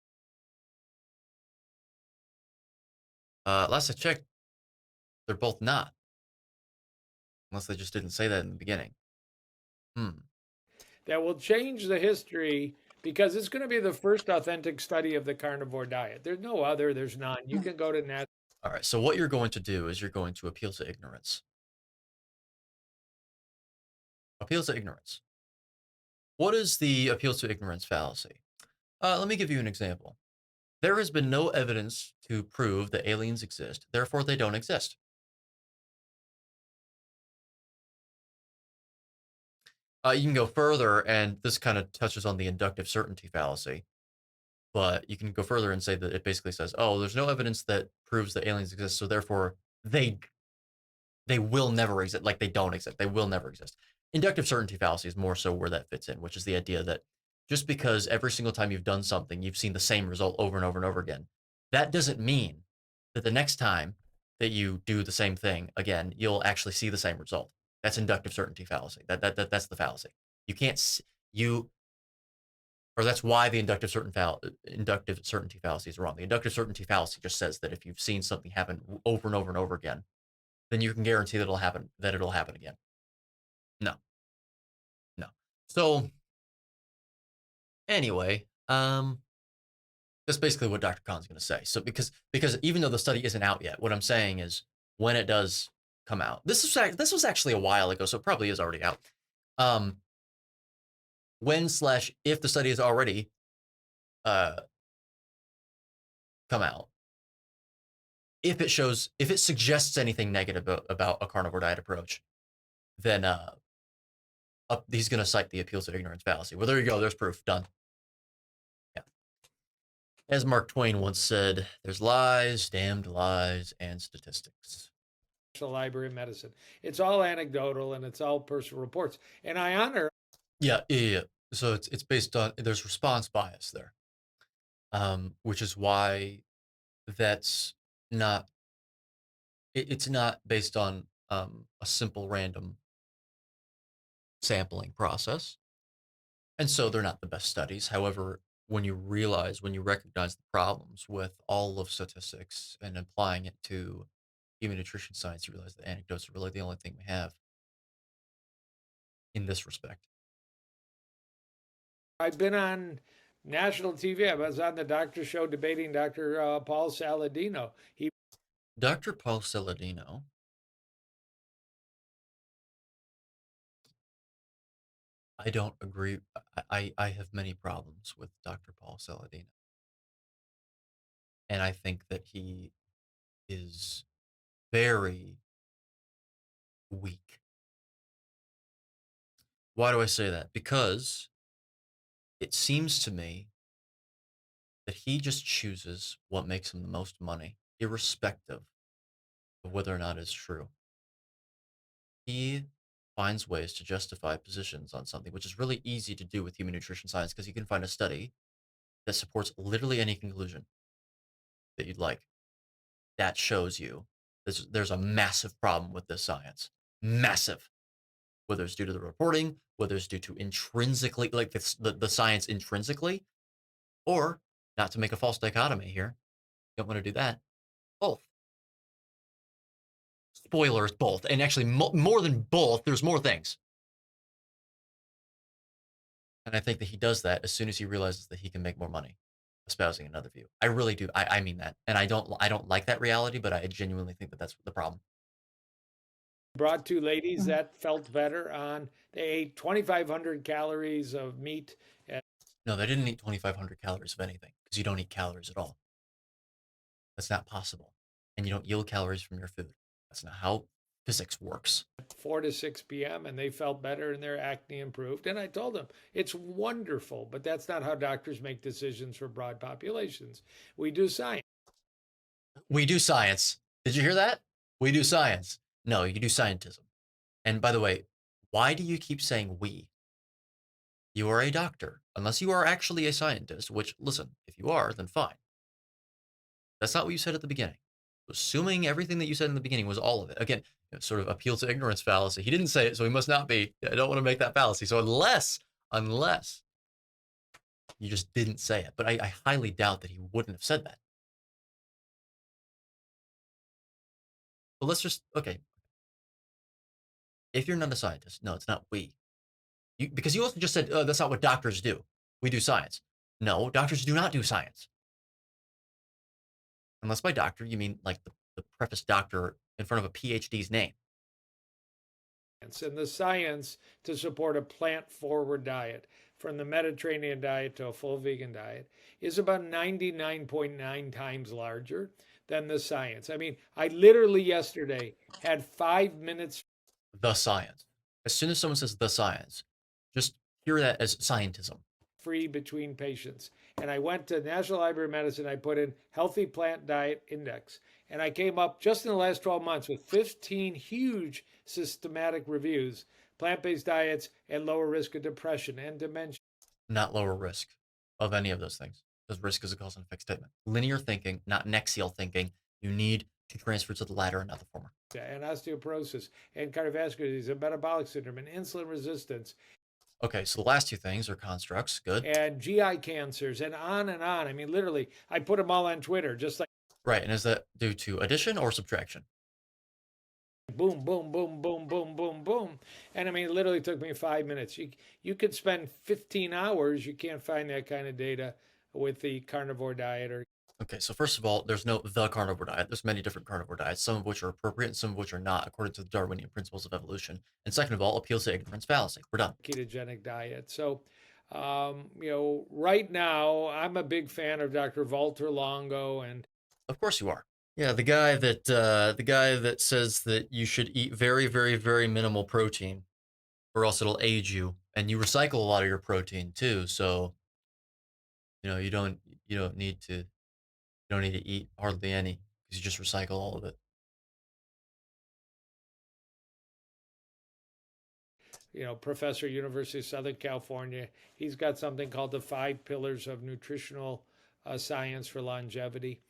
Last I checked, they're both not. Unless they just didn't say that in the beginning. That will change the history because it's going to be the first authentic study of the carnivore diet. There's no other, there's none. You can go to net. All right, so what you're going to do is you're going to appeal to ignorance. Appeal to ignorance. What is the appeal to ignorance fallacy? Let me give you an example. There has been no evidence to prove that aliens exist, therefore they don't exist. You can go further, and this kind of touches on the inductive certainty fallacy, but you can go further and say that it basically says, oh, there's no evidence that proves that aliens exist, so therefore they will never exist. Like they don't exist. They will never exist. Inductive certainty fallacy is more so where that fits in, which is the idea that just because every single time you've done something, you've seen the same result over and over and over again, that doesn't mean that the next time that you do the same thing again, you'll actually see the same result. That's inductive certainty fallacy. That's the fallacy. You can't you or that's why the inductive certainty fallacy is wrong. The inductive certainty fallacy just says that if you've seen something happen over and over and over again, then you can guarantee that it'll happen again. No. No. So anyway, that's basically what Dr. Khan's going to say. So because even though the study isn't out yet, what I'm saying is when it does come out, this was actually a while ago, so it probably is already out. When/if the study is already come out, if it suggests anything negative about a carnivore diet approach, then he's going to cite the appeals to ignorance fallacy. Well, there you go. There's proof. Done. Yeah. As Mark Twain once said, there's lies, damned lies, and statistics. Library of Medicine. It's all anecdotal and it's all personal reports. And I honor. Yeah. So it's based on, there's response bias there, which is why that's not, it's not based on a simple random sampling process. And so they're not the best studies. However, when you recognize the problems with all of statistics and applying it to human nutrition science, you realize that anecdotes are really the only thing we have in this respect. I've been on national TV. I was on the doctor show debating Dr. Paul Saladino. Dr. Paul Saladino. I don't agree. I have many problems with Dr. Paul Saladino. And I think that he is very weak. Why do I say that? Because it seems to me that he just chooses what makes him the most money, irrespective of whether or not it's true. He finds ways to justify positions on something, which is really easy to do with human nutrition science because you can find a study that supports literally any conclusion that you'd like. That shows you there's a massive problem with this science. Massive. Whether it's due to the reporting, whether it's due to intrinsically, like the science intrinsically, or not to make a false dichotomy here. Don't want to do that. Both. Spoilers, both. And actually, more than both, there's more things. And I think that he does that as soon as he realizes that he can make more money espousing another view. I really do. I mean that. And I don't like that reality, but I genuinely think that that's the problem. Brought two ladies that felt better on, they ate 2,500 calories of meat. No, they didn't eat 2,500 calories of anything because you don't eat calories at all. That's not possible. And you don't yield calories from your food. That's not how physics works. 4 to 6 p.m. and they felt better and their acne improved. And I told them it's wonderful, but that's not how doctors make decisions for broad populations. We do science. We do science. Did you hear that? We do science. No, you do scientism. And by the way, why do you keep saying we? You are a doctor, unless you are actually a scientist, which, listen, if you are, then fine. That's not what you said at the beginning. Assuming everything that you said in the beginning was all of it. Again, sort of appeal to ignorance fallacy. He didn't say it, so he must not be. I don't want to make that fallacy. So unless you just didn't say it, but I highly doubt that he wouldn't have said that. But let's just, okay. If you're not a scientist, no, it's not we. Because you also just said, that's not what doctors do. We do science. No, doctors do not do science. Unless by doctor, you mean like the preface doctor in front of a PhD's name. And the science to support a plant-forward diet, from the Mediterranean diet to a full vegan diet, is about 99.9 times larger than the science. I mean, I literally yesterday had 5 minutes. The science. As soon as someone says the science, just hear that as scientism. Free between patients. And I went to National Library of Medicine, I put in Healthy Plant Diet Index, and I came up just in the last 12 months with 15 huge systematic reviews, plant-based diets at lower risk of depression and dementia. Not lower risk of any of those things, because risk is a cause and effect statement. Linear thinking, not nexial thinking. You need to transfer to the latter and not the former. And osteoporosis and cardiovascular disease and metabolic syndrome and insulin resistance. Okay, so the last two things are constructs, good. And GI cancers and on and on. I mean, literally, I put them all on Twitter, just like. Right, and is that due to addition or subtraction? Boom, boom, boom, boom, boom, boom, boom. And I mean, it literally took me 5 minutes. You could spend 15 hours. You can't find that kind of data with the carnivore diet. Or. Okay, so first of all, there's no the carnivore diet. There's many different carnivore diets, some of which are appropriate and some of which are not, according to the Darwinian principles of evolution. And second of all, appeals to ignorance fallacy. We're done. Ketogenic diet. So, right now, I'm a big fan of Dr. Walter Longo. And of course you are. Yeah, the guy that says that you should eat very, very, very minimal protein, or else it'll age you, and you recycle a lot of your protein too. So, you don't need to eat hardly any because you just recycle all of it. Professor, University of Southern California, he's got something called the 5 pillars of nutritional science for longevity.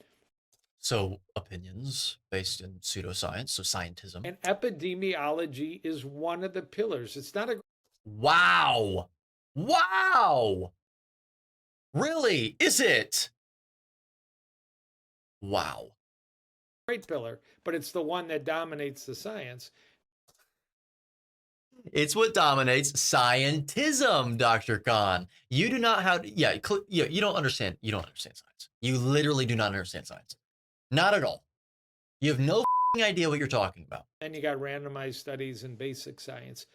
So opinions based in pseudoscience, so scientism. And epidemiology is one of the pillars. It's not a. Wow. Really? Is it? Wow. Great pillar, but it's the one that dominates the science. It's what dominates scientism, Dr. Khan. You do not have, you don't understand. You don't understand science. You literally do not understand science. Not at all. You have no idea what you're talking about. And you got randomized studies in basic science.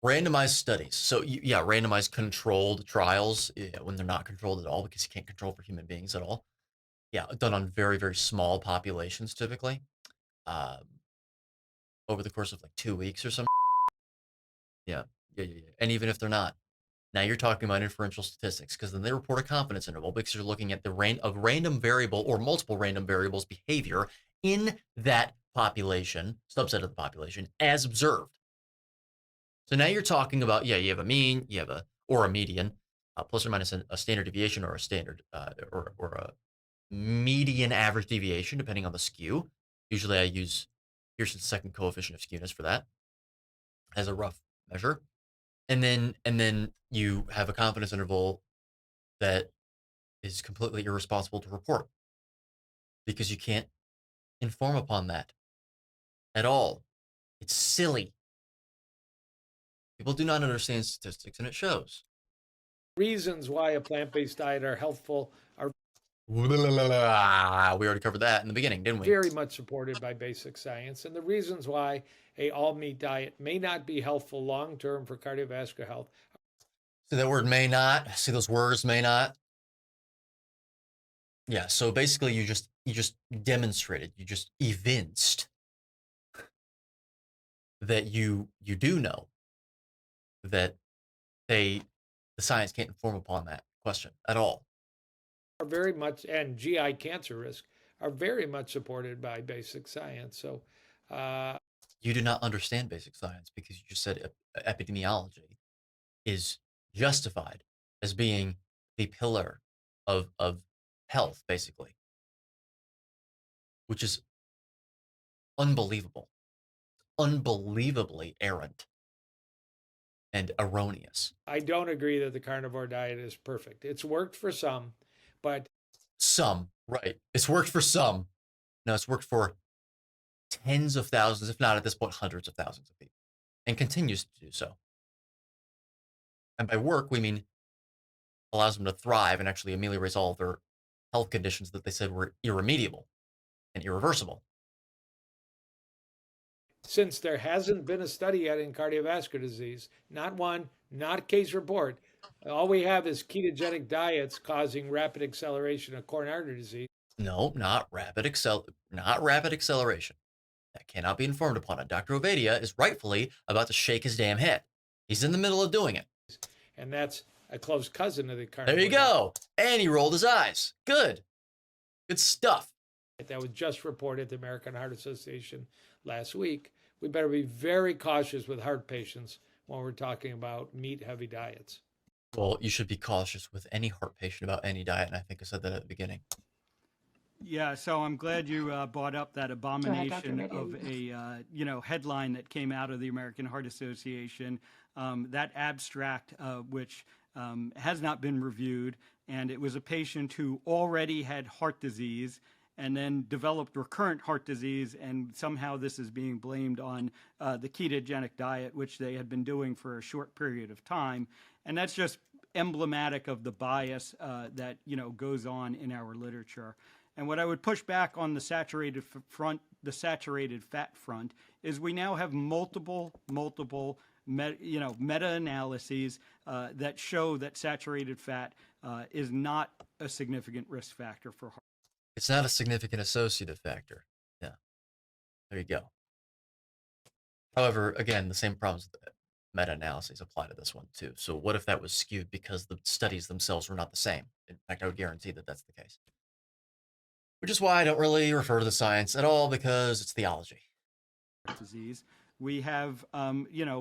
Randomized studies. So, randomized controlled trials when they're not controlled at all because you can't control for human beings at all. Yeah, done on very, very small populations typically, um, over the course of like 2 weeks or some. Yeah, yeah. And even if they're not, now you're talking about inferential statistics because then they report a confidence interval because you're looking at the random variable or multiple random variables behavior in that population, subset of the population, as observed. So now you're talking about, yeah, you have a mean, you have a median, plus or minus a standard deviation or a standard or a median average deviation, depending on the skew. Usually I use Pearson's second coefficient of skewness for that as a rough measure. And then you have a confidence interval that is completely irresponsible to report because you can't inform upon that at all. It's silly. People do not understand statistics, and it shows. Reasons why a plant-based diet are healthful are We already covered that in the beginning, didn't we? very much supported by basic science. And the reasons why a all-meat diet may not be helpful long-term for cardiovascular health. See that word may not? See those words may not? Yeah, so basically you just demonstrated, you just evinced that you do know that the science can't inform upon that question at all. Are very much, and GI cancer risk are very much supported by basic science. So you do not understand basic science because you just said epidemiology is justified as being the pillar of health, basically, which is unbelievable, unbelievably errant and erroneous. I don't agree that the carnivore diet is perfect. It's worked for some, but some, right? It's worked for some. No, it's worked for tens of thousands, if not at this point, hundreds of thousands of people, and continues to do so. And by work, we mean allows them to thrive and actually ameliorates all of their health conditions that they said were irremediable and irreversible. Since there hasn't been a study yet in cardiovascular disease, not one, not a case report, all we have is ketogenic diets causing rapid acceleration of coronary artery disease. No, not rapid acceleration. That cannot be informed upon. And Dr. Ovadia is rightfully about to shake his damn head. He's in the middle of doing it. And that's a close cousin of the carnivore. There you go. And he rolled his eyes. Good. Good stuff. That was just reported at the American Heart Association last week. We better be very cautious with heart patients when we're talking about meat-heavy diets. Well, you should be cautious with any heart patient about any diet, and I think I said that at the beginning. Yeah, so I'm glad you brought up that abomination of a headline that came out of the American Heart Association. That abstract, which has not been reviewed, and it was a patient who already had heart disease and then developed recurrent heart disease, and somehow this is being blamed on the ketogenic diet, which they had been doing for a short period of time, and that's just emblematic of the bias that goes on in our literature. And what I would push back on the saturated fat front, is we now have multiple meta-analyses that show that saturated fat is not a significant risk factor for heart. It's not a significant associative factor. Yeah. There you go. However, again, the same problems with meta-analyses apply to this one too. So what if that was skewed because the studies themselves were not the same? In fact, I would guarantee that that's the case. Which is why I don't really refer to the science at all, because it's theology. Disease. We have,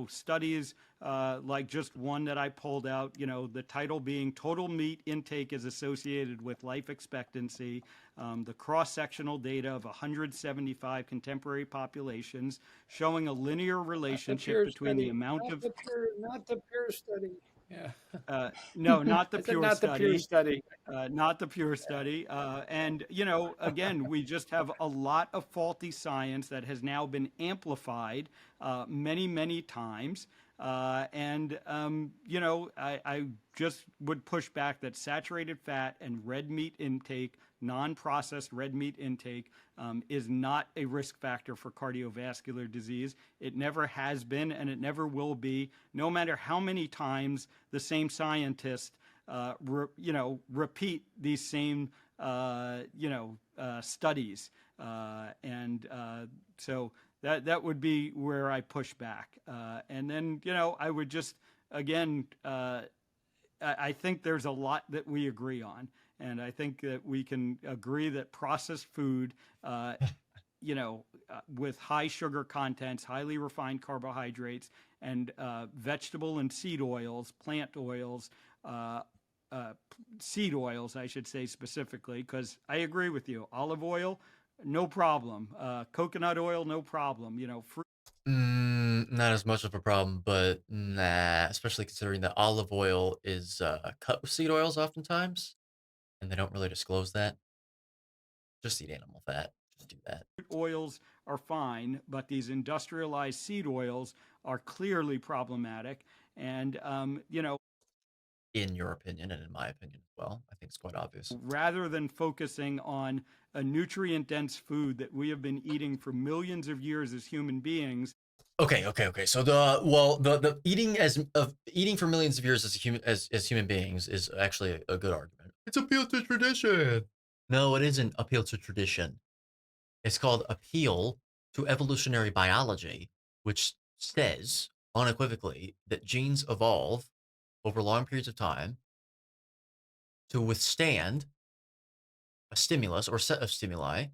studies like just one that I pulled out, the title being Total Meat Intake is Associated with Life Expectancy, the cross-sectional data of 175 contemporary populations showing a linear relationship between the amount of... Not the pure study. Yeah. No, not the pure not study. The pure study. Not the pure study. And, again, we just have a lot of faulty science that has now been amplified many, many times. I just would push back that saturated fat and red meat intake, non-processed red meat intake, is not a risk factor for cardiovascular disease. It never has been, and it never will be, no matter how many times the same scientists, repeat these same studies. So that would be where I push back. And then, I would just, again, I think there's a lot that we agree on. And I think that we can agree that processed food, with high sugar contents, highly refined carbohydrates, and vegetable and seed oils, plant oils, uh, seed oils, I should say specifically, because I agree with you. Olive oil, no problem. Coconut oil, no problem. Fruit. Not as much of a problem, but nah, especially considering that olive oil is cut with seed oils oftentimes, and they don't really disclose that. Just eat animal fat. Just do that. Oils are fine, but these industrialized seed oils are clearly problematic. And, in your opinion, and in my opinion as well, I think it's quite obvious. rather than focusing on a nutrient dense food that we have been eating for millions of years as human beings. Okay. So the eating for millions of years as human beings is actually a good argument. It's appeal to tradition. No, it isn't appeal to tradition. It's called appeal to evolutionary biology, which says unequivocally that genes evolve over long periods of time to withstand a stimulus or set of stimuli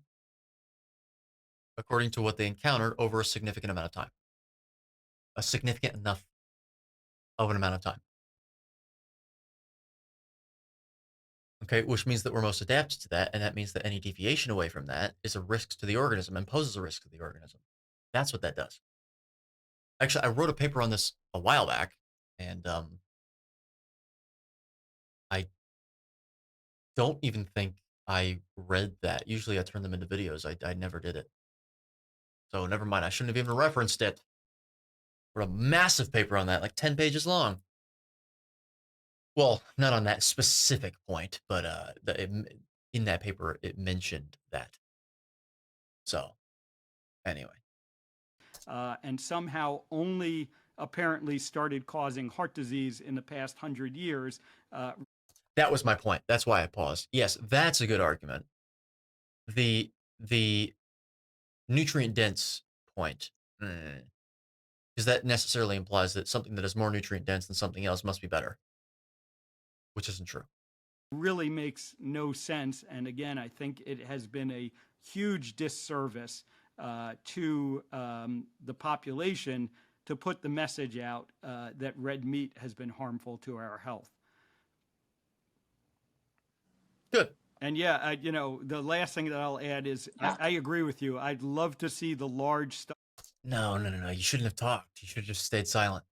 according to what they encountered over a significant amount of time. A significant enough of an amount of time. Okay, which means that we're most adapted to that, and that means that any deviation away from that is a risk to the organism and poses a risk to the organism. That's what that does. Actually, I wrote a paper on this a while back, and I don't even think I read that. Usually I turn them into videos. I never did it. So never mind. I shouldn't have even referenced it. I wrote a massive paper on that, like 10 pages long. Well, not on that specific point, but in that paper, it mentioned that. So, anyway. And somehow only apparently started causing heart disease in the past 100 years. That was my point. That's why I paused. Yes, that's a good argument. The nutrient dense point, because that necessarily implies that something that is more nutrient dense than something else must be better, which isn't true. Really makes no sense. And again, I think it has been a huge disservice to the population to put the message out that red meat has been harmful to our health. Good. And yeah, the last thing that I'll add is I agree with you. I'd love to see the large stuff. No. You shouldn't have talked. You should have just stayed silent.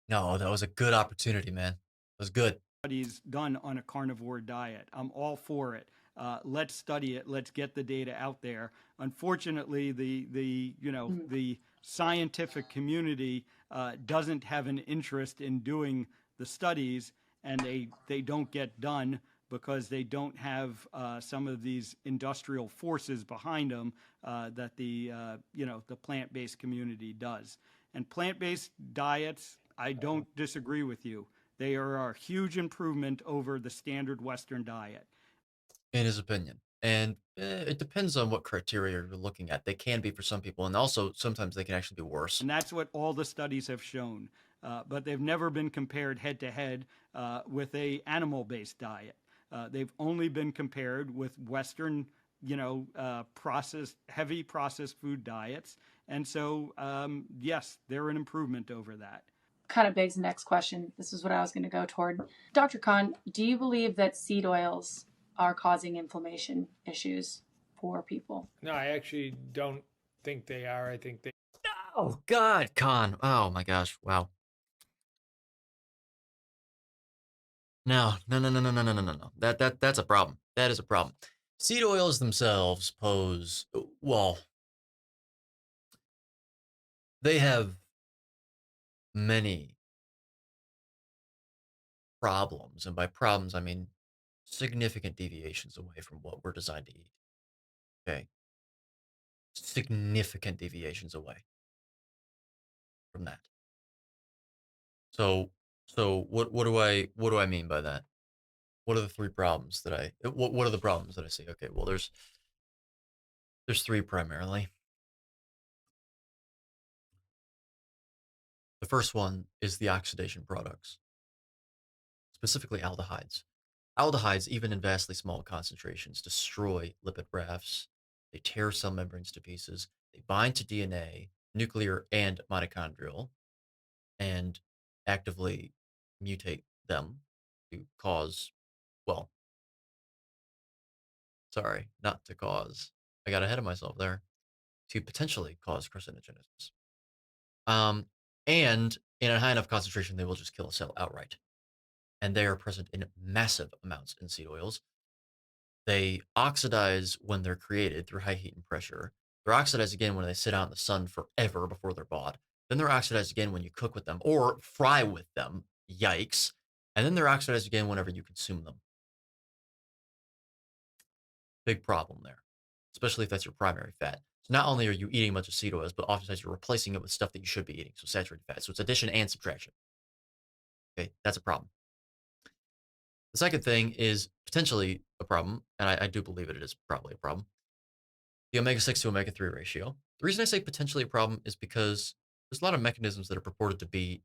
No, that was a good opportunity, man. It was good. Studies done on a carnivore diet. I'm all for it. Let's study it. Let's get the data out there. Unfortunately, the scientific community doesn't have an interest in doing the studies, and they don't get done because they don't have some of these industrial forces behind them that the plant-based community does. And plant-based diets, I don't disagree with you. They are a huge improvement over the standard Western diet. In his opinion. And it depends on what criteria you're looking at. They can be for some people, and also sometimes they can actually be worse. And that's what all the studies have shown. But they've never been compared head to head with a animal-based diet. They've only been compared with Western, heavy processed food diets. And so, yes, they're an improvement over that. Kind of begs the next question. This is what I was going to go toward. Dr. Khan, do you believe that seed oils are causing inflammation issues for people? No, I actually don't think they are. I think they. Oh, God, Khan. Oh, my gosh. Wow. No. That's a problem. That is a problem. Seed oils themselves pose, well, they have many problems. And by problems, I mean significant deviations away from what we're designed to eat. Okay. Significant deviations away from that. So what do I mean by that? what are the three problems that what are the problems that I see? Okay, well, there's three primarily. The first one is the oxidation products, specifically aldehydes. Aldehydes, even in vastly small concentrations, destroy lipid rafts. They tear cell membranes to pieces. They bind to DNA, nuclear and mitochondrial, and actively mutate them to cause, well, sorry, not to cause. I got ahead of myself there. To potentially cause carcinogenesis. And in a high enough concentration, they will just kill a cell outright. And they are present in massive amounts in seed oils. They oxidize when they're created through high heat and pressure. They're oxidized again when they sit out in the sun forever before they're bought. Then they're oxidized again when you cook with them or fry with them. Yikes. And then they're oxidized again whenever you consume them. Big problem there, especially if that's your primary fat. So not only are you eating a bunch of seed oils, but oftentimes you're replacing it with stuff that you should be eating, so saturated fat. So it's addition and subtraction. Okay, that's a problem. The second thing is potentially a problem, and I do believe it is probably a problem. The omega-6 to omega-3 ratio. The reason I say potentially a problem is because there's a lot of mechanisms that are purported to be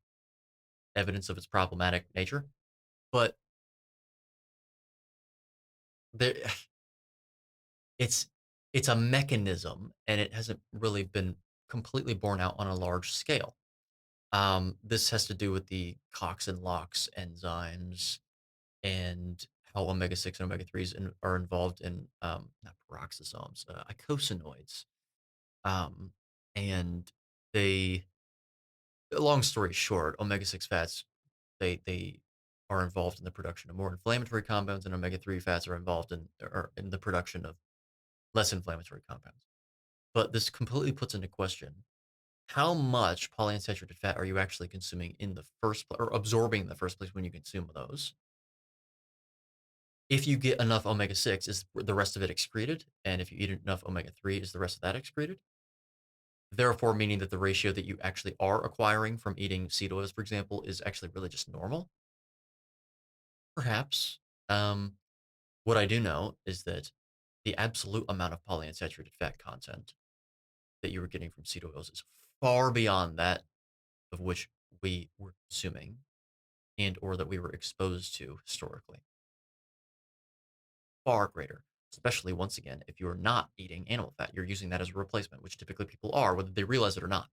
evidence of its problematic nature, but there, it's a mechanism, and it hasn't really been completely borne out on a large scale. This has to do with the COX and LOX enzymes and how omega-6 and omega-3s are involved in, not peroxisomes, eicosanoids. And they, long story short, omega-6 fats, they are involved in the production of more inflammatory compounds, and omega-3 fats are involved in the production of less inflammatory compounds. But this completely puts into question how much polyunsaturated fat are you actually consuming in the first place, or absorbing in the first place when you consume those? If you get enough omega-6, is the rest of it excreted? And if you eat enough omega-3, is the rest of that excreted? Therefore, meaning that the ratio that you actually are acquiring from eating seed oils, for example, is actually really just normal? Perhaps. Um, what I do know is that the absolute amount of polyunsaturated fat content that you were getting from seed oils is far beyond that of which we were consuming and or that we were exposed to historically. Far greater, especially once again, if you're not eating animal fat, you're using that as a replacement, which typically people are, whether they realize it or not.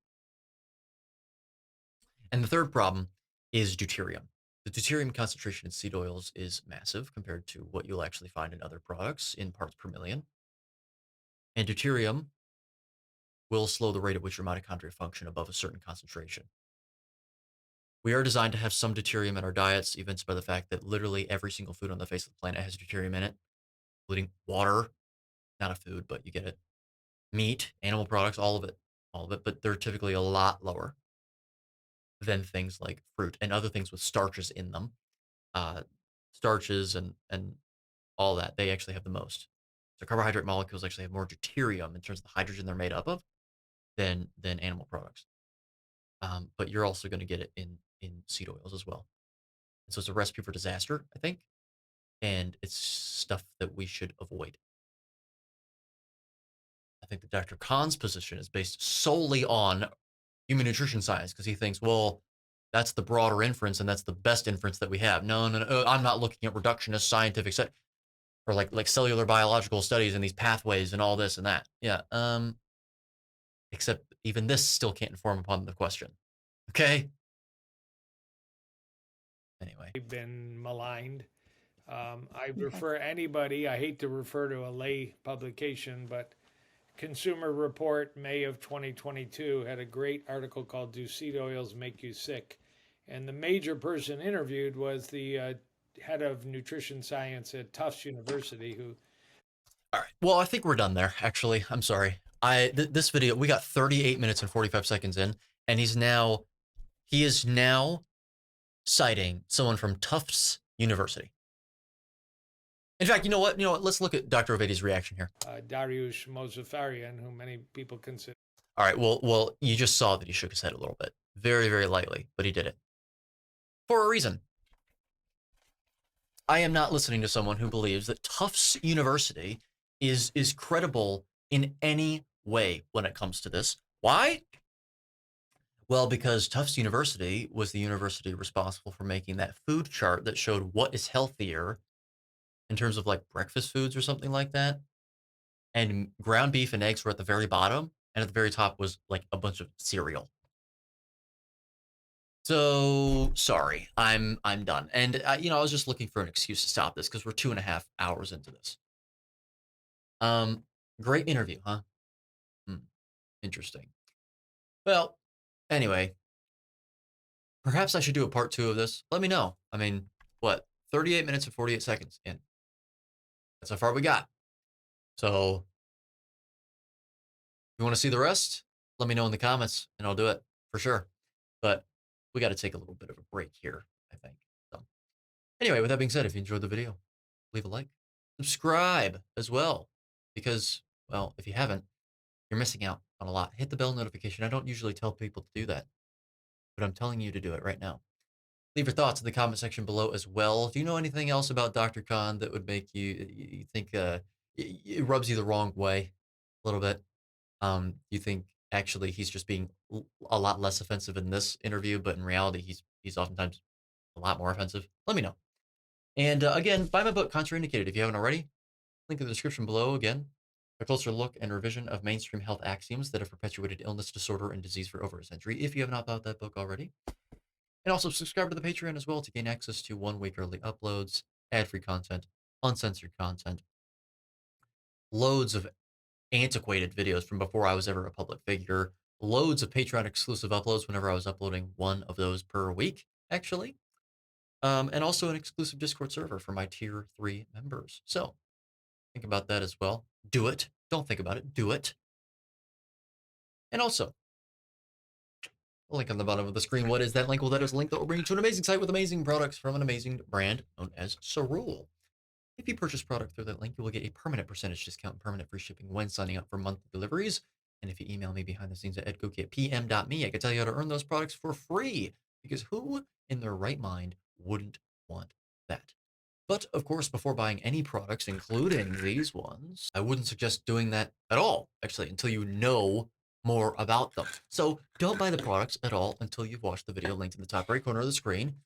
And the third problem is deuterium. The deuterium concentration in seed oils is massive compared to what you'll actually find in other products in parts per million. And deuterium will slow the rate at which your mitochondria function above a certain concentration. We are designed to have some deuterium in our diets, evinced by the fact that literally every single food on the face of the planet has deuterium in it, including water, not a food, but you get it, meat, animal products, all of it, but they're typically a lot lower than things like fruit and other things with starches in them. Starches and all that, they actually have the most. So carbohydrate molecules actually have more deuterium in terms of the hydrogen they're made up of than animal products. But you're also going to get it in seed oils as well. And so it's a recipe for disaster, I think, and it's stuff that we should avoid. I think that Dr. Khan's position is based solely on human nutrition science because he thinks, well, that's the broader inference and that's the best inference that we have. No, I'm not looking at reductionist scientific or like cellular biological studies and these pathways and all this and that. Yeah. Except even this still can't inform upon the question. Okay. Anyway, They've been maligned. I refer anybody, I hate to refer to a lay publication, but Consumer Report, May of 2022, had a great article called Do Seed Oils Make You Sick? And the major person interviewed was the head of nutrition science at Tufts University, who. all right. Well, I think we're done there, actually. I'm sorry. This video, we got 38 minutes and 45 seconds in, and he is now citing someone from Tufts University. In fact, you know what? Let's look at Dr. Ovadi's reaction here. Dariush Mozaffarian, who many people consider. All right. Well, you just saw that he shook his head a little bit, very, very lightly, but he did it for a reason. I am not listening to someone who believes that Tufts University is credible in any way when it comes to this. Why? Well, because Tufts University was the university responsible for making that food chart that showed what is healthier in terms of like breakfast foods or something like that. And ground beef and eggs were at the very bottom, and at the very top was like a bunch of cereal. So sorry, I'm done. And I was just looking for an excuse to stop this because we're 2.5 hours into this. Great interview, huh? Interesting. Well, anyway, perhaps I should do a part 2 of this. Let me know. I mean, what? 38 minutes and 48 seconds in. That's how far we got. So, if you want to see the rest, let me know in the comments and I'll do it for sure. But we got to take a little bit of a break here, I think. So, anyway, with that being said, if you enjoyed the video, leave a like, subscribe as well, because, well, if you haven't, you're missing out on a lot. Hit the bell notification. I don't usually tell people to do that, but I'm telling you to do it right now. Leave your thoughts in the comment section below as well. Do you know anything else about Dr. Khan that would make you think it rubs you the wrong way a little bit? You think actually he's just being a lot less offensive in this interview, but in reality he's oftentimes a lot more offensive? Let me know. And again, buy my book, Contrainidicated, if you haven't already. Link in the description below. Again, a closer look and revision of mainstream health axioms that have perpetuated illness, disorder, and disease for over a century, if you have not bought that book already. And also subscribe to the Patreon as well to gain access to 1 week early uploads, ad-free content, uncensored content, loads of antiquated videos from before I was ever a public figure, loads of Patreon exclusive uploads whenever I was uploading one of those per week, actually. And also an exclusive Discord server for my tier 3 members. So think about that as well. Do it. Don't think about it. Do it. And also, a link on the bottom of the screen. What is that link? Well, that is a link that will bring you to an amazing site with amazing products from an amazing brand known as Cerule. If you purchase product through that link, you will get a permanent percentage discount and permanent free shipping when signing up for monthly deliveries. And if you email me behind the scenes at edgoki@pm.me, I can tell you how to earn those products for free. Because who in their right mind wouldn't want that? But of course, before buying any products, including these ones, I wouldn't suggest doing that at all, actually, until you know more about them. So don't buy the products at all until you've watched the video linked in the top right corner of the screen,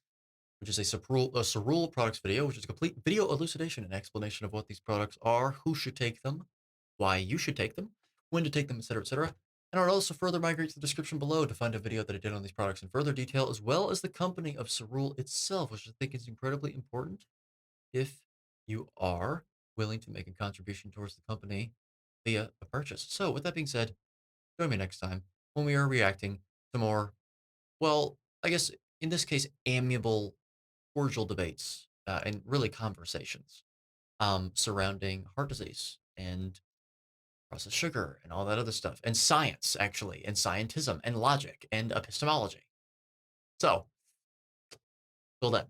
which is a Cerule Products video, which is a complete video elucidation and explanation of what these products are, who should take them, why you should take them, when to take them, etc., etc. And I would also further migrate to the description below to find a video that I did on these products in further detail, as well as the company of Cerule itself, which I think is incredibly important if you are willing to make a contribution towards the company via a purchase. So with that being said, join me next time when we are reacting to more, well, I guess in this case, amiable, cordial debates and really conversations surrounding heart disease and processed sugar and all that other stuff, and science, actually, and scientism and logic and epistemology. So, till then.